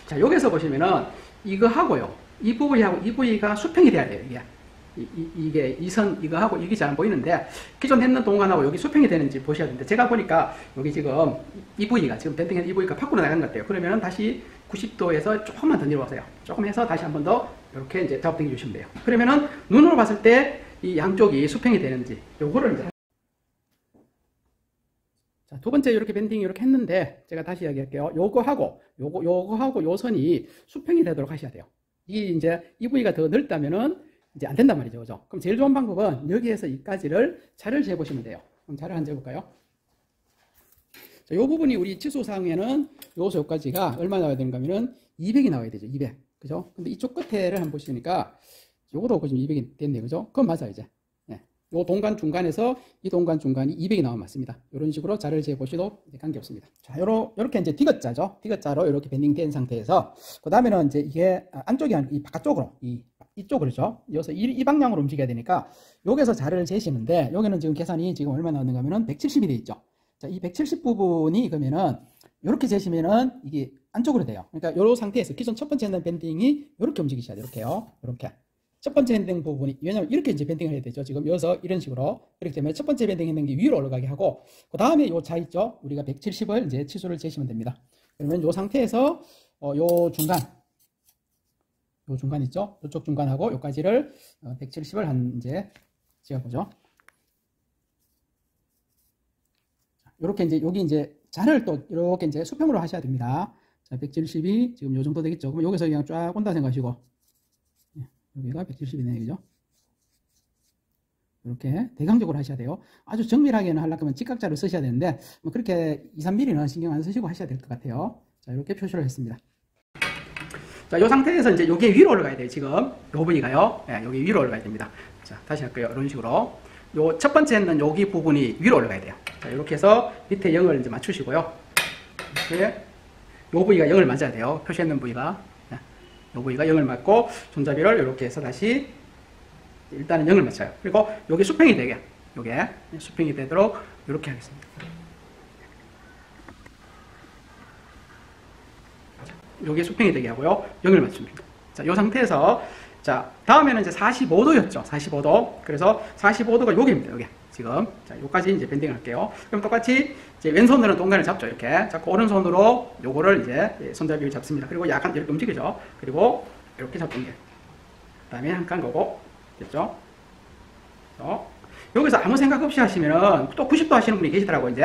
[SPEAKER 2] 자, 여기서 보시면은 이거 하고요. 이 부위하고 이 부위가 수평이 돼야 돼요. 이게 이 선 이거 하고 이게 잘 안 보이는데 기존 했는 동간하고 여기 수평이 되는지 보셔야 되는데 제가 보니까 여기 지금 이 부위가 지금 밴딩한 이 부위가 밖으로 나간 것 같아요. 그러면은 다시 90도에서 조금만 더 내려오세요. 조금 해서 다시 한 번 더 이렇게 이제 잡아 당겨 주시면 돼요. 그러면은 눈으로 봤을 때 이 양쪽이 수평이 되는지 요거를 이제 자, 두 번째 이렇게 밴딩 이렇게 했는데 제가 다시 이야기할게요. 요거하고 요거하고 요 선이 수평이 되도록 하셔야 돼요. 이 이제 이 부위가 더 넓다면은 이제 안 된단 말이죠. 그죠? 그럼 제일 좋은 방법은 여기에서 이까지를 자를 재 보시면 돼요. 그럼 자를 한번 재 볼까요? 자, 요 부분이 우리 치수상에는 요서 요까지가 얼마 나와야 되는가 하면은 200이 나와야 되죠. 200. 그죠? 근데 이쪽 끝에를 한번 보시니까 요거도 지금 200이 됐네요. 그죠? 그건 맞아요, 이제. 요 동간 중간에서 이 동간 중간이 200이 나오면 맞습니다. 이런 식으로 자를 재 보셔도 관계없습니다. 자, 요렇게 이제 디귿자죠. 디귿자로 이렇게 밴딩 된 상태에서 그 다음에는 이제 이게 안쪽이 아니고 이 바깥쪽으로 이쪽으로죠. 여기서 이 방향으로 움직여야 되니까 여기서 자를 재시는데 여기는 지금 계산이 지금 얼마 나왔는가 하면은 170이 돼 있죠. 자, 이 170 부분이 그러면은 이렇게 재시면은 이게 안쪽으로 돼요. 그러니까 요 상태에서 기존 첫 번째 했는 밴딩이 이렇게 움직이셔야 돼요. 이렇게요. 이렇게. 첫 번째 밴딩 부분이, 왜냐면 이렇게 이제 밴딩을 해야 되죠. 지금 여기서 이런 식으로. 그렇기 때문에 첫 번째 밴딩 했는 게 위로 올라가게 하고, 그 다음에 요 자 있죠? 우리가 170을 이제 치수를 재시면 됩니다. 그러면 요 상태에서, 요 중간 있죠? 요쪽 중간하고 요까지를 170을 한 이제 재어보죠. 요렇게 이제, 여기 이제 자를 또 이렇게 이제 수평으로 하셔야 됩니다. 자, 170이 지금 요 정도 되겠죠? 그럼 여기서 그냥 쫙 온다 생각하시고, 여기가 170이네, 그죠? 이렇게 대강적으로 하셔야 돼요. 아주 정밀하게는 하려면 직각자를 쓰셔야 되는데, 뭐 그렇게 2, 3mm는 신경 안 쓰시고 하셔야 될 것 같아요. 자, 이렇게 표시를 했습니다. 자, 이 상태에서 이제 여기 위로 올라가야 돼요, 지금. 요 부분이가요. 네, 여기 위로 올라가야 됩니다. 자, 다시 할게요. 이런 식으로. 요 첫 번째는 여기 부분이 위로 올라가야 돼요. 자, 이렇게 해서 밑에 0을 이제 맞추시고요. 이렇게. 요 부위가 0을 맞아야 돼요. 표시했는 부위가. 요 부위가 0을 맞고 손잡이를 이렇게 해서 다시 일단은 0을 맞춰요. 그리고 여기 수평이 되게 요게 수평이 되도록 이렇게 하겠습니다. 요게 수평이 되게 하고요. 0을 맞춥니다. 자, 요 상태에서 자, 다음에는 이제 45도였죠. 45도. 그래서 45도가 여기입니다. 여기. 지금. 자, 요까지 이제 밴딩을 할게요. 그럼 똑같이 이제 왼손으로는 동간을 잡죠. 이렇게. 잡고 오른손으로 요거를 이제 손잡이를 잡습니다. 그리고 약간 이렇게 움직이죠. 그리고 이렇게 잡는 게. 그 다음에 한 칸 거고. 됐죠? 여기서 아무 생각 없이 하시면은 또 90도 하시는 분이 계시더라고요. 이제.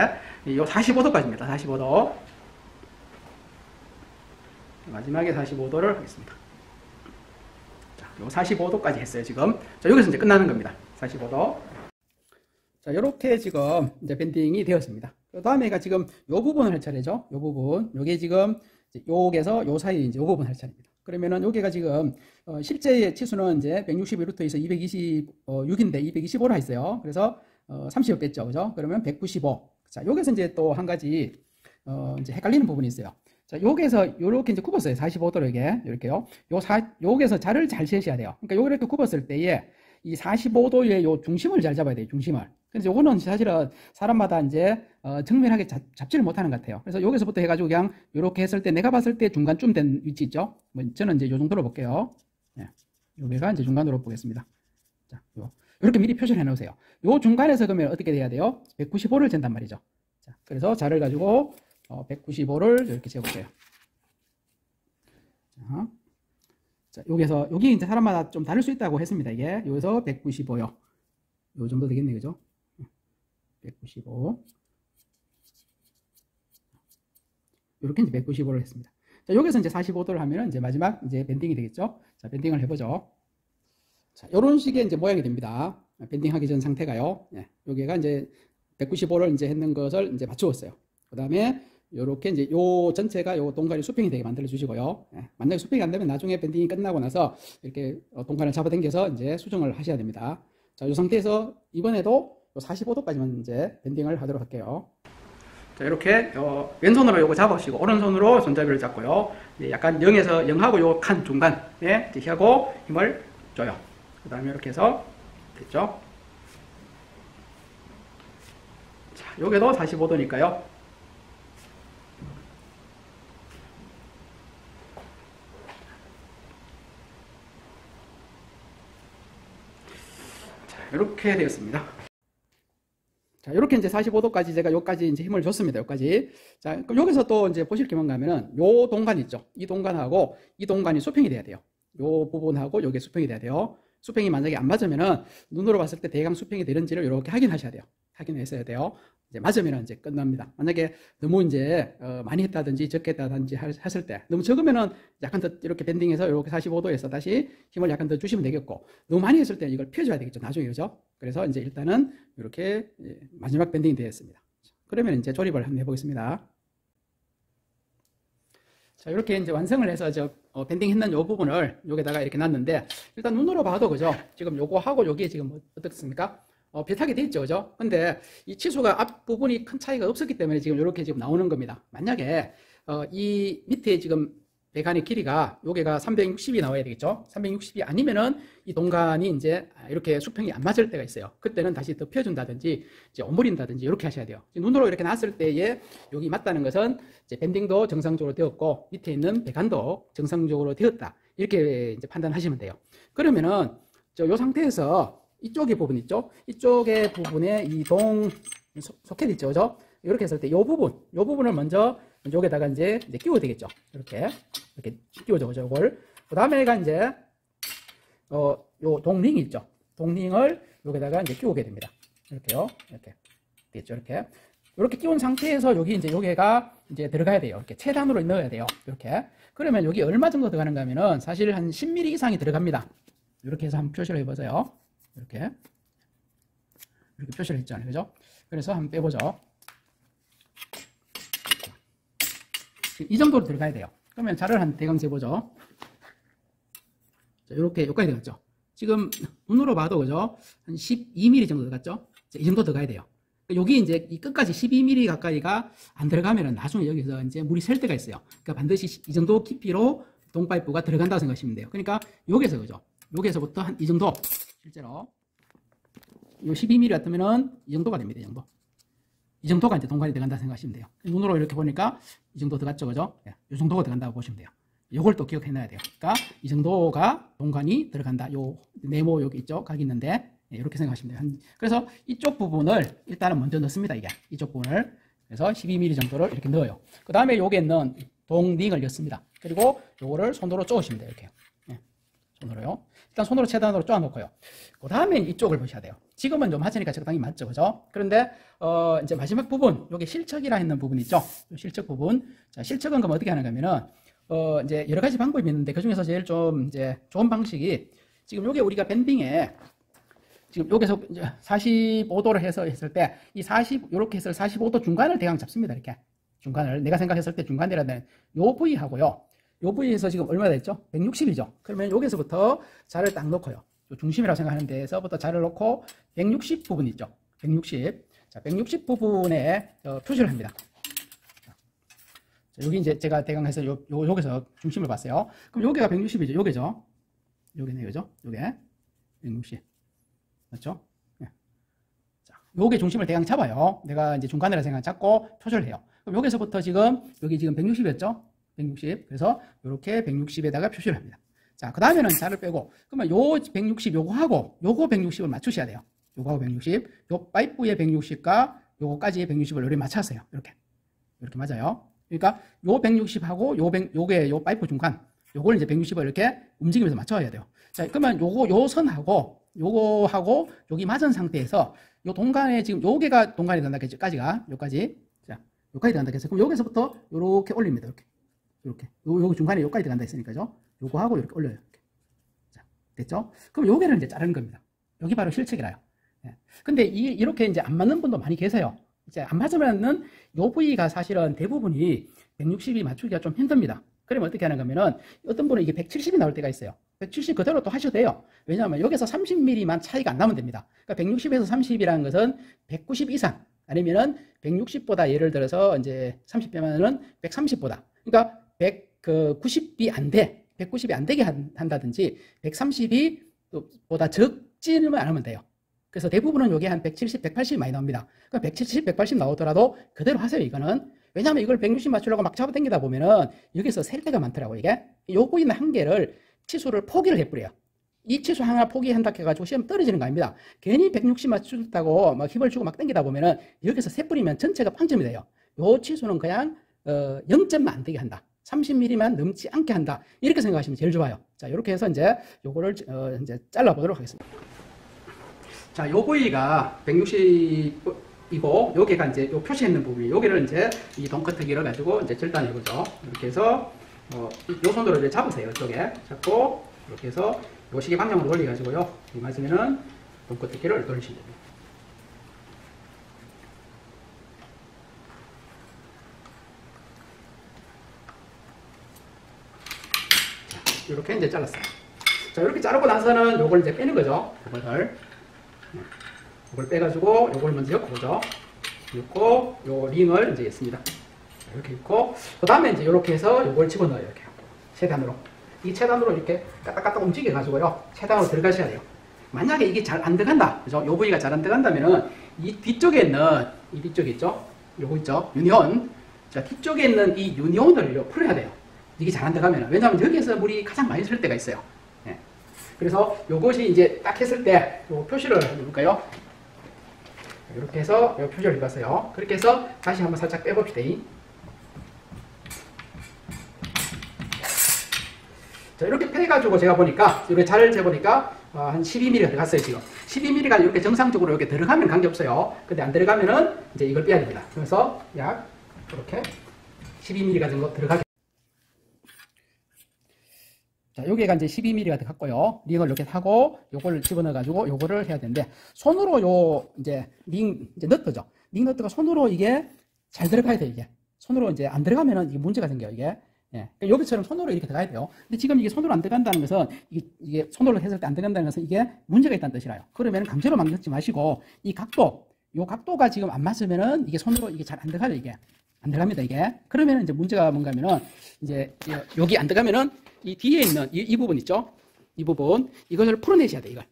[SPEAKER 2] 요 45도까지입니다. 45도. 마지막에 45도를 하겠습니다. 자, 요 45도까지 했어요, 지금. 자, 여기서 이제 끝나는 겁니다. 45도. 자, 요렇게 지금 이제 밴딩이 되었습니다. 그 다음에가 지금 요 부분을 할 차례죠. 요 부분. 요게 지금 요게서 요 사이 이제 요 부분 할 차례입니다. 그러면은 여기가 지금 실제의 치수는 이제 161루트에서 226인데 225로 했어요. 그래서 30을 뺐죠. 그죠? 그러면 195. 자, 여기서 이제 또 한 가지 이제 헷갈리는 부분이 있어요. 자, 여기서 요렇게 이제 굽었어요. 45도로 이렇게요. 여기서 자를 잘 재셔야 돼요. 그러니까 요렇게 굽었을 때에 이 45도의 요 중심을 잘 잡아야 돼요. 중심을. 그래서 요거는 사실은 사람마다 이제 정밀하게 잡지를 못하는 것 같아요. 그래서 여기서부터 해가지고 그냥 요렇게 했을 때 내가 봤을 때 중간쯤 된 위치 있죠. 뭐 저는 이제 요 정도로 볼게요. 네. 여기가 이제 중간으로 보겠습니다. 자, 요렇게 미리 표시를 해 놓으세요. 요 중간에서 그러면 어떻게 돼야 돼요? 195를 잰단 말이죠. 자, 그래서 자를 가지고 195를 이렇게 재볼게요. 자, 여기 이제 사람마다 좀 다를 수 있다고 했습니다. 이게 여기서 195요. 요 정도 되겠네, 그죠? 195. 이렇게 이제 195를 했습니다. 자, 여기서 이제 45도를 하면은 이제 마지막 이제 밴딩이 되겠죠? 자, 밴딩을 해보죠. 자, 요런 식의 이제 모양이 됩니다. 밴딩하기 전 상태가요. 네, 여기가 이제 195를 이제 했는 것을 이제 맞추었어요. 그 다음에 요렇게 이제 요 전체가 요 동간이 수평이 되게 만들어 주시고요. 예, 만약에 수평이 안 되면 나중에 밴딩이 끝나고 나서 이렇게 동간을 잡아당겨서 이제 수정을 하셔야 됩니다. 자, 요 상태에서 이번에도 요 45도까지만 이제 밴딩을 하도록 할게요. 자, 이렇게 왼손으로 요거 잡으시고 오른손으로 손잡이를 잡고요. 약간 0에서 0하고 요 칸 중간에 하고 힘을 줘요. 그 다음에 이렇게 해서 됐죠? 자, 요게도 45도니까요. 자, 이렇게 되었습니다. 자, 이렇게 이제 45도까지 제가 여기까지 이제 힘을 줬습니다. 여기까지. 자, 그럼 여기서 또 이제 보실 게 뭔가 하면은 요 동간 있죠. 이 동간하고 이 동간이 수평이 돼야 돼요. 요 부분하고 요게 수평이 돼야 돼요. 수평이 만약에 안 맞으면은 눈으로 봤을 때 대강 수평이 되는지를 이렇게 확인하셔야 돼요. 확인했어야 돼요. 이제 맞으면 이제 끝납니다. 만약에 너무 이제 많이 했다든지 적게 했다든지 했을 때 너무 적으면은 약간 더 이렇게 밴딩해서 이렇게 45도에서 다시 힘을 약간 더 주시면 되겠고 너무 많이 했을 때 이걸 펴줘야 되겠죠. 나중에 그죠? 그래서 이제 일단은 이렇게 마지막 밴딩이 되었습니다. 그러면 이제 조립을 한번 해보겠습니다. 자, 이렇게 이제 완성을 해서 밴딩 했는 요 부분을 여기다가 이렇게 놨는데 일단 눈으로 봐도 그죠? 지금 요거 하고 여기에 지금 어떻습니까? 비슷하게 돼 있죠, 그죠? 근데 이 치수가 앞부분이 큰 차이가 없었기 때문에 지금 이렇게 지금 나오는 겁니다. 만약에 이 밑에 지금 배관의 길이가 여기가 360이 나와야 되겠죠? 360이 아니면은 이 동간이 이제 이렇게 수평이 안 맞을 때가 있어요. 그때는 다시 더 펴준다든지 이제 오므린다든지 이렇게 하셔야 돼요. 눈으로 이렇게 놨을 때에 여기 맞다는 것은 이제 밴딩도 정상적으로 되었고 밑에 있는 배관도 정상적으로 되었다. 이렇게 이제 판단하시면 돼요. 그러면은 요 상태에서 이쪽의 부분 있죠? 이쪽의 부분에 이 동 소켓 있죠, 그죠? 이렇게 했을 때 이 부분을 먼저 여기다가 이제 끼워야 되겠죠. 이렇게 끼워줘, 그죠? 이걸. 그 다음에가 이제, 요 동링 있죠? 동링을 여기다가 이제 끼우게 됩니다. 이렇게요. 이렇게. 됐죠? 이렇게 끼운 상태에서 여기 이제 여기가 이제 들어가야 돼요. 이렇게 최단으로 넣어야 돼요. 이렇게. 그러면 여기 얼마 정도 들어가는가 하면은 사실 한 10mm 이상이 들어갑니다. 이렇게 해서 한번 표시를 해보세요. 이렇게 표시를 했잖아요. 그죠? 그래서 한번 빼보죠. 이 정도로 들어가야 돼요. 그러면 자를 한 대강 재보죠. 자, 이렇게 여기까지 들어갔죠. 지금 눈으로 봐도 그죠? 한 12mm 정도 들어갔죠? 자, 이 정도 들어가야 돼요. 여기 이제 이 끝까지 12mm 가까이가 안 들어가면은 나중에 여기서 이제 물이 셀 때가 있어요. 그러니까 반드시 이 정도 깊이로 동파이프가 들어간다고 생각하시면 돼요. 그러니까 여기서 그죠? 여기서부터 한 이 정도 실제로 요 12mm 같으면은 이 정도가 됩니다. 이 정도가 이제 동간이 들어간다 생각하시면 돼요. 눈으로 이렇게 보니까 이 정도 들어갔죠, 그죠? 이 정도가 들어간다고 보시면 돼요. 요걸 또 기억해놔야 돼요. 그러니까 이 정도가 동간이 들어간다. 요 네모 여기 있죠, 각이 있는데 이렇게 생각하시면 돼요. 그래서 이쪽 부분을 일단은 먼저 넣습니다. 이쪽 부분을 그래서 12mm 정도를 이렇게 넣어요. 그 다음에 여기에는 동링을 넣습니다. 그리고 요거를 손으로 쪼으시면 돼요. 이렇게요. 손으로요. 일단 손으로 최단으로 쪼아놓고요. 그 다음에 이쪽을 보셔야 돼요. 지금은 좀 하시니까 적당히 맞죠, 그죠? 그런데 이제 마지막 부분, 여기 실척이라 했는 부분 있죠? 실척 부분. 자, 실척은 그럼 어떻게 하는가 하면은 이제 여러 가지 방법이 있는데 그 중에서 제일 좀 이제 좋은 방식이 지금 요게 우리가 밴딩에 지금 여기서 이제 45도를 해서 했을 때 이 40 이렇게 해서 45도 중간을 대강 잡습니다. 이렇게 중간을 내가 생각했을 때 중간이라는 요 부위하고요. 요 부위에서 지금 얼마나 됐죠? 160이죠. 그러면 여기서부터 자를 딱 놓고요. 요 중심이라고 생각하는 데에서부터 자를 놓고 160 부분 있죠. 160. 자, 160 부분에 표시를 합니다. 자, 여기 이제 제가 대강 해서 여기서 중심을 봤어요. 그럼 여기가 160이죠. 여기죠. 여기네요. 그죠? 요게 160. 맞죠? 네. 자, 요게 중심을 대강 잡아요. 내가 이제 중간이라 생각 잡고 표시를 해요. 그럼 여기서부터 지금 여기 지금 160이었죠? 160. 그래서 이렇게 160에다가 표시를 합니다. 자, 그 다음에는 자를 빼고, 그러면 요 160, 요거하고, 요거 160을 맞추셔야 돼요. 요거하고 160, 요 파이프의 160과 요거까지의 160을 이렇게 맞췄어요. 이렇게 맞아요. 그러니까 요 160하고 요게 요 파이프 중간, 요걸 이제 160을 이렇게 움직이면서 맞춰야 돼요. 자, 그러면 요 선하고, 요거하고, 여기 맞은 상태에서, 요 동간에 지금 요게가 동간이 된다까지가, 요까지. 자, 요까지 된다 했어요. 그럼 여기서부터 요렇게 올립니다. 이렇게. 여기 중간에 요까지 들어간다 했으니까요. 요거하고 이렇게 올려요. 이렇게. 자, 됐죠? 그럼 요게를 이제 자르는 겁니다. 여기 바로 실측이라요. 예. 근데 이렇게 이제 안 맞는 분도 많이 계세요. 이제 안 맞으면은 요 부위가 사실은 대부분이 160이 맞추기가 좀 힘듭니다. 그러면 어떻게 하는가 하면은 어떤 분은 이게 170이 나올 때가 있어요. 170 그대로 또 하셔도 돼요. 왜냐하면 여기서 30mm만 차이가 안 나면 됩니다. 그러니까 160에서 30이라는 것은 190 이상, 아니면은 160보다 예를 들어서 이제 30 빼면은 130보다. 그러니까 190이 안 돼. 190이 안 되게 한다든지 130이 보다 적지는 안 하면 돼요. 그래서 대부분은 요게 한 170, 180 많이 나옵니다. 그러니까 170, 180 나오더라도 그대로 하세요, 이거는. 왜냐하면 이걸 160 맞추려고 막 잡아당기다 보면은 여기서 셀 때가 많더라고, 이게. 요거 있는 한 개를 치수를 포기를 해버려요. 이 치수 하나 포기한다 해가지고 시험 떨어지는 거 아닙니다. 괜히 160 맞추겠다고 막 힘을 주고 막 당기다 보면은 여기서 세 뿌리면 전체가 빵점이 돼요. 요 치수는 그냥 0점만 안 되게 한다. 30mm만 넘지 않게 한다. 이렇게 생각하시면 제일 좋아요. 자, 이렇게 해서 이제 요거를 이제 잘라 보도록 하겠습니다. 자, 요 부위가 160이고 여기가 이제 요 표시했는 부분이 여기를 이제 이 동커트기를 가지고 이제 절단해 보죠. 이렇게 해서 요 손으로 이제 잡으세요. 이쪽에 잡고 이렇게 해서 요 시계 방향으로 돌려 가지고요. 이 맞으면은 동커트기를 돌리시면 됩니다. 이렇게 이제 잘랐어요. 자, 이렇게 자르고 나서는 요걸 이제 빼는 거죠. 요걸 빼가지고 요걸 먼저 엮어보죠. 엮고 요 링을 이제 했습니다. 이렇게 엮고 그 다음에 이제 이렇게 해서 요걸 집어넣어요. 이렇게 최단으로 이 최단으로 이렇게 까딱까딱 움직여 가지고요. 최단으로 들어가셔야 돼요. 만약에 이게 잘 안 들어간다, 그죠? 요 부위가 잘 안 들어간다면은 이 뒤쪽에 있는 이 뒤쪽에 있죠? 요거 있죠? 유니온. 자, 뒤쪽에 있는 이 유니온을 풀어야 돼요. 이게 잘 안 들어가면. 왜냐하면 여기에서 물이 가장 많이 쓸 때가 있어요. 예. 그래서 요것이 이제 딱 했을 때 요 표시를 해볼까요? 이렇게 해서 요 표시를 해봤어요. 그렇게 해서 다시 한번 살짝 빼봅시다. 자, 이렇게 빼가지고 제가 보니까, 이렇게 잘 재보니까, 한 12mm가 들어갔어요, 지금. 12mm가 이렇게 정상적으로 이렇게 들어가면 관계없어요. 근데 안 들어가면은 이제 이걸 빼야 됩니다. 그래서 약, 이렇게 12mm가 정도 들어가게. 자, 여기가 이제 12mm가 들어갔고요. 링을 이렇게 하고, 요걸 집어넣어가지고, 요거를 해야 되는데, 손으로 요, 이제, 링, 이제 너트죠. 링 너트가 손으로 이게 잘 들어가야 돼요, 이게. 손으로 이제 안 들어가면은 이게 문제가 생겨요, 이게. 예. 그러니까 여기처럼 손으로 이렇게 들어가야 돼요. 근데 지금 이게 손으로 안 들어간다는 것은, 이게 손으로 했을 때 안 들어간다는 것은 이게 문제가 있다는 뜻이라요. 그러면 강제로 막 넣지 마시고, 이 각도, 요 각도가 지금 안 맞으면은 이게 손으로 이게 잘 안 들어가요, 이게. 안 들어갑니다, 이게. 그러면은 이제 문제가 뭔가 하면은, 이제, 여기 안 들어가면은, 이 뒤에 있는 이 부분 있죠? 이 부분, 이걸 풀어내셔야 돼, 이걸.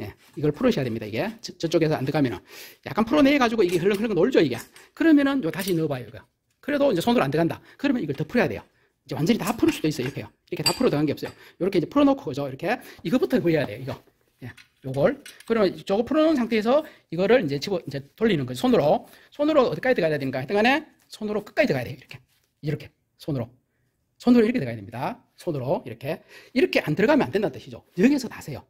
[SPEAKER 2] 예, 이걸 풀으셔야 됩니다, 이게. 저쪽에서 안 들어가면은. 약간 풀어내가지고 이게 흘렁흘렁 놀죠, 이게. 그러면은, 요 다시 넣어봐요, 이거. 그래도 이제 손으로 안 들어간다. 그러면 이걸 더 풀어야 돼요. 이제 완전히 다 풀을 수도 있어요, 이렇게요. 이렇게 다 풀어 들어간 게 없어요. 이렇게 이제 풀어놓고, 그죠? 이렇게. 이거부터 보여야 돼요, 이거. 예, 요걸. 그러면 저거 풀어놓은 상태에서 이거를 이제 이제 돌리는 거죠, 손으로. 손으로 어디까지 들어가야 되는가? 하여튼 간에 손으로 끝까지 들어가야 돼요, 이렇게. 이렇게. 손으로 이렇게 들어가야 됩니다. 손으로 이렇게 안 들어가면 안 된다는 뜻이죠. 여기서 다세요.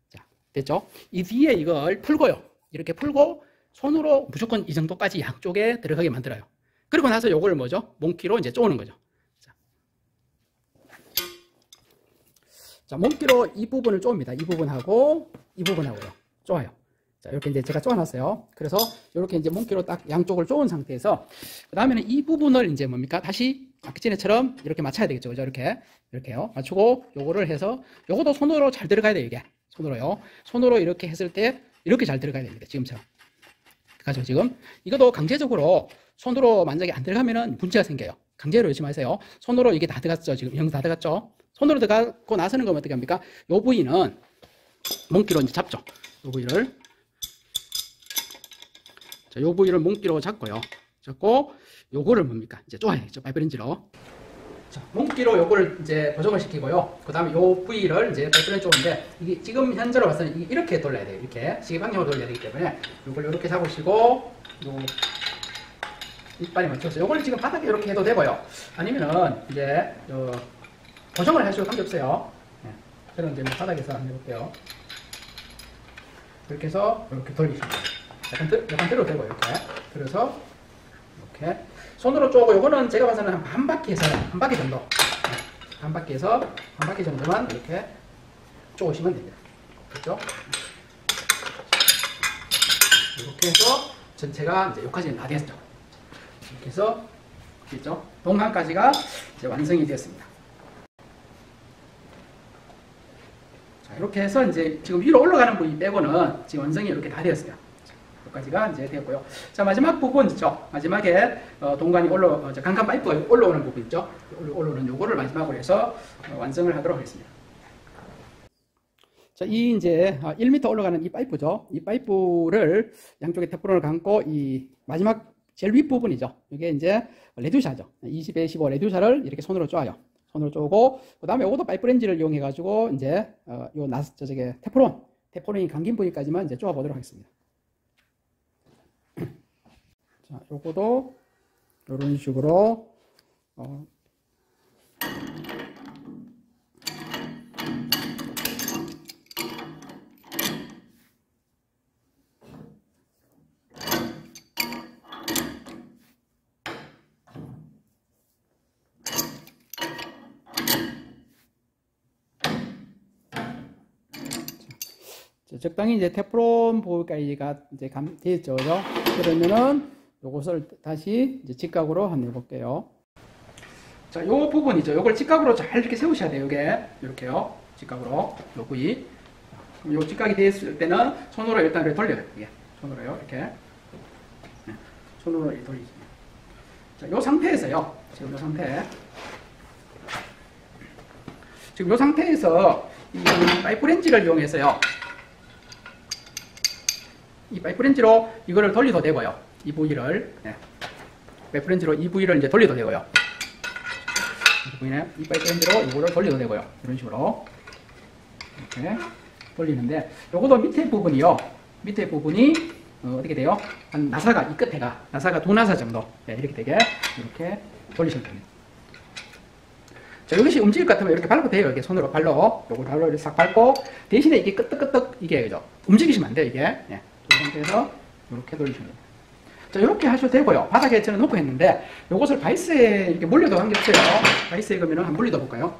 [SPEAKER 2] 자, 됐죠? 이 뒤에 이걸 풀고요. 이렇게 풀고 손으로 무조건 이 정도까지 양쪽에 들어가게 만들어요. 그리고 나서 요걸 뭐죠? 몽키로 이제 쪼는 거죠. 자, 몽키로 이 부분을 쪼입니다. 이 부분하고 이 부분하고요. 쪼아요. 자, 이렇게 이제 제가 쪼아놨어요. 그래서 이렇게 이제 몽키로 딱 양쪽을 쪼은 상태에서 그 다음에는 이 부분을 이제 뭡니까? 다시 아까 전에처럼 이렇게 맞춰야 되겠죠. 그죠? 이렇게요. 맞추고 요거를 해서 요것도 손으로 잘 들어가야 돼요, 이게. 손으로요. 손으로 이렇게 했을 때 이렇게 잘 들어가야 됩니다. 지금처럼. 가죠, 지금. 이것도 강제적으로 손으로 만약에 안 들어가면은 문제가 생겨요. 강제로 열심히 하세요. 손으로 이게 다 들어갔죠. 지금 형 다 들어갔죠. 손으로 들어가고 나서는 그럼 어떻게 합니까? 요 부위는 몽키로 이제 잡죠. 요 부위를. 자, 요 부위를 몽키로 잡고요. 잡고 요거를 뭡니까? 이제 쪼아야겠죠. 파이프렌치로. 자, 몽키로 요거를 이제 고정을 시키고요. 그 다음에 요 부위를 이제 파이프렌치 쪼는데 이게 지금 현재로 봤을 때 이렇게 돌려야 돼요. 이렇게 시계 방향으로 돌려야 되기 때문에 요걸 이렇게 잡으시고 요 이빨에 맞춰서 요걸 지금 바닥에 이렇게 해도 되고요. 아니면은 이제 고정을 하셔도 관계없어요. 네. 저는 이제 바닥에서 한번 해볼게요. 이렇게 해서 이렇게 돌리시면 약간 들어도 되고 이렇게 들어서 이렇게 손으로 쪼고 요거는 제가 봐서는 한 바퀴 해서 한 바퀴 정도 한 바퀴에서 한 바퀴 정도만 이렇게 쪼으시면 됩니다. 그렇죠? 이렇게 해서 전체가 이제 여기까지는 다 됐죠. 이렇게 해서 됐죠? 동강까지가 이제 완성이 되었습니다. 자, 이렇게 해서 이제 지금 위로 올라가는 부위 빼고는 지금 완성이 이렇게 다 되었어요. 여기까지가 이제 되었고요. 자, 마지막 부분 있죠. 마지막에 동관이 강간 파이프가 올라오는 부분 있죠. 올라오는 요거를 마지막으로 해서 완성을 하도록 하겠습니다. 자, 이 이제 1m 올라가는 이 파이프죠. 이 파이프를 양쪽에 테프론을 감고 이 마지막 제일 윗부분이죠. 이게 이제 레듀샤죠. 20에 15 레듀샤를 이렇게 손으로 쪼아요. 손으로 쪼고, 그 다음에 이것도 파이프 렌즈를 이용해가지고 이제 저게 테프론이 감긴 부위까지만 이제 쪼아 보도록 하겠습니다. 자, 요거도 이런 식으로 적당히 이제 테프론 부위까지가 이제 되었죠, 그죠? 그러면은 요것을 다시 이제 직각으로 한번 해볼게요. 자, 요 부분이죠. 요걸 직각으로 잘 이렇게 세우셔야 돼요. 이게 이렇게요, 직각으로 요 부위. 요 직각이 되었을 때는 손으로 일단 이렇게 돌려요. 이게 손으로요, 이렇게 손으로 이렇게 돌리죠. 자, 요 상태에서요. 지금 요 상태. 지금 요 상태에서 이 파이프 렌즈를 이용해서요. 이 파이프 렌즈로 이거를 돌려도 되고요. 이 부위를, 파이프 렌즈로 이 부위를 이제 돌려도 되고요. 이 파이프 렌즈로 이거를 돌려도 되고요. 이런 식으로. 이렇게 돌리는데, 요것도 밑에 부분이요. 밑에 부분이, 어떻게 돼요? 한 나사가, 이 끝에가, 나사가 2나사 정도. 이렇게 되게, 이렇게 돌리시면 됩니다. 자, 이것이 움직일 것 같으면 이렇게 밟아도 돼요. 이렇게 손으로 발로. 요걸 발로 이렇게 싹 밟고, 대신에 이게 끄떡끄떡, 이게, 그죠? 움직이시면 안 돼요, 이게. 이 상태에서 이렇게 돌리시면 됩니다. 자, 이렇게 하셔도 되고요. 바닥에 저는 놓고 했는데, 요것을 바이스에 이렇게 물려도 관계없어요. 바이스에 그러면 한번 물려도 볼까요?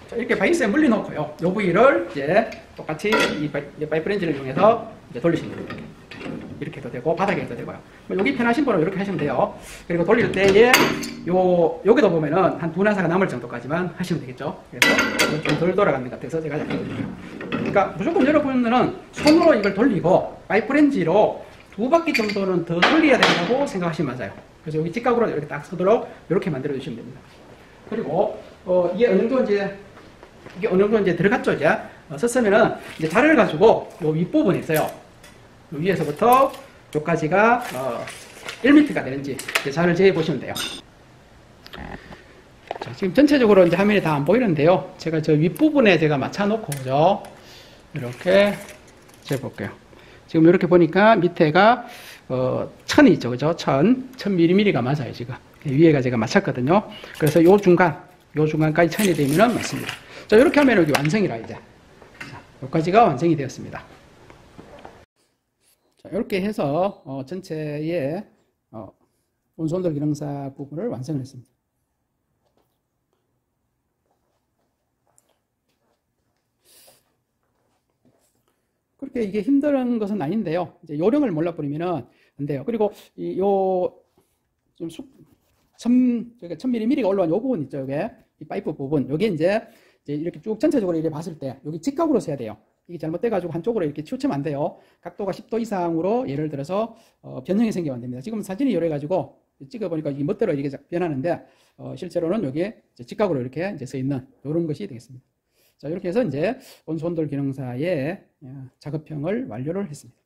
[SPEAKER 2] 자, 이렇게 바이스에 물려놓고요. 요 부위를 이제 똑같이 이 파이프 렌즈를 이용해서 이제 돌리시면 됩니다. 이렇게 해도 되고, 바닥에 해도 되고요. 여기 편하신 분은 이렇게 하시면 돼요. 그리고 돌릴 때에 여기도 보면은 한 2나사가 남을 정도까지만 하시면 되겠죠. 그래서 좀 덜 돌아가는 것 같아서 제가 이렇게 돌립니다. 그러니까 무조건 여러분들은 손으로 이걸 돌리고 파이프 렌즈로 2바퀴 정도는 더 돌려야 된다고 생각하시면 맞아요. 그래서 여기 직각으로 이렇게 딱 서도록 이렇게 만들어 주시면 됩니다. 그리고 이게 어느 정도 이제 들어갔죠, 이제. 썼으면은 이제 자를 가지고 요 윗부분에 있어요. 요 위에서부터 요까지가 1m가 되는지 자를 재해 보시면 돼요. 자, 지금 전체적으로 이제 화면이 다 안 보이는데요. 제가 저 윗부분에 제가 맞춰놓고, 그죠? 이렇게 재볼게요. 지금 이렇게 보니까 밑에가, 1000이 있죠. 그죠? 1000mm가 맞아요, 지금. 위에가 제가 맞췄거든요. 그래서 요 중간까지 1000이 되면은 맞습니다. 자, 이렇게 하면 여기 완성이라, 이제. 자, 여기까지가 완성이 되었습니다. 자, 이렇게 해서, 전체의, 온수온돌 기능사 부분을 완성을 했습니다. 그렇게 이게 힘든 것은 아닌데요. 이제 요령을 몰라버리면은 안 돼요. 그리고 좀 1000mm가 올라온 요 부분 있죠. 요게 이 파이프 부분. 요게 이제 이렇게 쭉 전체적으로 이렇게 봤을 때 여기 직각으로 써야 돼요. 이게 잘못돼가지고 한쪽으로 이렇게 치우치면 안 돼요. 각도가 10도 이상으로 예를 들어서 변형이 생기면 안 됩니다. 지금 사진이 이래가지고 찍어보니까 이게 멋대로 이게 변하는데 실제로는 여기에 직각으로 이렇게 이제 써 있는 이런 것이 되겠습니다. 자, 이렇게 해서 이제 온수온돌 기능사의 작업형을 완료를 했습니다.